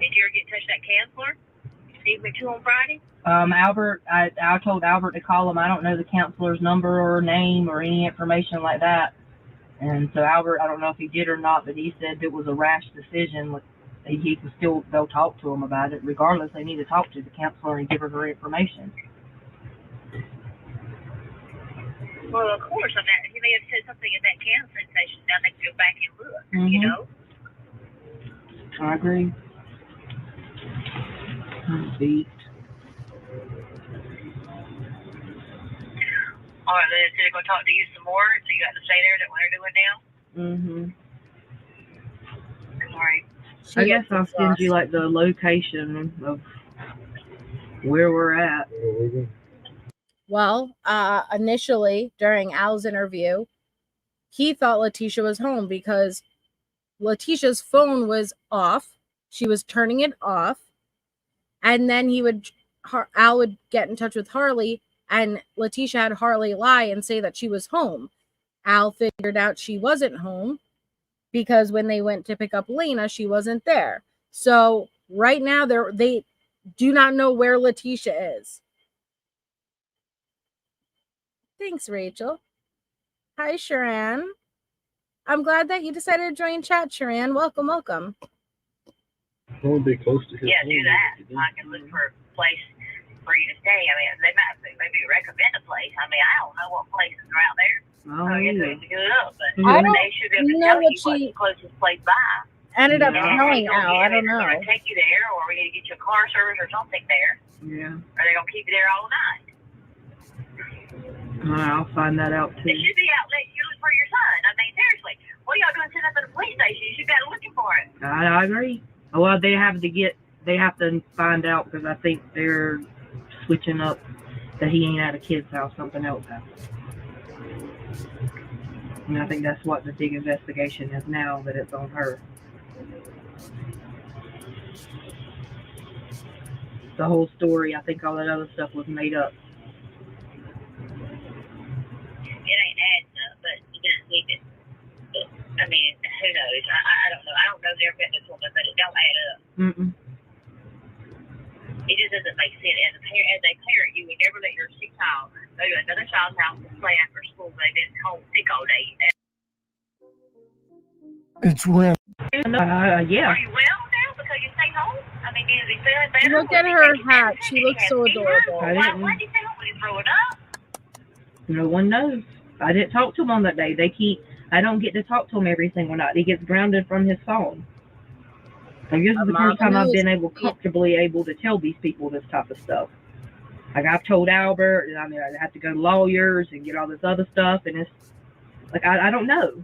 Did you ever get in touch with that counselor? See me too on Friday? Albert, I told Albert to call him. I don't know the counselor's number or name or any information like that. And so Albert, I don't know if he did or not, but he said it was a rash decision. He can still go talk to him about it. Regardless, they need to talk to the counselor and give her information. Well, of course, on that, he may have said something in that counseling session. Now they can go back and look, you know? I agree. Beat. All right, then they're going to talk to you some more, so you got to stay there. Is that what they're doing now? All right. I guess I'll send you like the location of where we're at. Well, initially during Al's interview, he thought Leticia was home because Leticia's phone was off. She was turning it off. And then Al would get in touch with Harley, and Leticia had Harley lie and say that she was home. Al figured out she wasn't home because when they went to pick up Lena, she wasn't there. So right now they do not know where Leticia is. Thanks, Rachel. Hi, Sharan. I'm glad that you decided to join chat, Sharan. Welcome. Only be close to his Yeah, home. do that. I can look for a place for you to stay. I mean, they might maybe recommend a place. I mean, I don't know what places are out there. I guess we have to look up, but I don't they should be able to know tell what you what's the closest place by. ended up Yeah. telling They told Al. you, I don't they're know. going to take you there, or we need to get you a car service or something there, Yeah. or they're going to keep you there all night. I'll find that out They too. should be out letting you look for your son. I mean, seriously, what are y'all doing sitting up at the police station? You should be out looking for it. I agree. Well, they have to find out because I think they're switching up that he ain't at a kid's house, something else happened. And I think that's what the big investigation is now, that it's on her. The whole story, I think all that other stuff was made up. It ain't adding up, but you just need to. I mean, who knows? I don't know. I don't know their met this woman, but it don't add up. Mm-mm. It just doesn't make sense. As a parent, you would never let your sick child go to another child's house and play after school. They've been home sick all day. It's rent. Yeah. Are you well now because you stayed home? I mean, is he feeling better? Look at her hat. She looks so adorable. I didn't- Why did you stay home? Was he throwing up? No one knows. I didn't talk to him on that day. I don't get to talk to him every single night. He gets grounded from his phone. And this is the first time I've been comfortably able to tell these people this type of stuff. Like, I've told Albert, and I mean, I have to go to lawyers and get all this other stuff, and it's like, I don't know.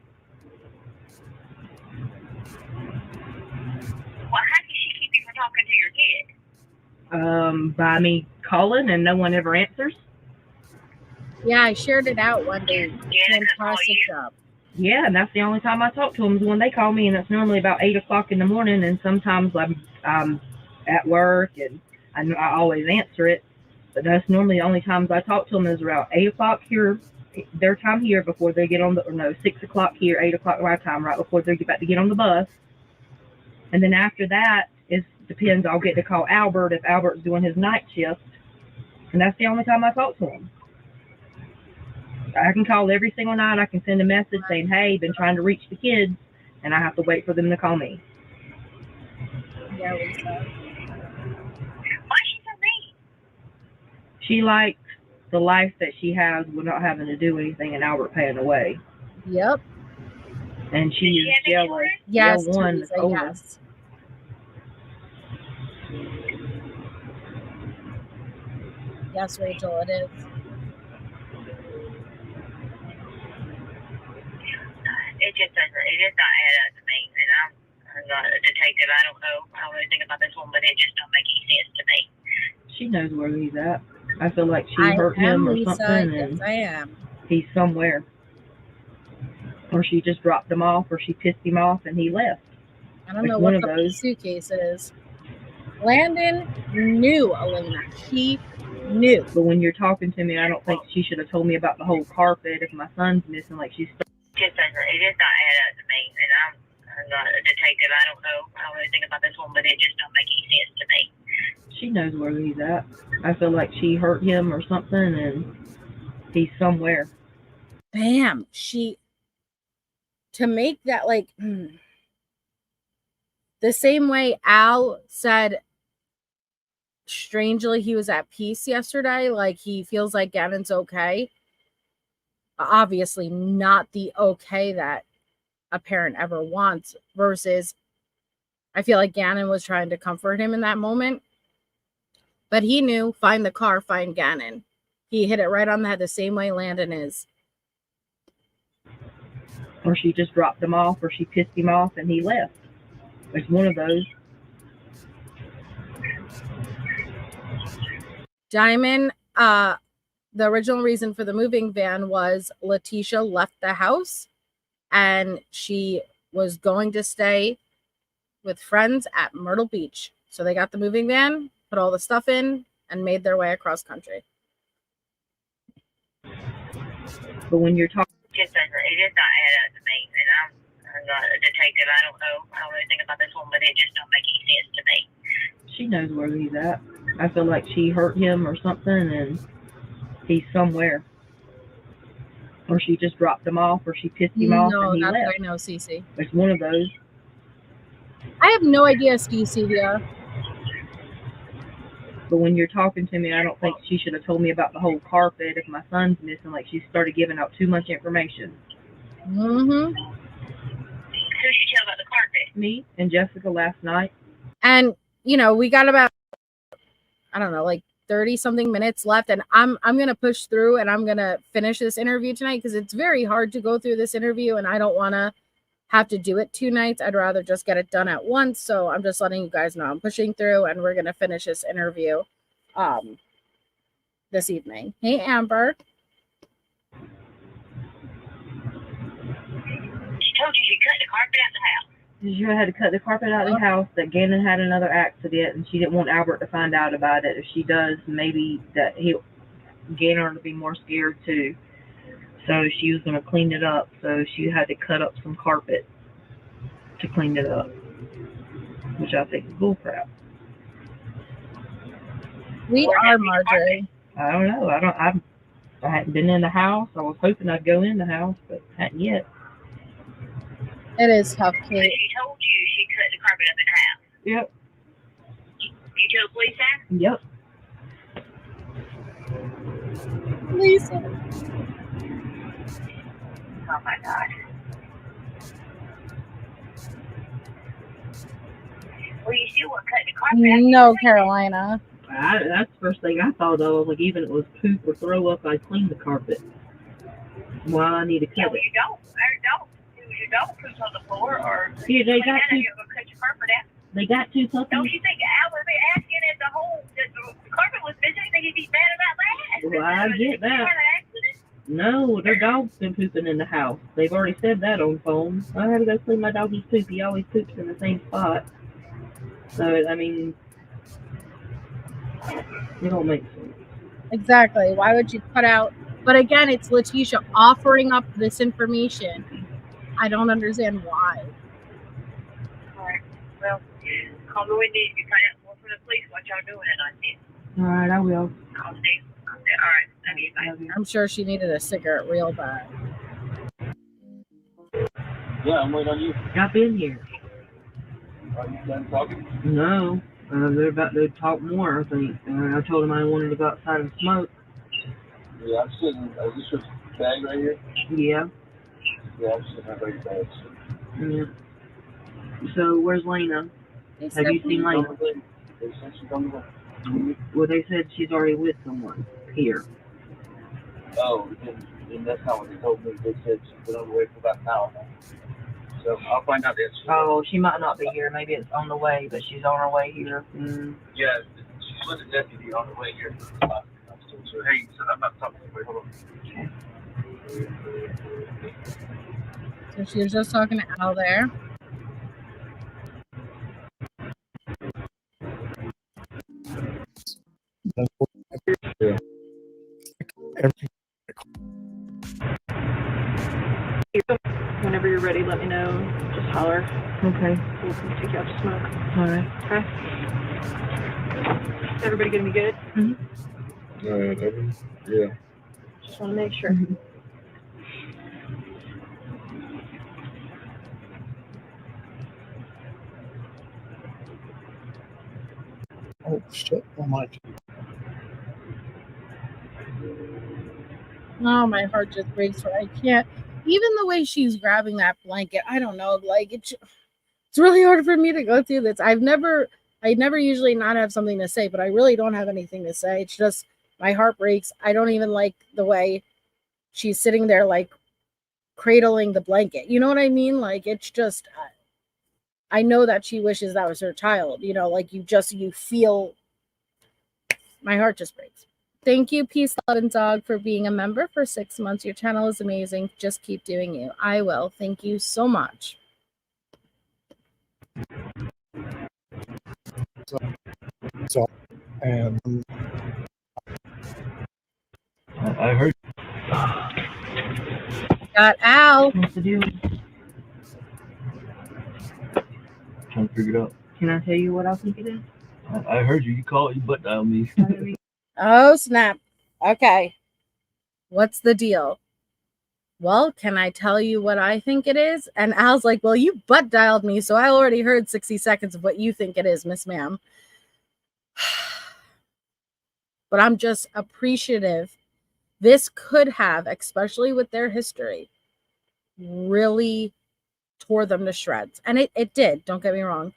Well, how did she keep you from talking to your kid? By me calling and no one ever answers. Yeah, I shared it out one day. Yeah, Fantastic job. Yeah, and that's the only time I talk to them is when they call me, and it's normally about 8 o'clock in the morning, and sometimes I'm at work, and I always answer it, but that's normally the only times I talk to them is around 8 o'clock here, their time here, before they get on 6 o'clock here, 8 o'clock my time, right before they're about to get on the bus. And then after that, it depends, I'll get to call Albert if Albert's doing his night shift, and that's the only time I talk to him. I can call every single night. I can send a message saying, hey, been trying to reach the kids, and I have to wait for them to call me. Yeah, Lisa. Why is she so mean? She likes the life that she has with not having to do anything and Albert paying away. Yep. And she is jealous. Yes, one Teresa, over. yes. Yes, Rachel, it is. It just doesn't. It does not add up to me, and I'm not a detective. I don't know anything about this one, but it just don't make any sense to me. She knows where he's at. I feel like she hurt him or Lisa. something, Yes, and I am. he's somewhere. Or she just dropped him off, or she pissed him off, and he left. I don't Like know one what of the those. suitcase is. Landon knew Elena. He knew. But when you're talking to me, I don't think she should have told me about the whole carpet if my son's missing. Like she's. It just doesn't. It does not add up to me, and I'm not a detective. I don't know anything about this one, but it just don't make any sense to me. She knows where he's at. I feel like she hurt him or something, and he's somewhere. Bam. To make that like the same way Al said strangely he was at peace yesterday, like he feels like Ganon's okay. Obviously not the okay that a parent ever wants, versus I feel like Ganon was trying to comfort him in that moment. But he knew, find the car, find Ganon. He hit it right on the head the same way Landon is. Or she just dropped him off, or she pissed him off, and he left. It's one of those. Diamond, the original reason for the moving van was Leticia left the house and she was going to stay with friends at Myrtle Beach. So they got the moving van, put all the stuff in, and made their way across country. But when you're talking, It just doesn't. It does not add up to me, and I'm not a detective. I don't know anything about this one, but it just don't make any sense to me. she knows where he's at. I feel like she hurt him or something, and he's somewhere. Or she just dropped him off, or she pissed him off, No, and he that's left. what I know, Cece. It's one of those. I have no idea, Stevia. But when you're talking to me, I don't think she should have told me about the whole carpet if my son's missing. Like, she started giving out too much information. Mm-hmm. Who did you tell about the carpet? Me and Jessica last night. And, you know, we got about, I don't know, like 30 something minutes left, and I'm going to push through and I'm going to finish this interview tonight because it's very hard to go through this interview and I don't want to have to do it 2 nights. I'd rather just get it done at once. So I'm just letting you guys know I'm pushing through and we're going to finish this interview this evening. Hey, Amber. She told you she cut the carpet out the house. You had to cut the carpet out of the house, that Ganon had another accident, and she didn't want Albert to find out about it. If she does, maybe that Ganon will be more scared too. So she was going to clean it up, so she had to cut up some carpet to clean it up, which I think is bullcrap. We are, Marjorie. I don't know. I hadn't been in the house. I was hoping I'd go in the house, but hadn't yet. It is tough, But Kate. she told you she cut the carpet up in the house. Yep. You told the police that? Yep. Lisa. Oh my God. Well, you still want to cut the carpet out? No, Carolina. That's the first thing I thought of. Like, even if it was poop or throw up, I'd clean the carpet. Well, I need to cut Yeah, it. well, you don't. You don't poop on the floor or Yeah, they got two. you're going to cut your carpet out. They got 2 puppies. Don't you think Al would be asking if the carpet was missing? You think he'd be mad about that? Well, I get that. Did you have an accident? No, their dog's been pooping in the house. They've already said that on phone. I had to go clean my doggy's poop. He always poops in the same spot. So, I mean, it don't make sense. Exactly. Why would you cut out? But again, it's Leticia offering up this information. I don't understand why. All right. Well, call me when you find out more from the police what y'all doing tonight. All right, I will. I'll see. All right. Love you. Bye. I'm sure she needed a cigarette real bad. Yeah, I'm waiting on you. I've been here. Are you done talking? No. They're about to talk more, I think. I told them I wanted to go outside and smoke. Yeah, I'm sitting. Is this your bag right here? Yeah. Yeah, I'm sitting at my bag. Yeah. So, where's Lena? Have you seen Lena? They said she's on the way. Well, they said she's already with someone here. Oh, then that's not what they told me. They said she's been on the way for about an hour now. So I'll find out the answer. Oh, she might not be here. Maybe it's on the way, but she's on her way here. Yeah, she's with a deputy on the way here. So, hey, so I'm not talking to you. Wait, hold on. So she was just talking to Al there. Yeah. Whenever you're ready, let me know. Just holler. Okay. We'll take you out to smoke. All right. Okay. Is everybody gonna be good? Yeah. Just want to make sure. Oh shit! Oh my. Oh, my heart just breaks for I can't. Even the way she's grabbing that blanket, I don't know. Like it's really hard for me to go through this. I never usually not have something to say, but I really don't have anything to say. It's just my heart breaks. I don't even like the way she's sitting there like cradling the blanket. You know what I mean? Like it's just I know that she wishes that was her child. You know, like you feel my heart just breaks. Thank you, Peace, Love, and Dog, for being a member for 6 months. Your channel is amazing. Just keep doing you. I will. Thank you so much. So, and I heard. Got Al. What's the deal? Trying to figure it out. Can I tell you what I think it is? I heard you. You called. You butt dialed me. Oh, snap. Okay. What's the deal? well, can I tell you what I think it is? And Al's like, well, you butt dialed me, so I already heard 60 seconds of what you think it is, Miss Ma'am. But I'm just appreciative. This could have, especially with their history, really tore them to shreds. And it did, don't get me wrong.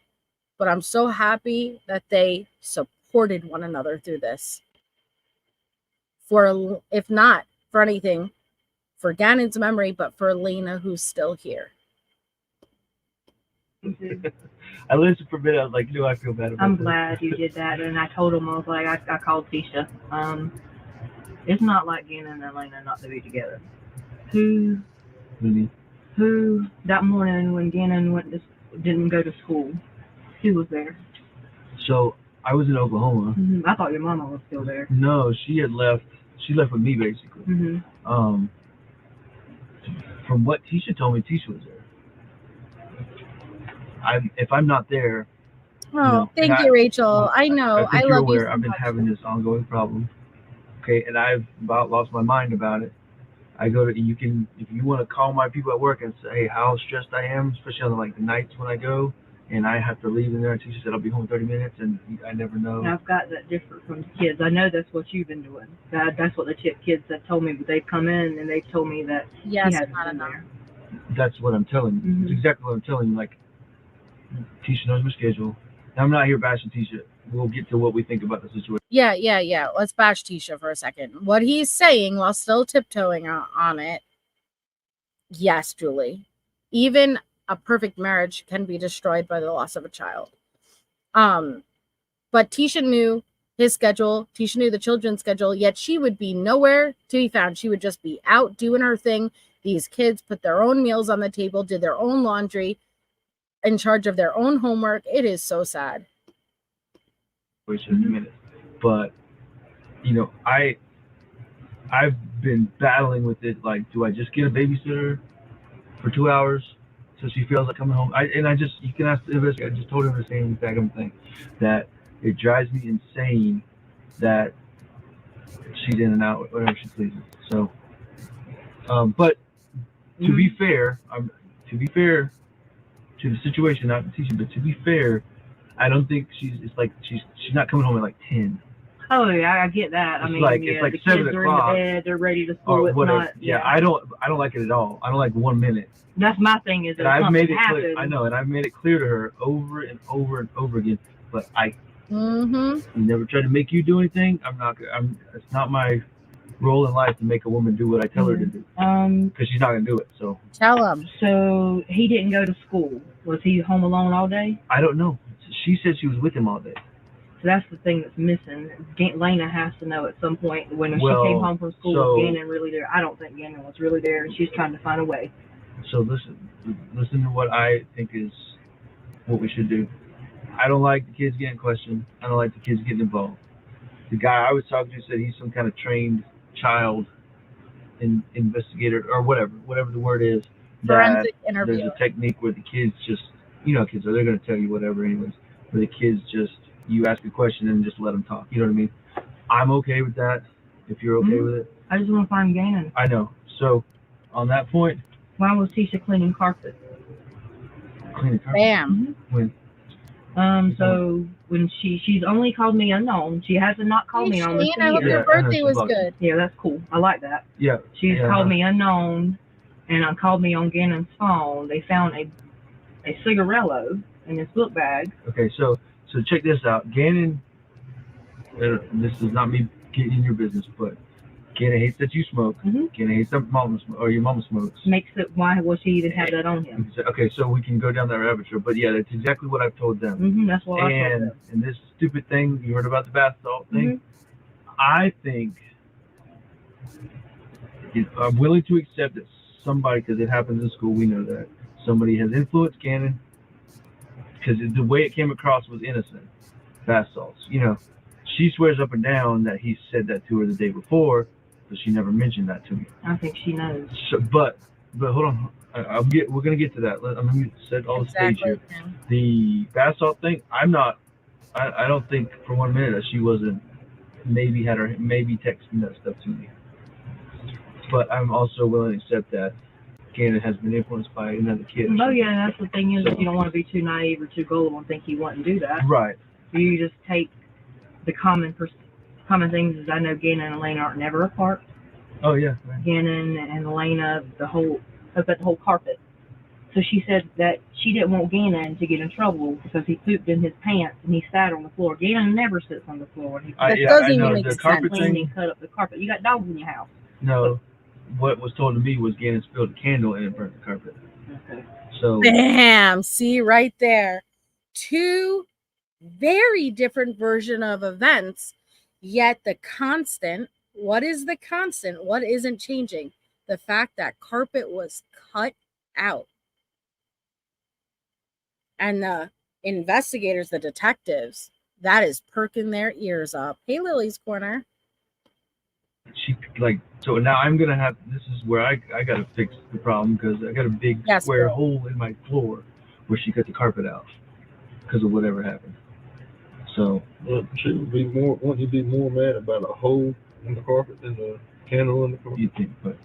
But I'm so happy that they supported one another through this. For, if not for anything, for Ganon's memory, but for Lena, who's still here. I listened for a minute. I was like, I feel bad about I'm this. glad you did that, and I told him, I was like, I called Tisha. It's not like Ganon and Lena not to be together. Who that morning when Ganon didn't go to school, who was there? So I was in Oklahoma. I thought your mama was still there. No, she had left. She left with me basically. From what Tisha told me, Tisha was there. If I'm not there. Oh, thank you, Rachel. I know. I think love you're aware. you so I've been much. having this ongoing problem. Okay, and I've about lost my mind about it. I go to if you want to call my people at work and say how stressed I am, especially on the nights when I go and I have to leave in there. And Tisha said I'll be home in 30 minutes, and I never know. And I've got that different from the kids. I know that's what you've been doing. That's what the kids have told me. But they've come in and they've told me that yes, he hasn't not been enough. there. That's what I'm telling you. It's exactly what I'm telling you. Tisha knows my schedule. Now, I'm not here bashing Tisha. We'll get to what we think about the situation. Yeah. Let's bash Tisha for a second. What he's saying, while still tiptoeing on it, yes, Julie, even a perfect marriage can be destroyed by the loss of a child. But Tisha knew his schedule. Tisha knew the children's schedule, yet she would be nowhere to be found. She would just be out doing her thing. These kids put their own meals on the table, did their own laundry, in charge of their own homework. It is so sad. In a minute, but I've been battling with it. Do I just get a babysitter for 2 hours so she feels like coming home? You can ask the investigator. I just told him the same exact thing, that it drives me insane that she's in and out whenever she pleases. So, but to be fair, to the situation, not to Tisha, but to be fair, I don't think she's not coming home at 10. Oh yeah, I get that. I mean, it's the kids 7 are o'clock. in the bed, they're ready to school. Or It's whatever. not. Yeah, I don't like it at all. I don't like 1 minute. That's my thing. Is that and I've made it happens. clear. I know, and I've made it clear to her over and over and over again. But I never try to make you do anything. It's not my role in life to make a woman do what I tell her to do. Because she's not gonna do it. So tell him. So he didn't go to school. Was he home alone all day? I don't know. She said she was with him all day. So that's the thing that's missing. Lena has to know at some point when she came home from school, was Ganon really there? I don't think Ganon was really there, and she's trying to find a way. So listen to what I think is what we should do. I don't like the kids getting questioned. I don't like the kids getting involved. The guy I was talking to said he's some kind of trained child investigator or whatever the word is. Forensic interview. There's a technique where the kids just, kids are, they're going to tell you whatever anyways. Where the kids just, you ask a question and just let them talk. You know what I mean? I'm okay with that. If you're okay with it. I just want to find Ganon. I know. So on that point. Why was Tisha cleaning carpet? Cleaning carpet? Bam. When? So when she's only called me unknown. She hasn't not called me on this. I hope your birthday was good. Yeah, that's cool. I like that. Yeah. She's called me unknown, and called me on Ganon's phone. They found a cigarello in his book bag. Okay, so check this out. Ganon, this is not me getting in your business, but Ganon hates that you smoke. Ganon hates that your mama smokes. Makes it, why will she even have that on him? Okay, so we can go down that rabbit trail. But yeah, that's exactly what I've told them. That's what I told them. And this stupid thing, you heard about the bath salt thing? I think I'm willing to accept that somebody, because it happens in school, we know that, somebody has influenced Ganon, because the way it came across was innocent. Bath salts. She swears up and down that he said that to her the day before, but she never mentioned that to me. I think she knows. So, but hold on. We're gonna get to that. I'm gonna set all the stage here. The bath salt thing. I don't think for 1 minute that she wasn't maybe texting that stuff to me. but I'm also willing to accept that Ganon has been influenced by another kid. Oh yeah, that's the thing is you don't want to be too naive or too gullible and think he wouldn't do that. Right. You just take the common things. Is I know Ganon and Elena aren't never apart. Oh yeah. Right. Ganon and Elena, the whole carpet. So she said that she didn't want Ganon to get in trouble because he pooped in his pants and he sat on the floor. Ganon never sits on the floor. That doesn't even know, make the sense. carpet Clean thing. and cut up the carpet. You got dogs in your house. No, what was told to me was Ganon spilled a candle and it burnt the carpet. Okay. So. Bam! See right there. Two very different version of events, yet the constant. What is the constant? What isn't changing? The fact that carpet was cut out. And the investigators, the detectives, that is perking their ears up. Hey, Lily's Corner. So now I'm gonna have. This is where I gotta fix the problem because I got a big square hole in my floor where she cut the carpet out because of whatever happened. So she would be more. Wouldn't you be more mad about a hole in the carpet than the candle in the carpet? You think, but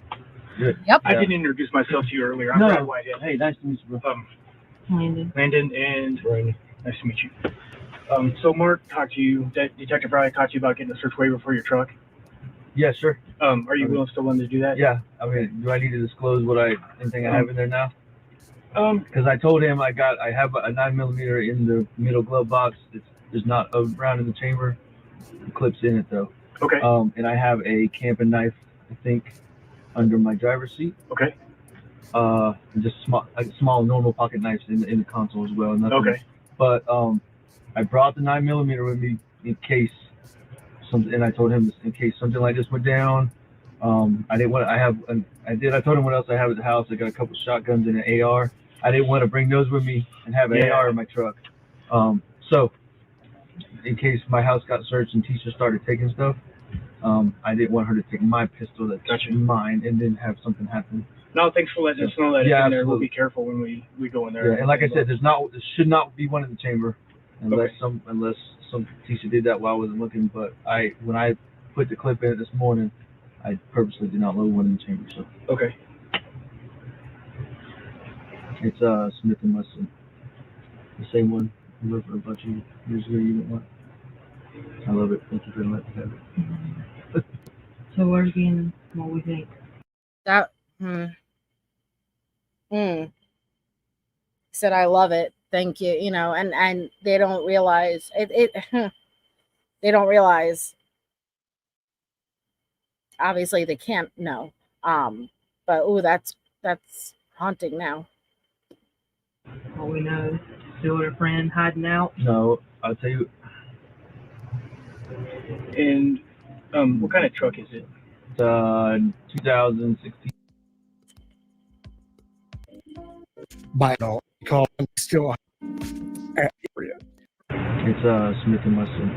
good. Yep. I didn't introduce myself to you earlier. I'm No. Brad Whitehead. Hey, nice to meet you, bro. Landon And Brandon. nice to meet you. So Mark talked to you. Detective Riley talked to you about getting a search waiver for your truck. Yeah, sure. Are you still willing to do that? Yeah. I mean, do I need to disclose anything I have in there now? Because I told him I have a 9mm in the middle glove box. There's not a round in the chamber. The clip's in it though. Okay. And I have a camping knife, I think, under my driver's seat. Okay. Just small normal pocket knives in the console as well. Nothing. Okay. But I brought the 9mm with me in case something, and I told him in case something like this went down. I didn't want. I told him what else I have at the house. I got a couple shotguns and an AR. I didn't want to bring those with me and have an AR in my truck. So in case my house got searched and Tisha started taking stuff, I didn't want her to take my pistol that's mine and then have something happen. No, thanks for letting us know that. Yeah, in there. absolutely. We'll be careful when we go in there. Yeah, and like I said, there should not be one in the chamber unless some Tisha did that while I wasn't looking. But when I put the clip in it this morning, I purposely did not load one in the chamber. So okay. It's Smith & Wesson, the same one I worked for a bunch of years ago. You didn't want. I love it. Thank you for letting me have it. So where's Ganon? What we think? Said I love it. Thank you. You know, and they don't realize it. They don't realize. Obviously, they can't know. But that's haunting now. All we know, still with a friend hiding out. No, I'll tell you. And what kind of truck is it? It's 2016. By all, call him still at area. It's Smith & Wesson,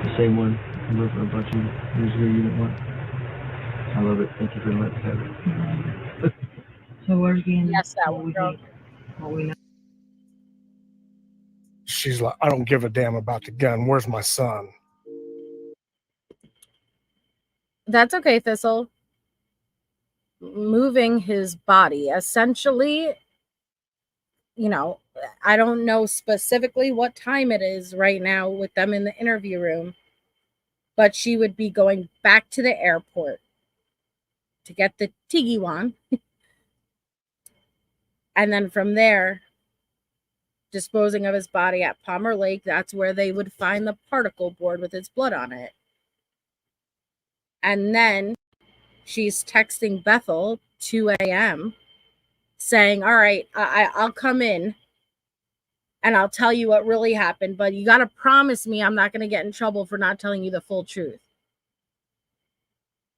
the same one I worked for a bunch of years ago. You didn't want. I love it. Thank you for letting me have it. So where's Ganon? Yes, that what one. we think? What we know. She's like, I don't give a damn about the gun. Where's my son? That's okay, Thistle. Moving his body. Essentially, you know, I don't know specifically what time it is right now with them in the interview room, but she would be going back to the airport to get the Tigiwan. And then from there, disposing of his body at Palmer Lake. That's where they would find the particle board with his blood on it. And then she's texting Bethel 2 a.m. saying, all right, I'll come in and I'll tell you what really happened, but you got to promise me I'm not going to get in trouble for not telling you the full truth.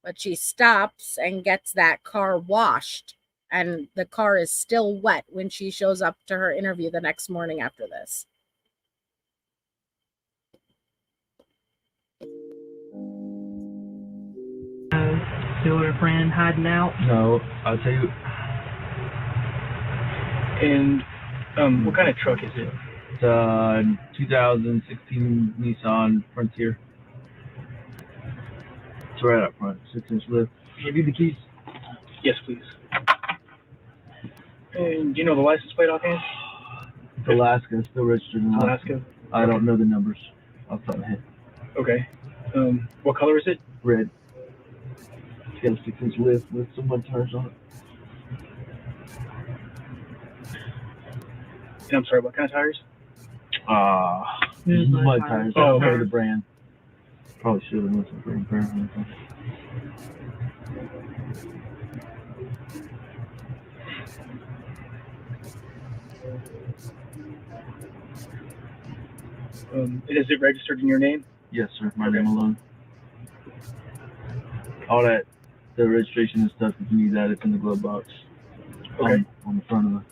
But she stops and gets that car washed, and the car is still wet when she shows up to her interview the next morning after this. Still with a friend hiding out? No, I'll tell you. And what kind of truck is it? It's 2016 Nissan Frontier. It's right up front, 6-inch lift. Give you the keys. Yes, please. And do you know the license plate offhand? It's Alaska, still registered in Alaska. I don't know the numbers off the top of my head. Okay. What color is it? Red. It's got a 6-inch lift with some mud tires on it. And I'm sorry, what kind of tires? Mud tires. I Oh, don't know okay. the brand. Probably should have listened for brand. And is it registered in your name? Yes, sir. My name alone. All that, the registration and stuff, if you need that, it's in the glove box. Okay. On the front of it.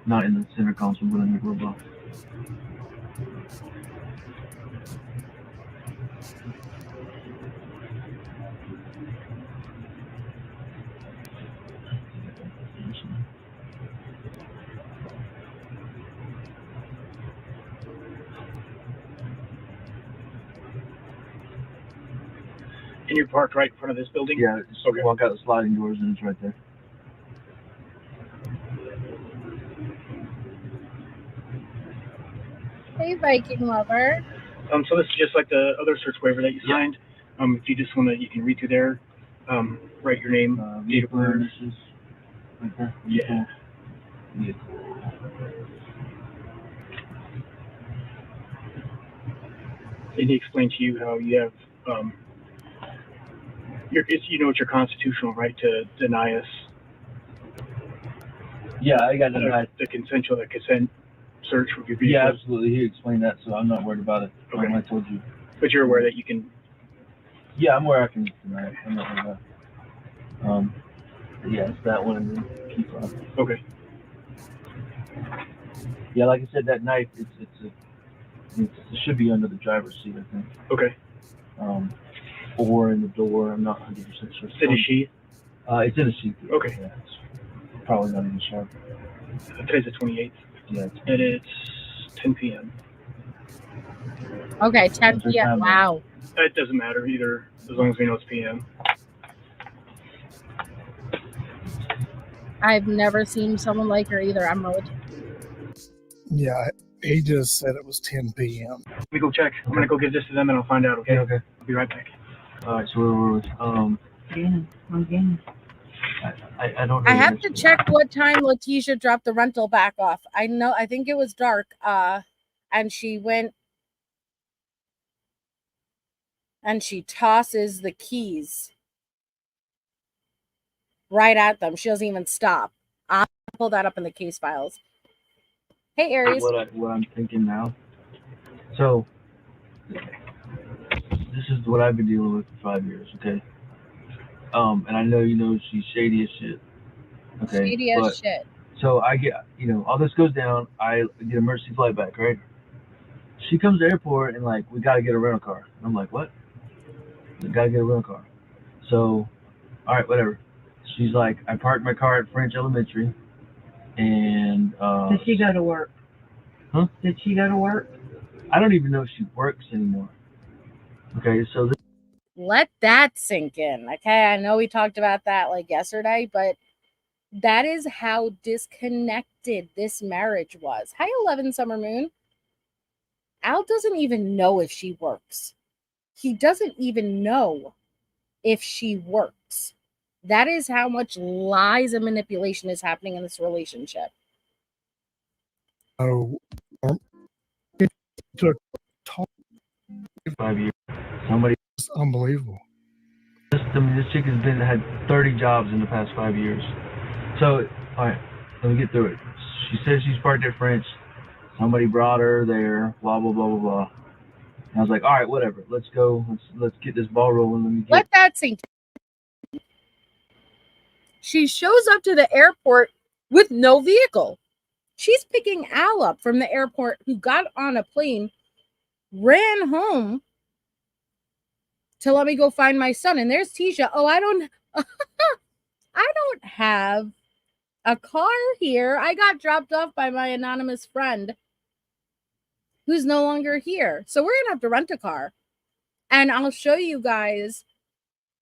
Not in the center console, but in the glove box. And you're parked right in front of this building? Yeah, just walk out the sliding doors and it's right there. Hey, Viking lover. So this is just like the other search waiver that you signed. If you just want to, you can read through there, write your name, date of birth. Right there. Yeah. And he explained to you how you have, it's your constitutional right to deny us. Yeah, I got denied. The consent search would be. Yeah, absolutely. He explained that, so I'm not worried about it. Okay. I told you. But you're aware that you can. Yeah, I'm aware I can deny it. I'm not worried about it. Yeah, it's that one and then key fob. Okay. Yeah, like I said, that knife, it should be under the driver's seat, I think. Okay. Or in the door. I'm not 100% sure. Is it a sheath? It's in a sheath. Okay. Yeah, it's probably not even sharp. Today's the 28th. Yeah. And it's 10 p.m. Okay, 10 p.m. Wow. It doesn't matter either, as long as we know it's p.m. I've never seen someone like her either, Emerald. Yeah, he just said it was 10 p.m. Let me go check. I'm going to go give this to them and I'll find out, okay? Okay. I'll be right back. All right, so where were we? Ganon. I don't know. I have to check what time Leticia dropped the rental back off. I think it was dark. And she went and she tosses the keys right at them. She doesn't even stop. I'll pull that up in the case files. Hey, Aries. What I'm thinking now. So, this is what I've been dealing with for 5 years, okay? And I know she's shady as shit. Okay. Shady as shit. So I get, all this goes down. I get a emergency flight back, right? She comes to the airport and we gotta get a rental car. And I'm like, what? We gotta get a rental car. So, all right, whatever. She's like, I parked my car at French Elementary, and did she go to work? Huh? Did she go to work? I don't even know if she works anymore. Okay, so let that sink in. Okay, I know we talked about that yesterday, but that is how disconnected this marriage was. Hi, 11 Summer Moon. Al doesn't even know if she works. He doesn't even know if she works. That is how much lies and manipulation is happening in this relationship. Oh, it took 5 years. Somebody. It's unbelievable. This chick has had 30 jobs in the past 5 years. So, all right, let me get through it. She says she's parked at French. Somebody brought her there. Blah blah blah blah blah. And I was like, all right, whatever. Let's go. Let's get this ball rolling. Let that sink in. She shows up to the airport with no vehicle. She's picking Al up from the airport, who got on a plane, ran home to let me go find my son. And there's Tisha. Oh, I don't have a car here. I got dropped off by my anonymous friend who's no longer here. So we're going to have to rent a car. And I'll show you guys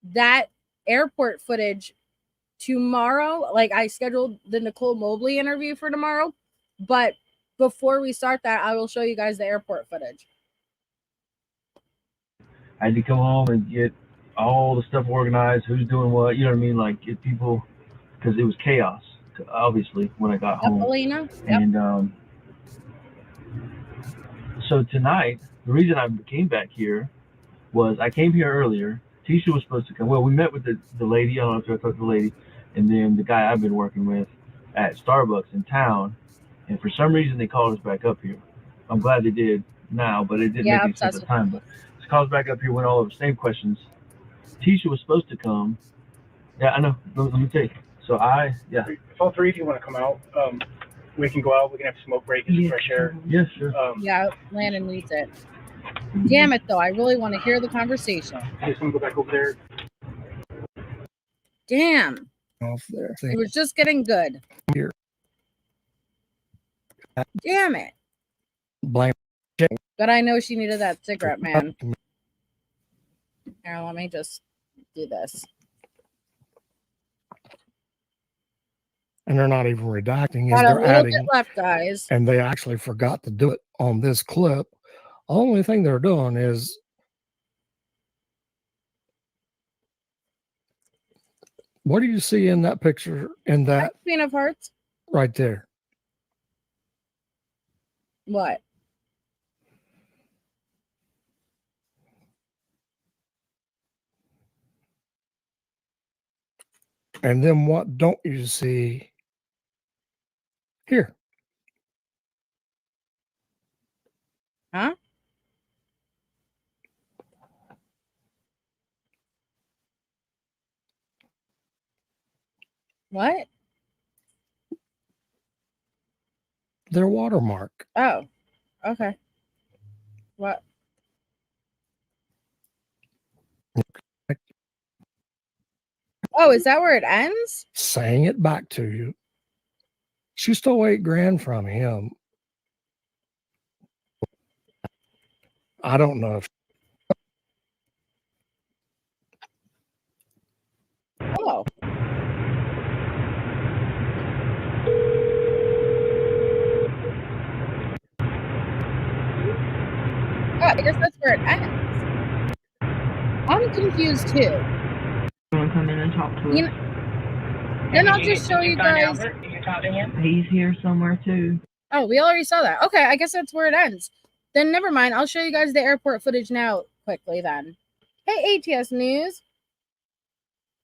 that airport footage tomorrow. Like, I scheduled the Nicole Mobley interview for tomorrow, but before we start that, I will show you guys the airport footage. I had to come home and get all the stuff organized, who's doing what, you know what I mean? Like, get people, because it was chaos, obviously, when I got home. Elena? And so tonight, the reason I came back here was I came here earlier. Tisha was supposed to come. Well, we met with the lady, I don't know if you talked to the lady, and then the guy I've been working with at Starbucks in town, and for some reason they called us back up here. I'm glad they did now, but it didn't make any sense at the time. But they called us back up here, went all over the same questions. Tisha was supposed to come. Yeah, I know. Let me tell you. So If all three of you want to come out, we can go out. We can have a smoke break, get some fresh air. Yeah, sure. Yeah, Landon needs it. Damn it, though. I really want to hear the conversation. I just want to go back over there. Damn. Off there. It was just getting good. Here. Damn it. Blame. But I know she needed that cigarette, man. Here, let me just do this. And they're not even redacting. Got a They're little adding, bit left, guys. and they actually forgot to do it on this clip. Only thing they're doing is what do you see in that picture? In that Queen of Hearts? right there. What? And then what don't you see here? Huh? What? Their watermark. Oh, okay. What? Oh, is that where it ends? Saying it back to you. She stole $8,000 from him. I don't know if. Oh. Oh, I guess that's where it ends. I'm confused too. You want to come in and talk to You us? know, then I'll just show you guys. He's here somewhere too. Oh, we already saw that. Okay, I guess that's where it ends. Then never mind. I'll show you guys the airport footage now quickly then. Hey, ATS News.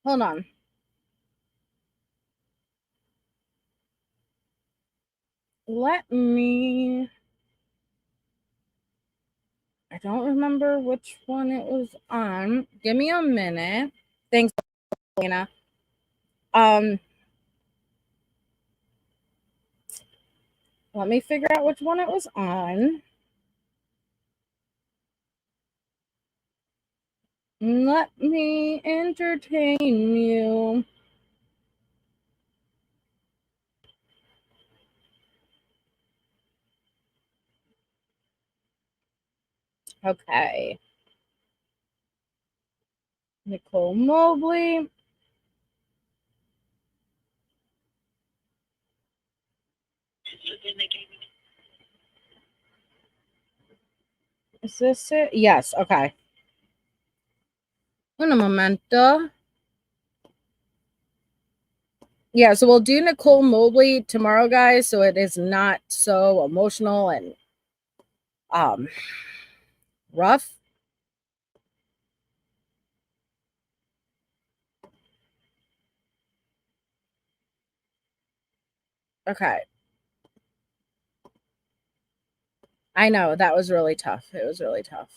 Hold on. Let me... I don't remember which one it was on. Give me a minute. Thanks, Elena. Let me figure out which one it was on. Let me entertain you. Okay. Nicole Mobley. Is this it? Yes, okay. Un momento. Yeah, so we'll do Nicole Mobley tomorrow, guys, so it is not so emotional and rough. Okay. I know, that was really tough. It was really tough.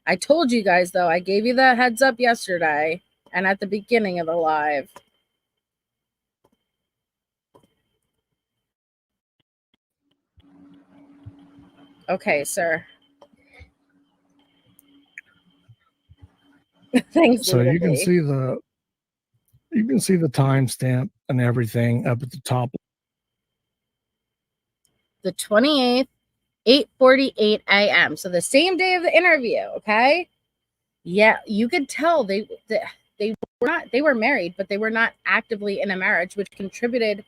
I told you guys, though, I gave you the heads up yesterday and at the beginning of the live. Okay, sir. Thanks. So you can see the timestamp and everything up at the top. The 28th, 8:48 a.m. So the same day of the interview, okay? Yeah, you could tell they they were married, but they were not actively in a marriage, which contributed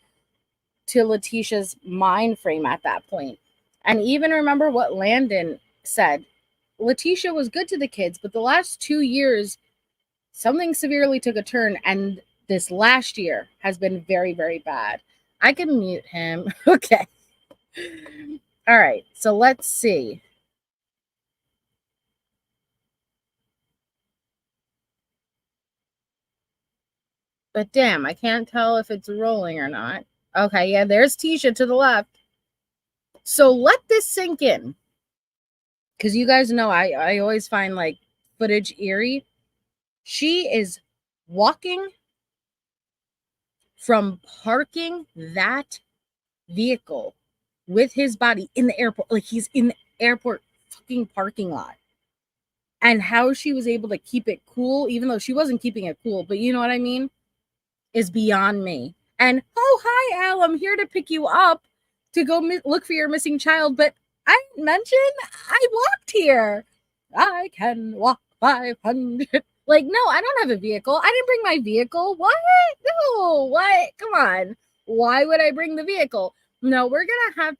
to Leticia's mind frame at that point. And even remember what Landon said. Leticia was good to the kids, but the last 2 years, something severely took a turn, and this last year has been very, very bad. I can mute him. Okay. All right. So let's see. But damn, I can't tell if it's rolling or not. Okay, yeah, there's Tisha to the left. So let this sink in. Because you guys know I always find like footage eerie. She is walking from parking that vehicle with his body in the airport. Like he's in the airport fucking parking lot. And how she was able to keep it cool, even though she wasn't keeping it cool, but you know what I mean, is beyond me. And, oh, hi, Al, I'm here to pick you up to go look for your missing child. But I mentioned I walked here. I can walk 500. Like, no, I don't have a vehicle. I didn't bring my vehicle. What? No, what? Come on. Why would I bring the vehicle? No, we're going to have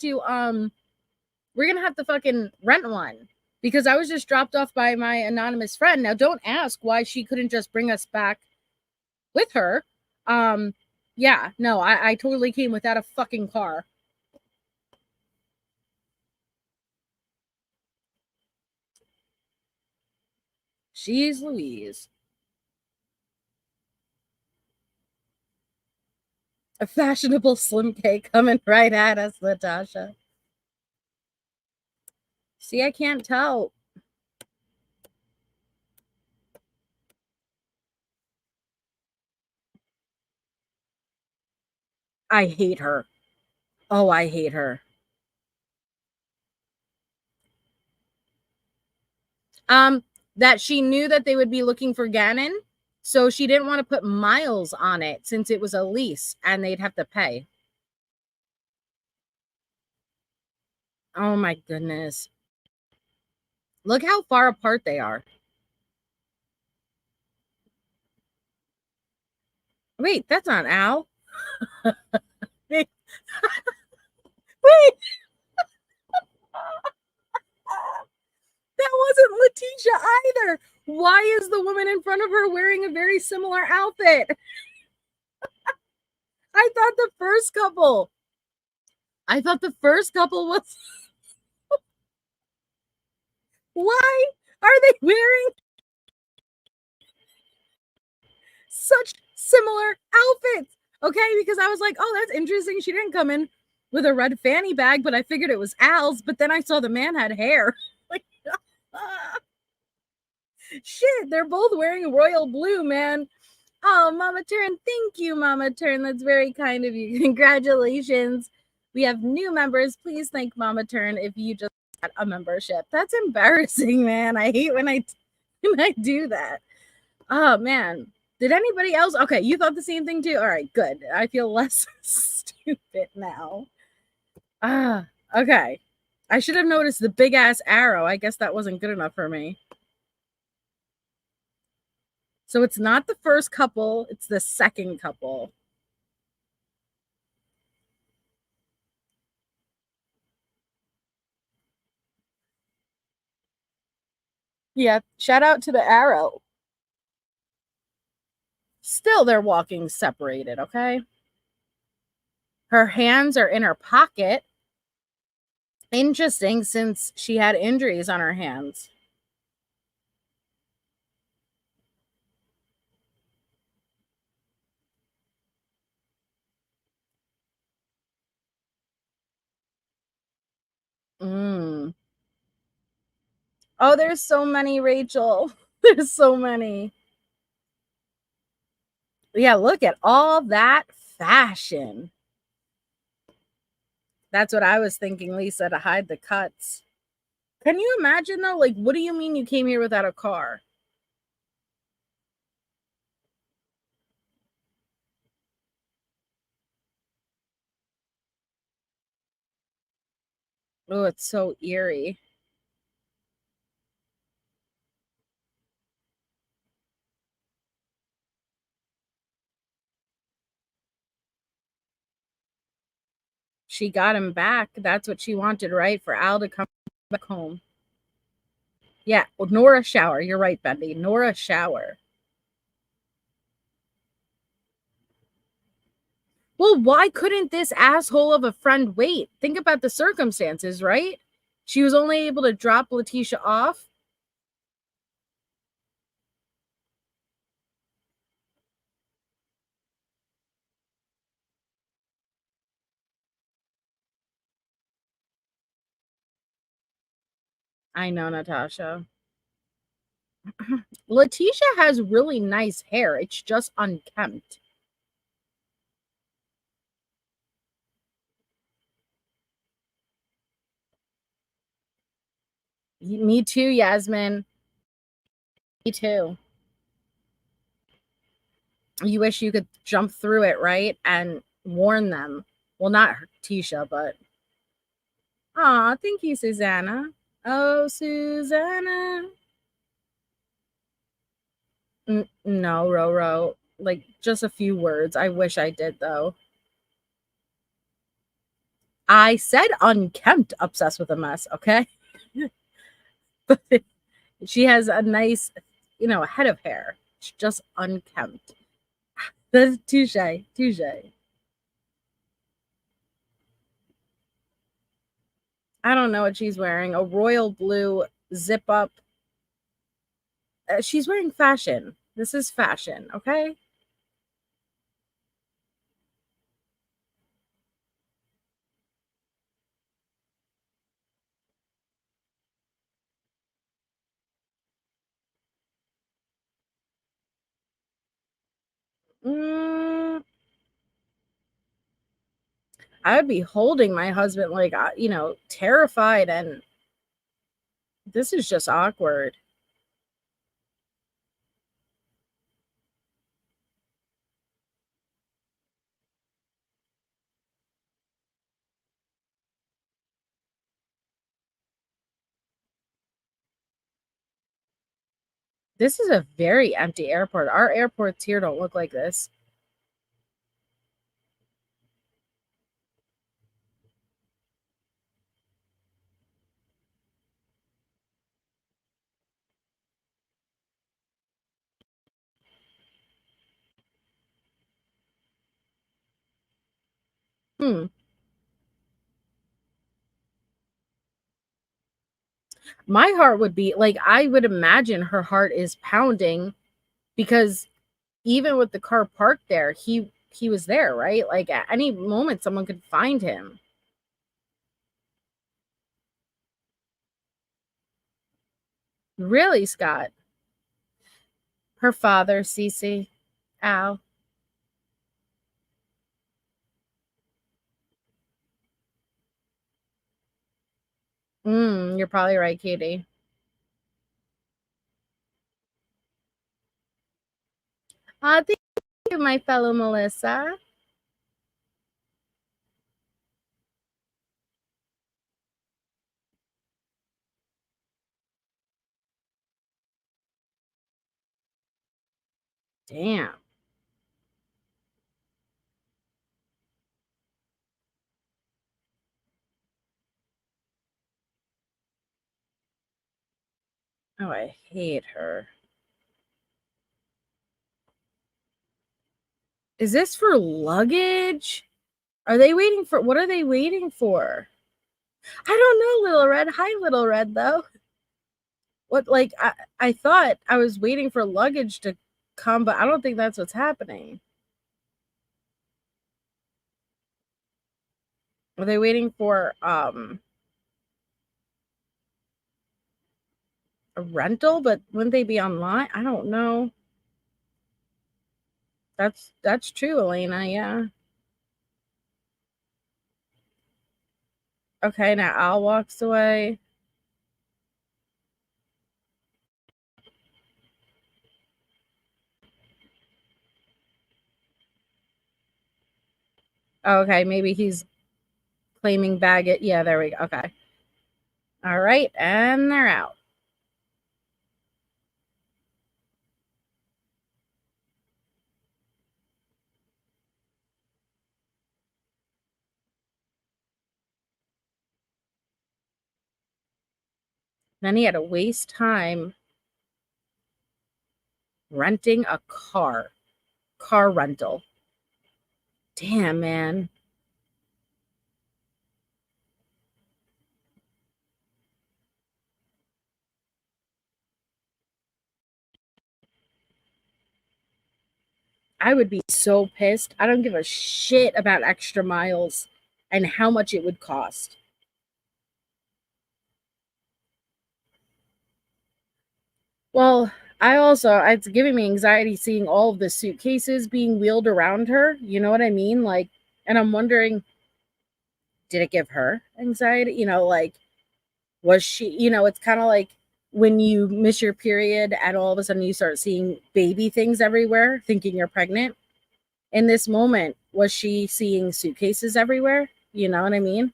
to fucking rent one. Because I was just dropped off by my anonymous friend. Now, don't ask why she couldn't just bring us back with her. Yeah, no, I totally came without a fucking car. Jeez Louise. A fashionable slim cake coming right at us, Natasha. See, I can't tell. I hate her. Oh, I hate her. That she knew that they would be looking for Ganon, so she didn't want to put miles on it since it was a lease and they'd have to pay. Oh my goodness. Look how far apart they are. Wait, that's not Al. Wait. Wait. That wasn't Leticia either. Why is the woman in front of her wearing a very similar outfit? I thought the first couple was... Why are they wearing such similar outfits? Okay, because I was like, oh, that's interesting. She didn't come in with a red fanny bag, but I figured it was Al's. But then I saw the man had hair. Like, shit, they're both wearing royal blue, man. Oh, Mama Turn, thank you, Mama Turn. That's very kind of you. Congratulations. We have new members. Please thank Mama Turn if you just got a membership. That's embarrassing, man. I hate when I do that. Oh, man. Did anybody else? Okay, you thought the same thing too? All right, good. I feel less stupid now. Okay. I should have noticed the big-ass arrow. I guess that wasn't good enough for me. So it's not the first couple, it's the second couple. Yeah, shout out to the arrow. Still, they're walking separated, okay? Her hands are in her pocket. Interesting, since she had injuries on her hands. Oh, there's so many, Rachel. There's so many. Yeah, look at all that fashion. That's what I was thinking, Lisa, to hide the cuts. Can you imagine, though? Like, what do you mean you came here without a car? Oh, it's so eerie. She got him back. That's what she wanted, right? For Al to come back home. Yeah, well, Nora shower. You're right, Bendy. Nora shower. Well, why couldn't this asshole of a friend wait? Think about the circumstances, right? She was only able to drop Leticia off. I know, Natasha. Leticia has really nice hair. It's just unkempt. Me too, Yasmin. Me too. You wish you could jump through it, right? And warn them. Well, not Tisha, but... Aw, thank you, Susanna. Oh, Susanna. No, Roro. Like, just a few words. I wish I did, though. I said unkempt, obsessed with a mess, okay? But she has a nice, head of hair. It's just unkempt. That's touche. I don't know what she's wearing. A royal blue zip up. She's wearing fashion. This is fashion, okay? I would be holding my husband like, terrified, and this is just awkward. This is a very empty airport. Our airports here don't look like this. My heart would be like, I would imagine her heart is pounding because even with the car parked there, he was there, right? Like at any moment someone could find him. Really, Scott? Her father, Cece, Al. You're probably right, Katie. Thank you, my fellow Melissa. Damn. Oh, I hate her. Is this for luggage? Are they waiting for, what are they waiting for? I don't know, Little Red. Hi, Little Red, though. What, like, I thought I was waiting for luggage to come, but I don't think that's what's happening. Are they waiting for, a rental? But wouldn't they be online? I don't know. That's true, Elena, yeah. Okay, now Al walks away. Okay, maybe he's claiming baggage. Yeah, there we go. Okay. All right, and they're out. Then he had to waste time renting a car rental. Damn, man. I would be so pissed. I don't give a shit about extra miles and how much it would cost. Well, it's giving me anxiety seeing all of the suitcases being wheeled around her. You know what I mean? Like, and I'm wondering, did it give her anxiety? You know, like, was she, you know, it's kind of like when you miss your period and all of a sudden you start seeing baby things everywhere, thinking you're pregnant. In this moment, was she seeing suitcases everywhere? You know what I mean?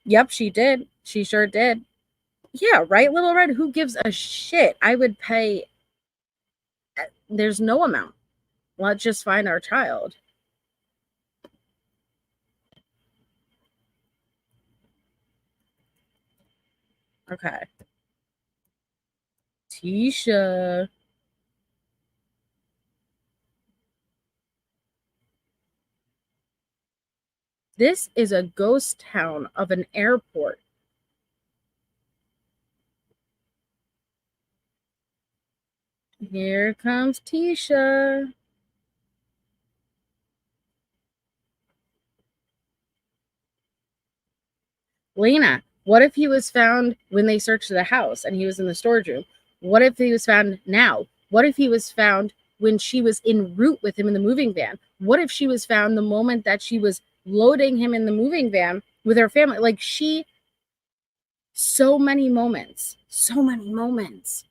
Yep, she did. She sure did. Yeah, right, Little Red? Who gives a shit? I would pay. There's no amount. Let's just find our child. Okay. Tisha. This is a ghost town of an airport. Here comes Tisha. Lena, what if he was found when they searched the house and he was in the storage room? What if he was found now? What if he was found when she was en route with him in the moving van? What if she was found the moment that she was loading him in the moving van with her family? Like, so many moments. So many moments.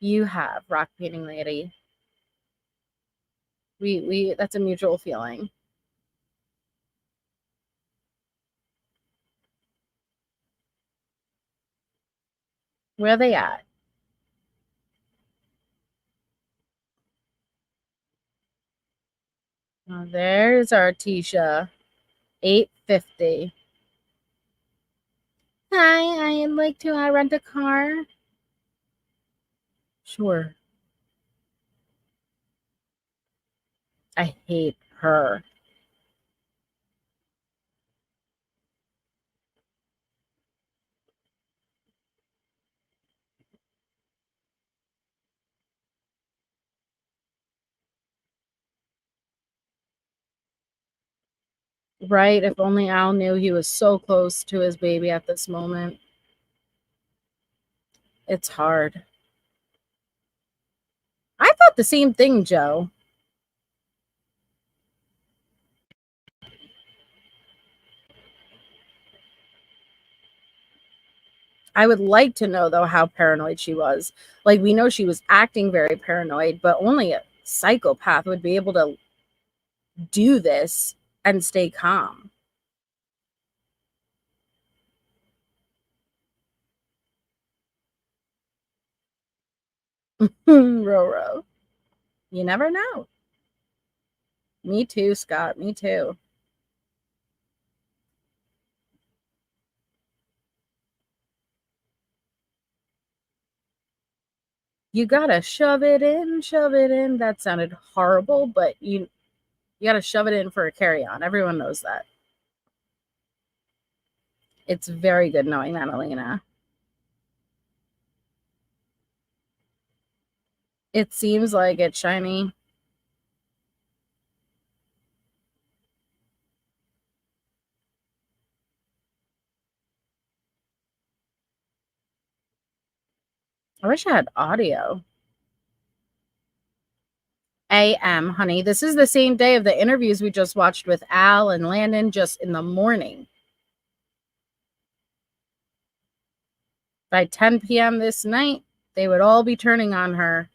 You have, rock painting lady. We that's a mutual feeling. Where are they at? Oh, there's our Tisha. 850. Hi, I'd like to rent a car. Sure. I hate her. Right? If only Al knew he was so close to his baby at this moment. It's hard. I thought the same thing, Joe. I would like to know, though, how paranoid she was. Like, we know she was acting very paranoid, but only a psychopath would be able to do this and stay calm. Roro. You never know. Me too, Scott. Me too. You gotta shove it in, shove it in. That sounded horrible, but you gotta shove it in for a carry-on. Everyone knows that. It's very good knowing that, Elena. It seems like it's shiny. I wish I had audio. AM, honey. This is the same day of the interviews we just watched with Al and Landon, just in the morning. By 10 p.m. this night, they would all be turning on her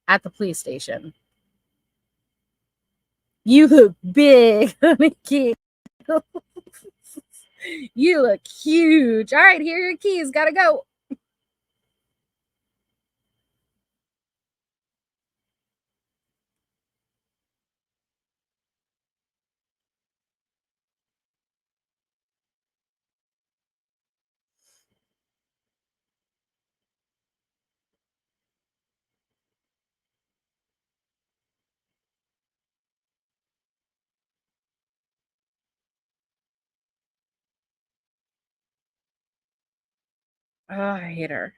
at the police station. You look big, honey. You look huge. All right, here are your keys. Gotta go. Oh, I hate her.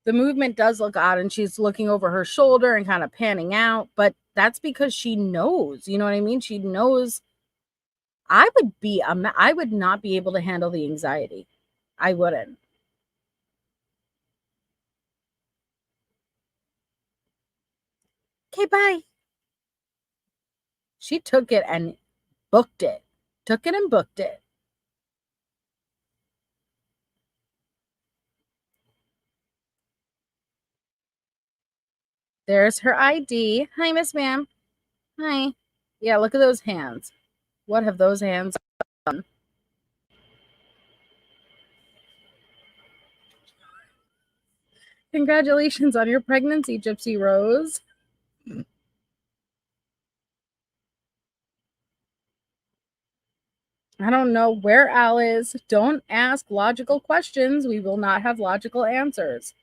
The movement does look odd, and she's looking over her shoulder and kind of panning out, but that's because she knows, you know what I mean? She knows. I would not be able to handle the anxiety. I wouldn't. Okay, bye. She took it and booked it. Took it and booked it. There's her ID. Hi, Miss Ma'am. Hi. Yeah, look at those hands. What have those hands done? Congratulations on your pregnancy, Gypsy Rose. I don't know where Al is. Don't ask logical questions. We will not have logical answers.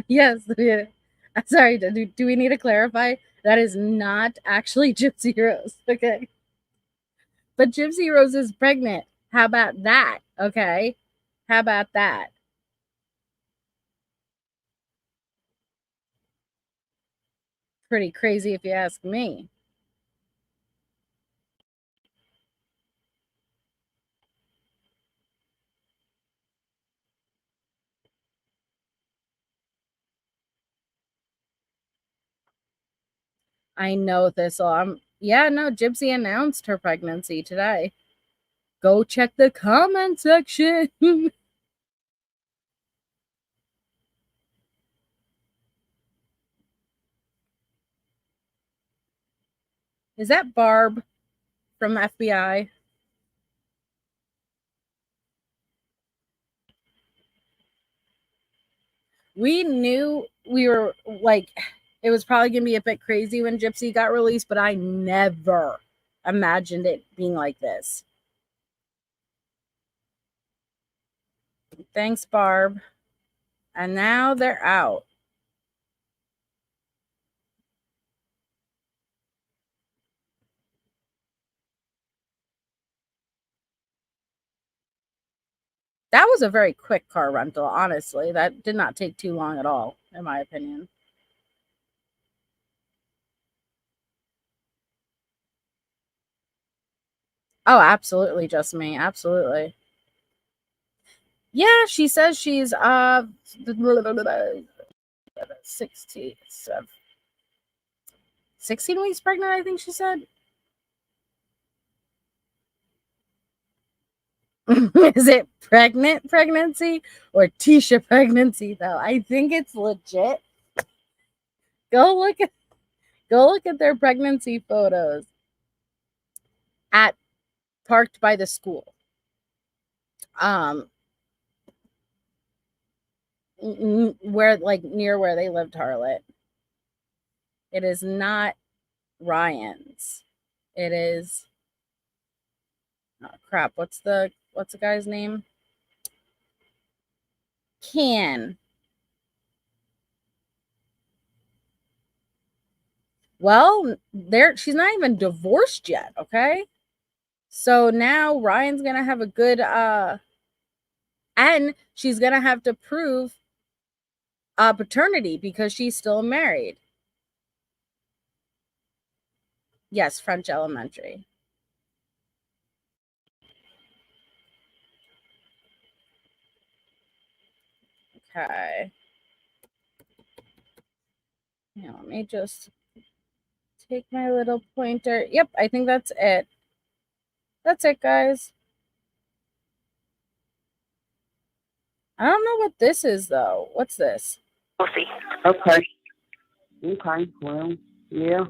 Yes. Sorry, do we need to clarify? That is not actually Gypsy Rose. Okay. But Gypsy Rose is pregnant. How about that? Okay. How about that? Pretty crazy if you ask me. I know Thistle. Gypsy announced her pregnancy today. Go check the comment section. Is that Barb from the FBI? We knew we were like, it was probably going to be a bit crazy when Gypsy got released, but I never imagined it being like this. Thanks, Barb. And now they're out. That was a very quick car rental, honestly. That did not take too long at all, in my opinion. Oh, absolutely, just me. Absolutely. Yeah, she says she's 16 weeks pregnant, I think she said. Is it pregnancy or Tisha pregnancy though? I think it's legit. Go look at their pregnancy photos at parked by the school. Where like near where they lived, Harlot. It is not Ryan's. It is crap. What's the guy's name? Can. Well, she's not even divorced yet, okay? So now Ryan's gonna have a good and she's gonna have to prove paternity because she's still married. Yes, French Elementary. Okay. Now let me just take my little pointer. Yep, I think that's it. That's it, guys. I don't know what this is, though. What's this? We'll see. Okay. Okay. Well, yeah.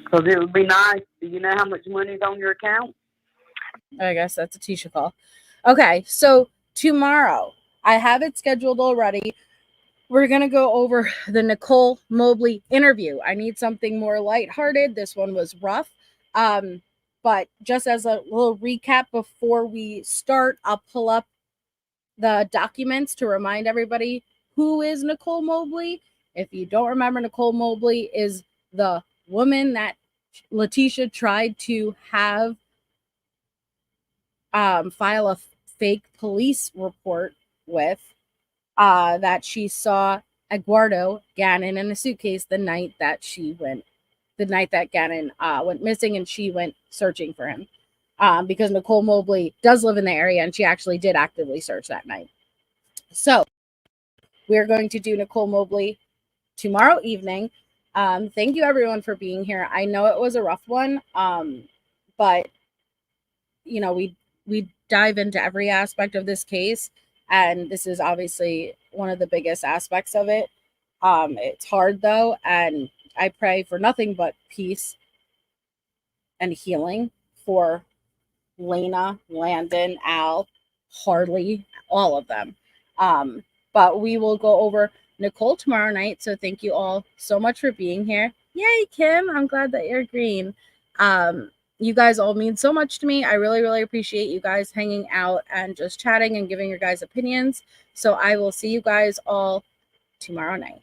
Because it would be nice. Do you know how much money is on your account? I guess that's a Tisha call. Okay, so tomorrow, I have it scheduled already. we're going to go over the Nicole Mobley interview. I need something more lighthearted. This one was rough. But just as a little recap before we start, I'll pull up the documents to remind everybody who is Nicole Mobley. If you don't remember, Nicole Mobley is the woman that Leticia tried to have file a fake police report with, that she saw Eduardo Ganon in a suitcase the night that Ganon went missing, and she went searching for him, because Nicole Mobley does live in the area and she actually did actively search that night. So we're going to do Nicole Mobley tomorrow evening. Thank you everyone for being here. I know it was a rough one, but you know, we dive into every aspect of this case, and this is obviously one of the biggest aspects of it. It's hard though, and I pray for nothing but peace and healing for Lena, Landon, Al, Harley, all of them. But we will go over Nicole tomorrow night. So thank you all so much for being here. Yay, Kim. I'm glad that you're green. You guys all mean so much to me. I really, really appreciate you guys hanging out and just chatting and giving your guys' opinions. So I will see you guys all tomorrow night.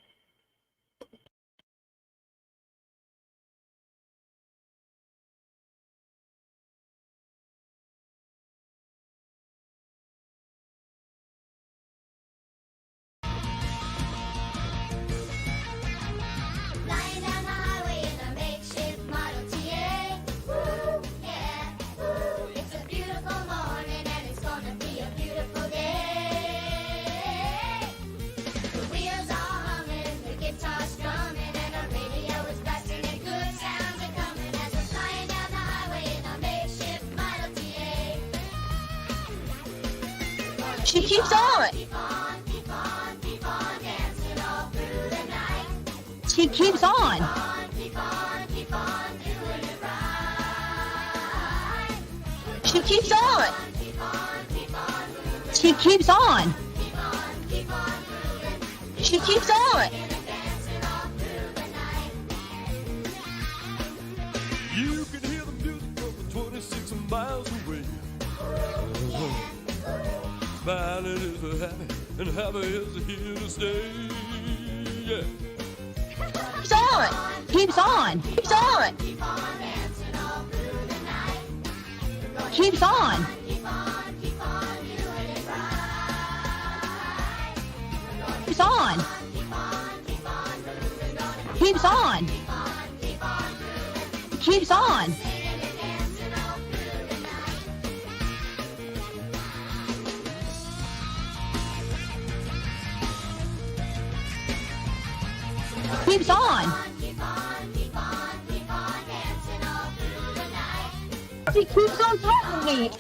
She keeps on. She keeps on. She keeps on. She keeps on. She keeps on. You can hear the music of the 26 miles away. Smiling is happy, and happy is here to stay. Yeah. Keeps on. Keeps on. Keeps on. Keeps on. Keeps on. Keeps on. Keeps on. Keeps on. She keeps on talking to me.